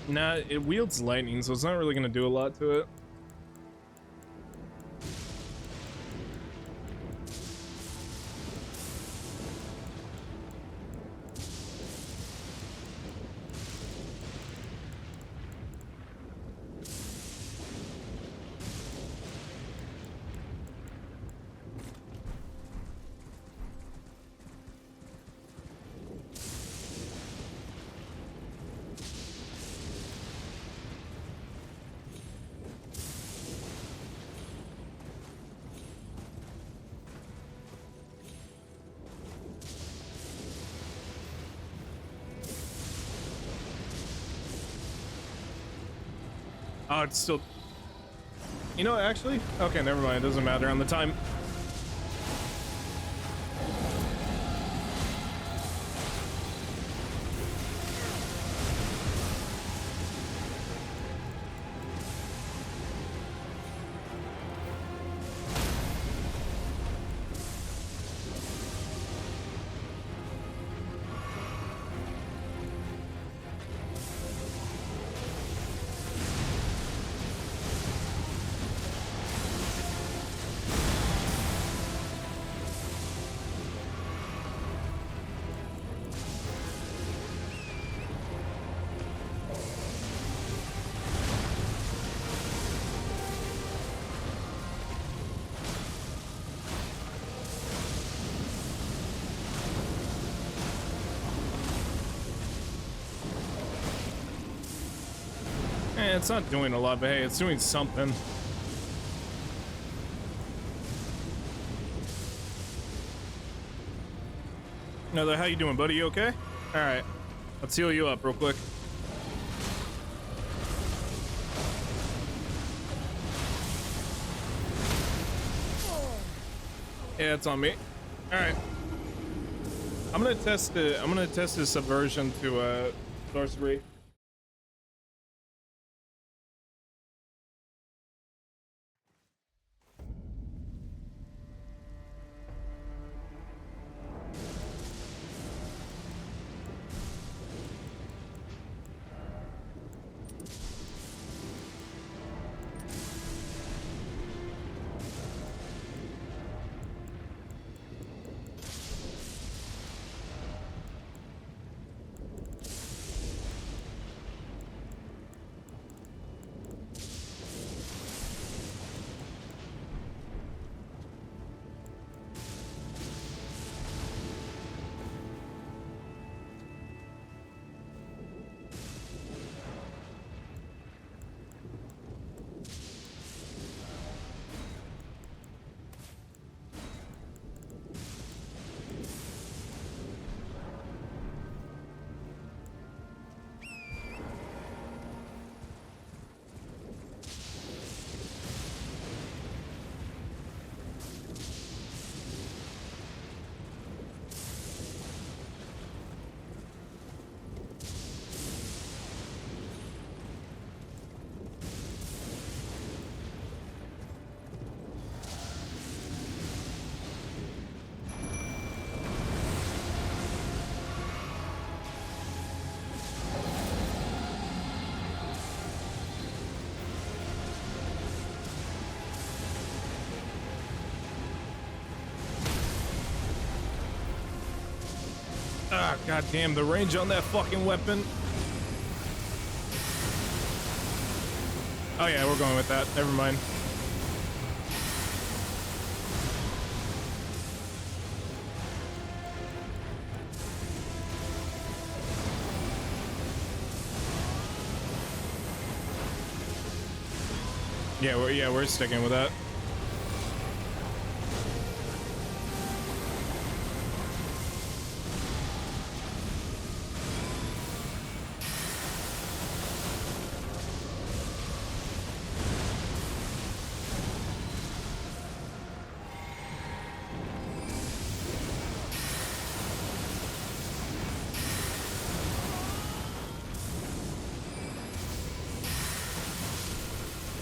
Nah, it wields lightning, so it's not really gonna do a lot to it. Oh, it's still... You know, actually? Okay, never mind. It doesn't matter on the time. It's not doing a lot, but hey, it's doing something. Another, how you doing, buddy? You okay? All right, let's heal you up real quick. Yeah, it's on me. All right, I'm gonna test it. I'm gonna test his subversion to sorcery. Ah, goddamn, the range on that fucking weapon. Oh yeah, we're going with that. Never mind. Yeah, we're sticking with that.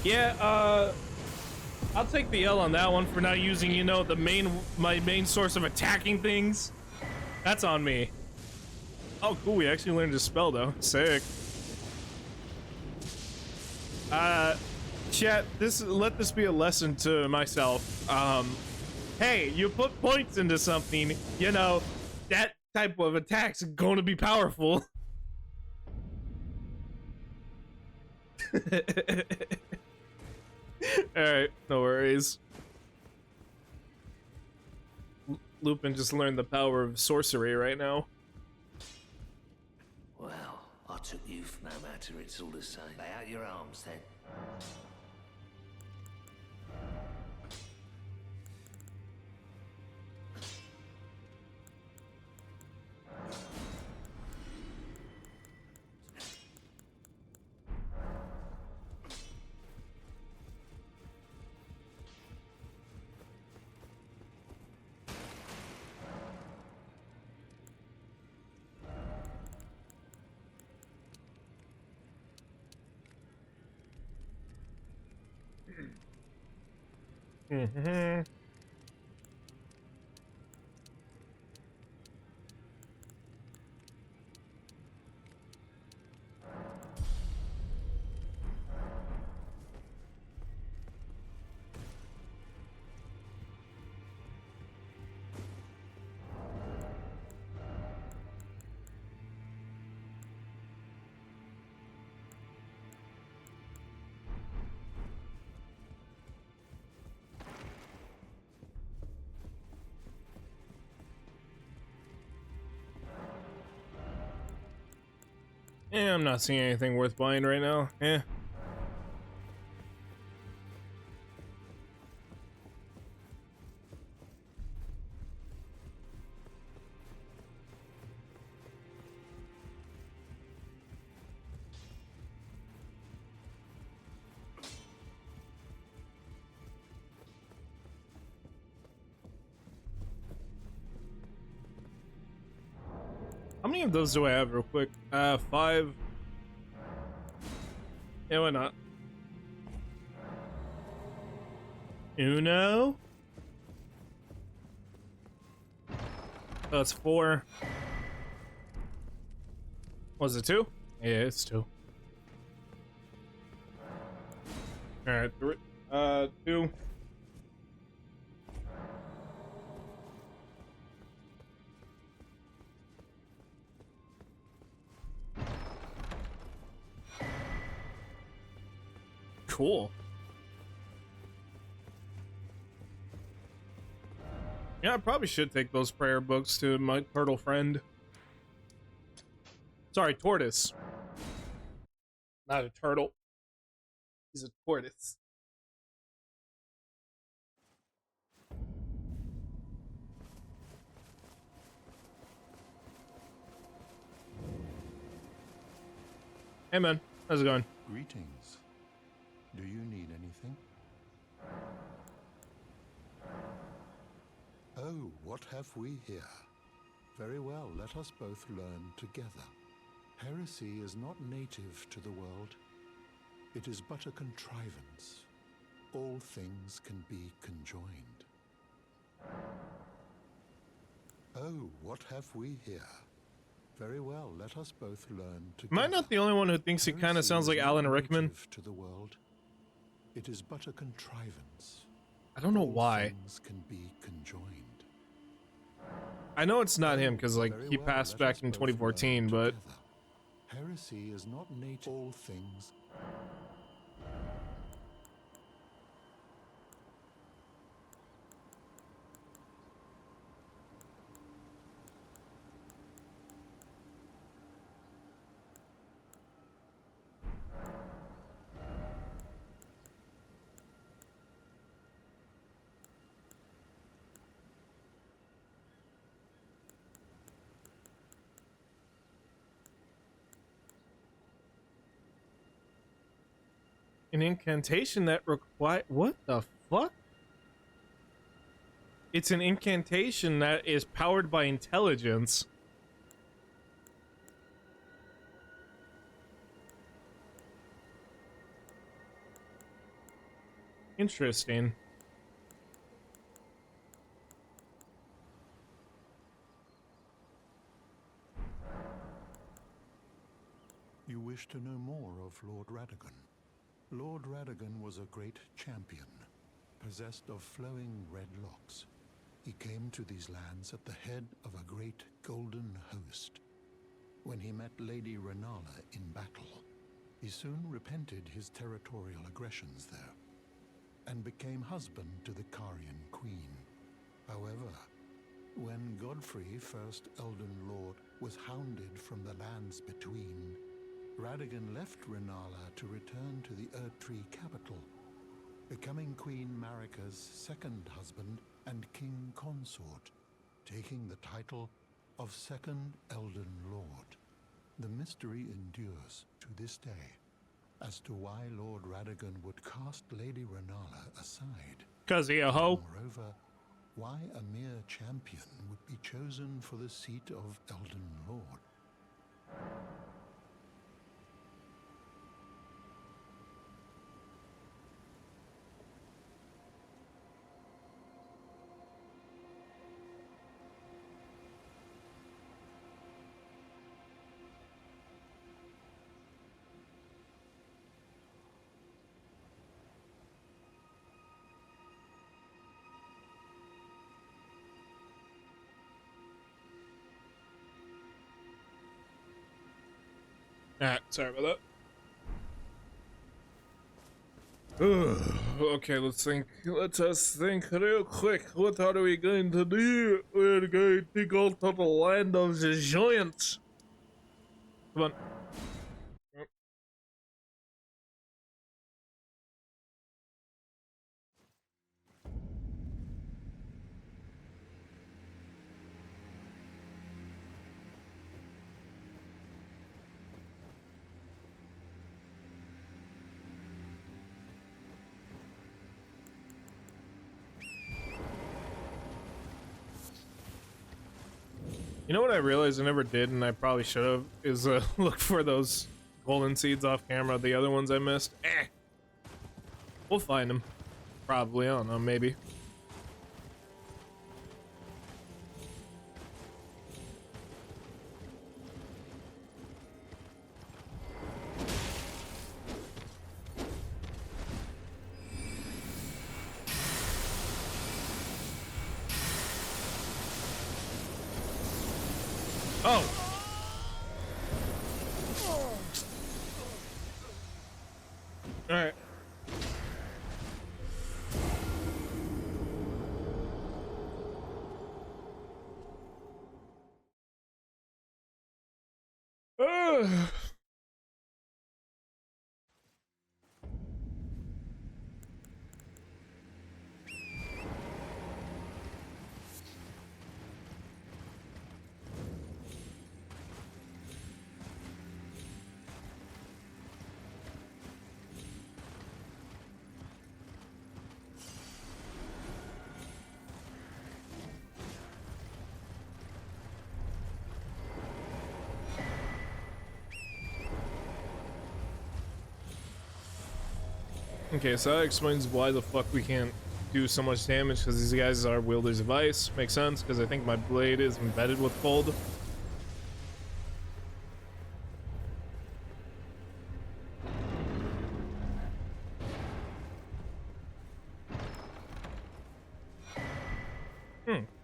Yeah, I'll take the L on that one for not using, you know, my main source of attacking things. That's on me. Oh, cool. We actually learned a spell, though. Sick. Chat, let this be a lesson to myself. Hey, you put points into something, you know, that type of attack's going to be powerful. Alright, no worries. Lupin just learned the power of sorcery right now. Well, I took you no matter, it's all the same. Lay out your arms then. Mm-hmm. Yeah, I'm not seeing anything worth buying right now. Eh. How many of those do I have real quick? 5. Yeah, why not? Uno? Oh, that's 4. Was it 2? Yeah, it's 2. Alright, 3. 2. Cool. Yeah, I probably should take those prayer books to my turtle friend. Sorry, tortoise. Not a turtle. He's a tortoise. Hey man, how's it going? Greetings. Do you need anything? Oh, what have we here? Very well, let us both learn together. Heresy is not native to the world. It is but a contrivance. All things can be conjoined. Oh, what have we here? Very well, let us both learn together. Am I not the only one who thinks he kind of sounds like Alan Rickman? To the world. It is but a contrivance. I don't know All why. things can be conjoined. I know it's not him because like Very he well, passed let back us in both learn 2014, but together. Heresy is not native. All things. an incantation that require what the fuck? It's an incantation that is powered by intelligence. Interesting. You wish to know more of Lord Radagon? Lord Radagon was a great champion, possessed of flowing red locks. He came to these lands at the head of a great golden host. When he met Lady Renala in battle, he soon repented his territorial aggressions there, and became husband to the Carian queen. However, when Godfrey, first Elden Lord, was hounded from the lands between, Radagon left Renala to return to the Erdtree capital, becoming Queen Marika's second husband and king consort, taking the title of Second Elden Lord. The mystery endures to this day as to why Lord Radagon would cast Lady Renala aside. 'Cause he a hoe. Moreover, why a mere champion would be chosen for the seat of Elden Lord. Alright, sorry about that. Okay, let's think. Let us think real quick. What are we going to do? We're going to go to the land of the giants. Come on. You know what I realized I never did, and I probably should have, is look for those golden seeds off camera. The other ones I missed. We'll find them. Probably. I don't know. Maybe. Oh! Alright. Okay, so that explains why the fuck we can't do so much damage, because these guys are wielders of ice. Makes sense, because I think my blade is embedded with cold.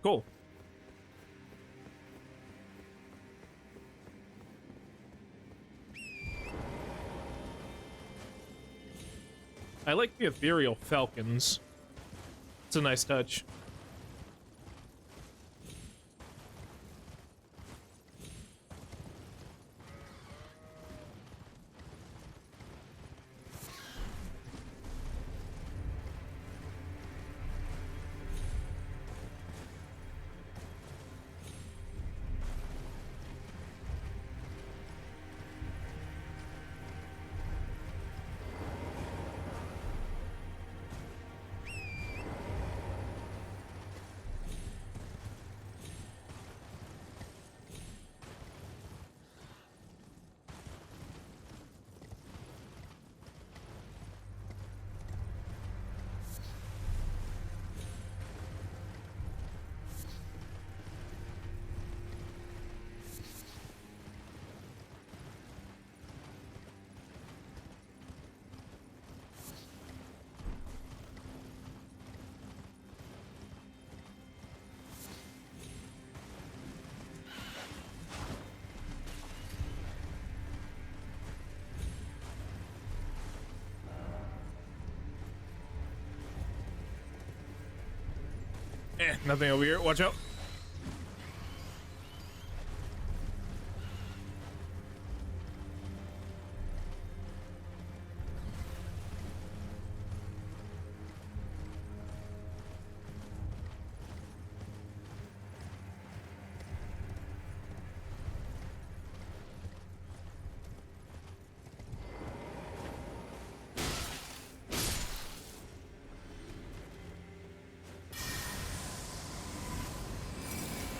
Cool. I like the ethereal falcons. It's a nice touch. Nothing over here. Watch out.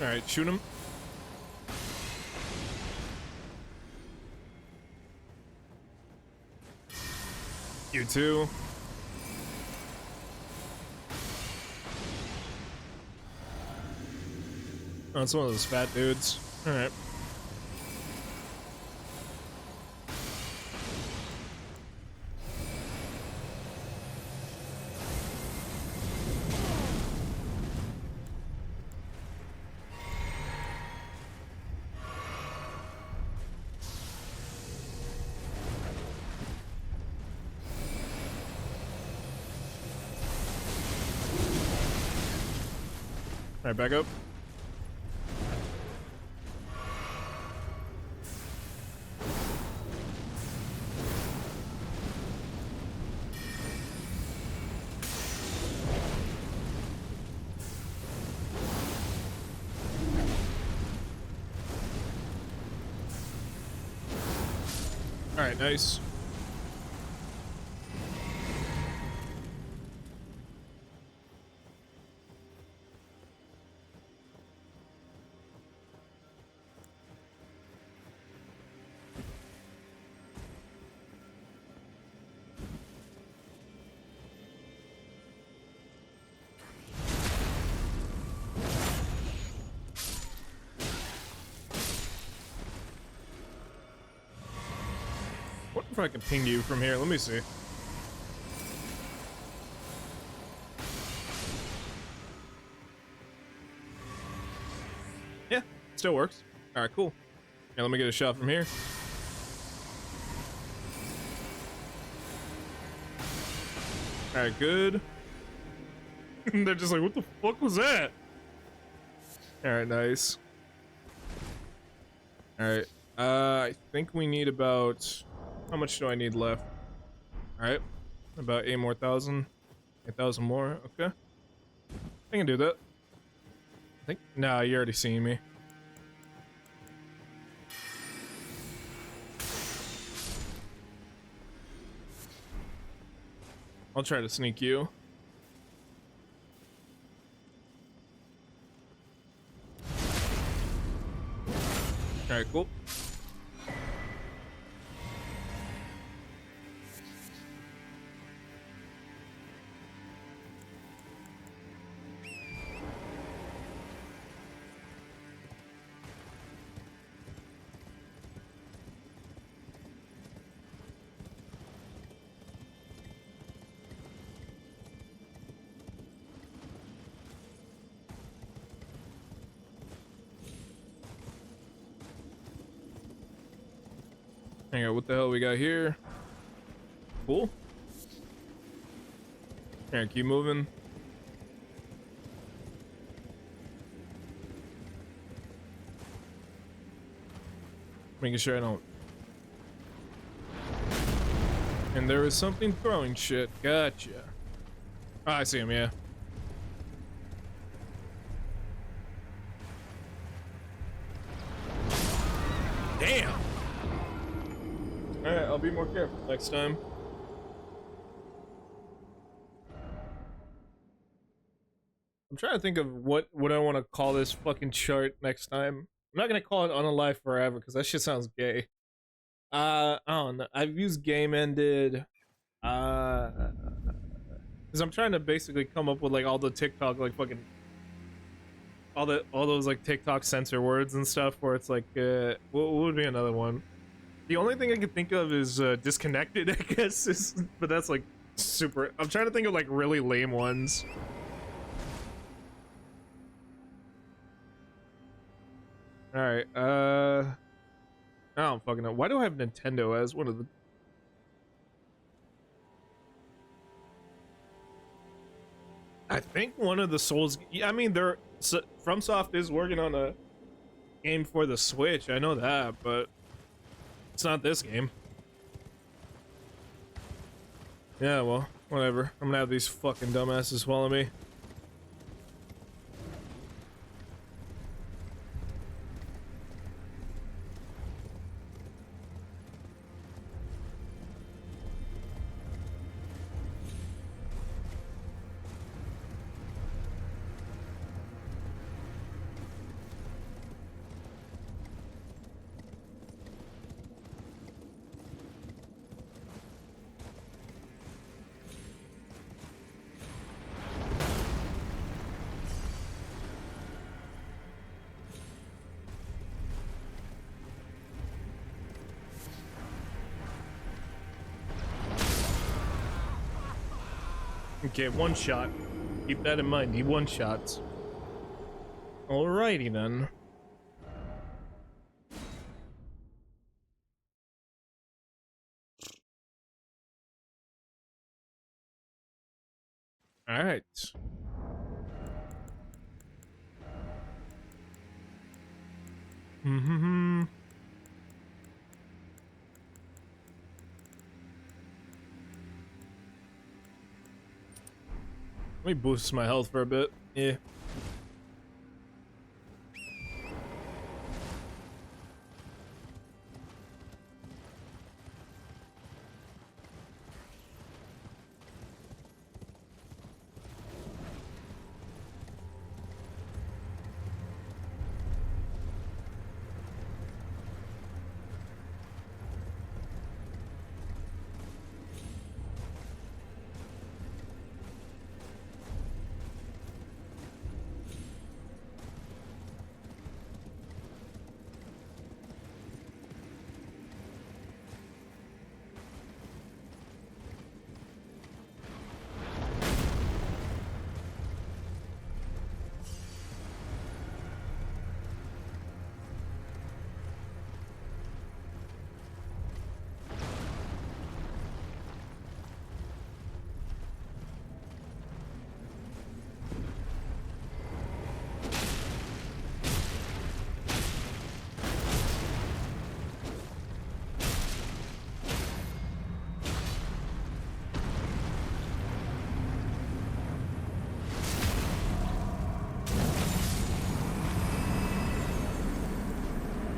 All right, shoot him. You too. Oh, it's one of those fat dudes. All right. All right, back up. All right, nice. What if I can ping you from here? Let me see. Yeah, still works. All right, cool. Yeah, let me get a shot from here. All right, good. They're just like, what the fuck was that? All right, nice. All right. I think we need about, how much do I need left? All right, about 8,000 more. Okay, I can do that. I think. Nah, you already seen me. I'll try to sneak you. All right, cool. Hang on, what the hell we got here? Cool. Alright, keep moving. Making sure I don't. And there is something throwing shit. Gotcha. Oh, I see him, yeah. Damn! Alright, I'll be more careful next time. I'm trying to think of what I want to call this fucking chart next time. I'm not gonna call it Unalive Forever because that shit sounds gay. I don't know. I've used Game Ended. Because I'm trying to basically come up with like all the TikTok like fucking all those like TikTok censor words and stuff where it's like what would be another one? The only thing I can think of is disconnected, I guess, but that's like super. I'm trying to think of like really lame ones. All right, I don't fucking know. Why do I have Nintendo as one of the? I think one of the Souls. I mean, FromSoft is working on a game for the Switch. I know that, but it's not this game. Yeah, well, whatever. I'm gonna have these fucking dumbasses follow me. Okay, one shot. Keep that in mind. He one shots. Alrighty then. Alright. Mm-hmm. Let me boost my health for a bit. Yeah.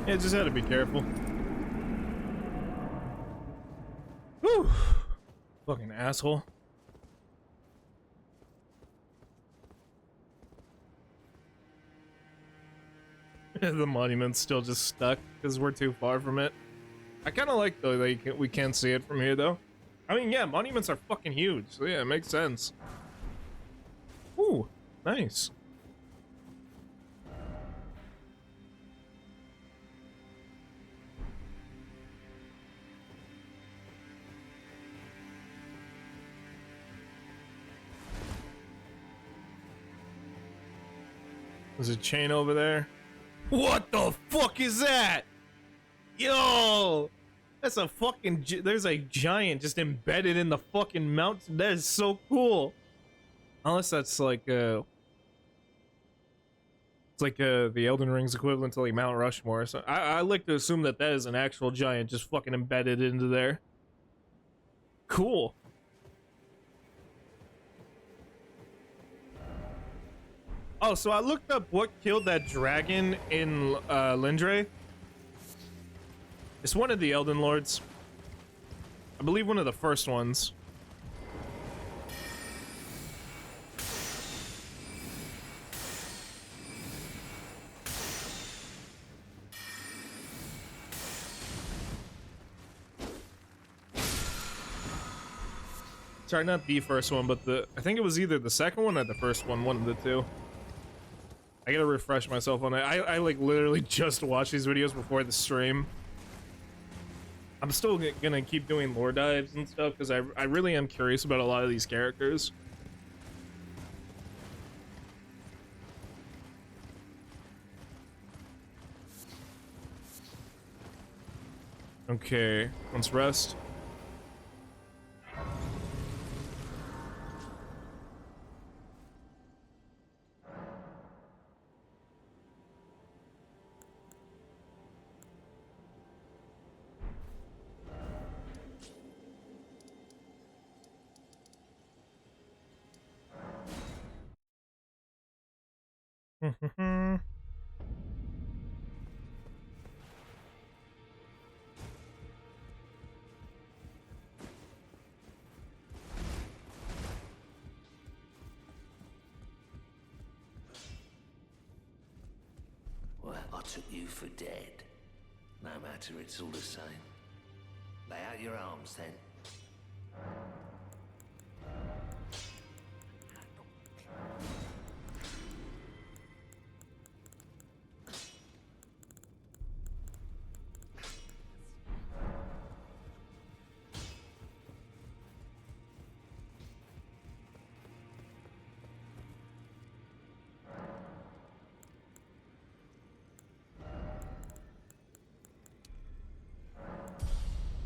Yeah, just had to be careful. Whew. Fucking asshole. The monument's still just stuck because we're too far from it. I kind of like though that we can't see it from here though. I mean, yeah, monuments are fucking huge, so yeah, it makes sense. Ooh, nice. There's a chain over there. What the fuck is that? Yo! That's a fucking... There's a giant just embedded in the fucking mountain. That is so cool. Unless that's like, it's like, the Elden Ring's equivalent to like Mount Rushmore. So I like to assume that that is an actual giant just fucking embedded into there. Cool. Oh, so I looked up what killed that dragon in Lindre. It's one of the Elden Lords. I believe one of the first ones. Sorry, not the first one, but I think it was either the second one or the first one of the two. I gotta refresh myself on it. I like literally just watched these videos before the stream. I'm still gonna keep doing lore dives and stuff because I really am curious about a lot of these characters. Okay, let's rest. Well, I took you for dead. No matter, it's all the same. Lay out your arms, then.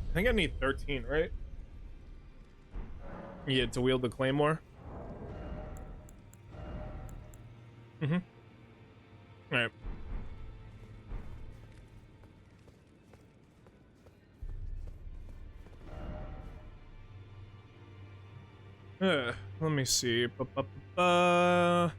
I think I need 13, right? Yeah, to wield the claymore. Mm-hmm. All right. Let me see. Ba-ba-ba-ba.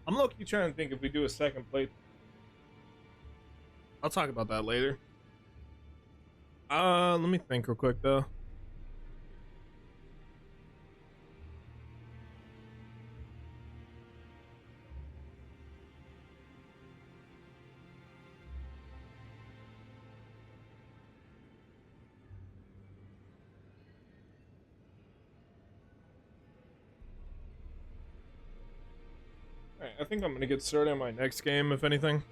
I'm low-key trying to think if we do a second plate. I'll talk about that later. Let me think real quick though. Alright, I think I'm gonna get started on my next game, if anything.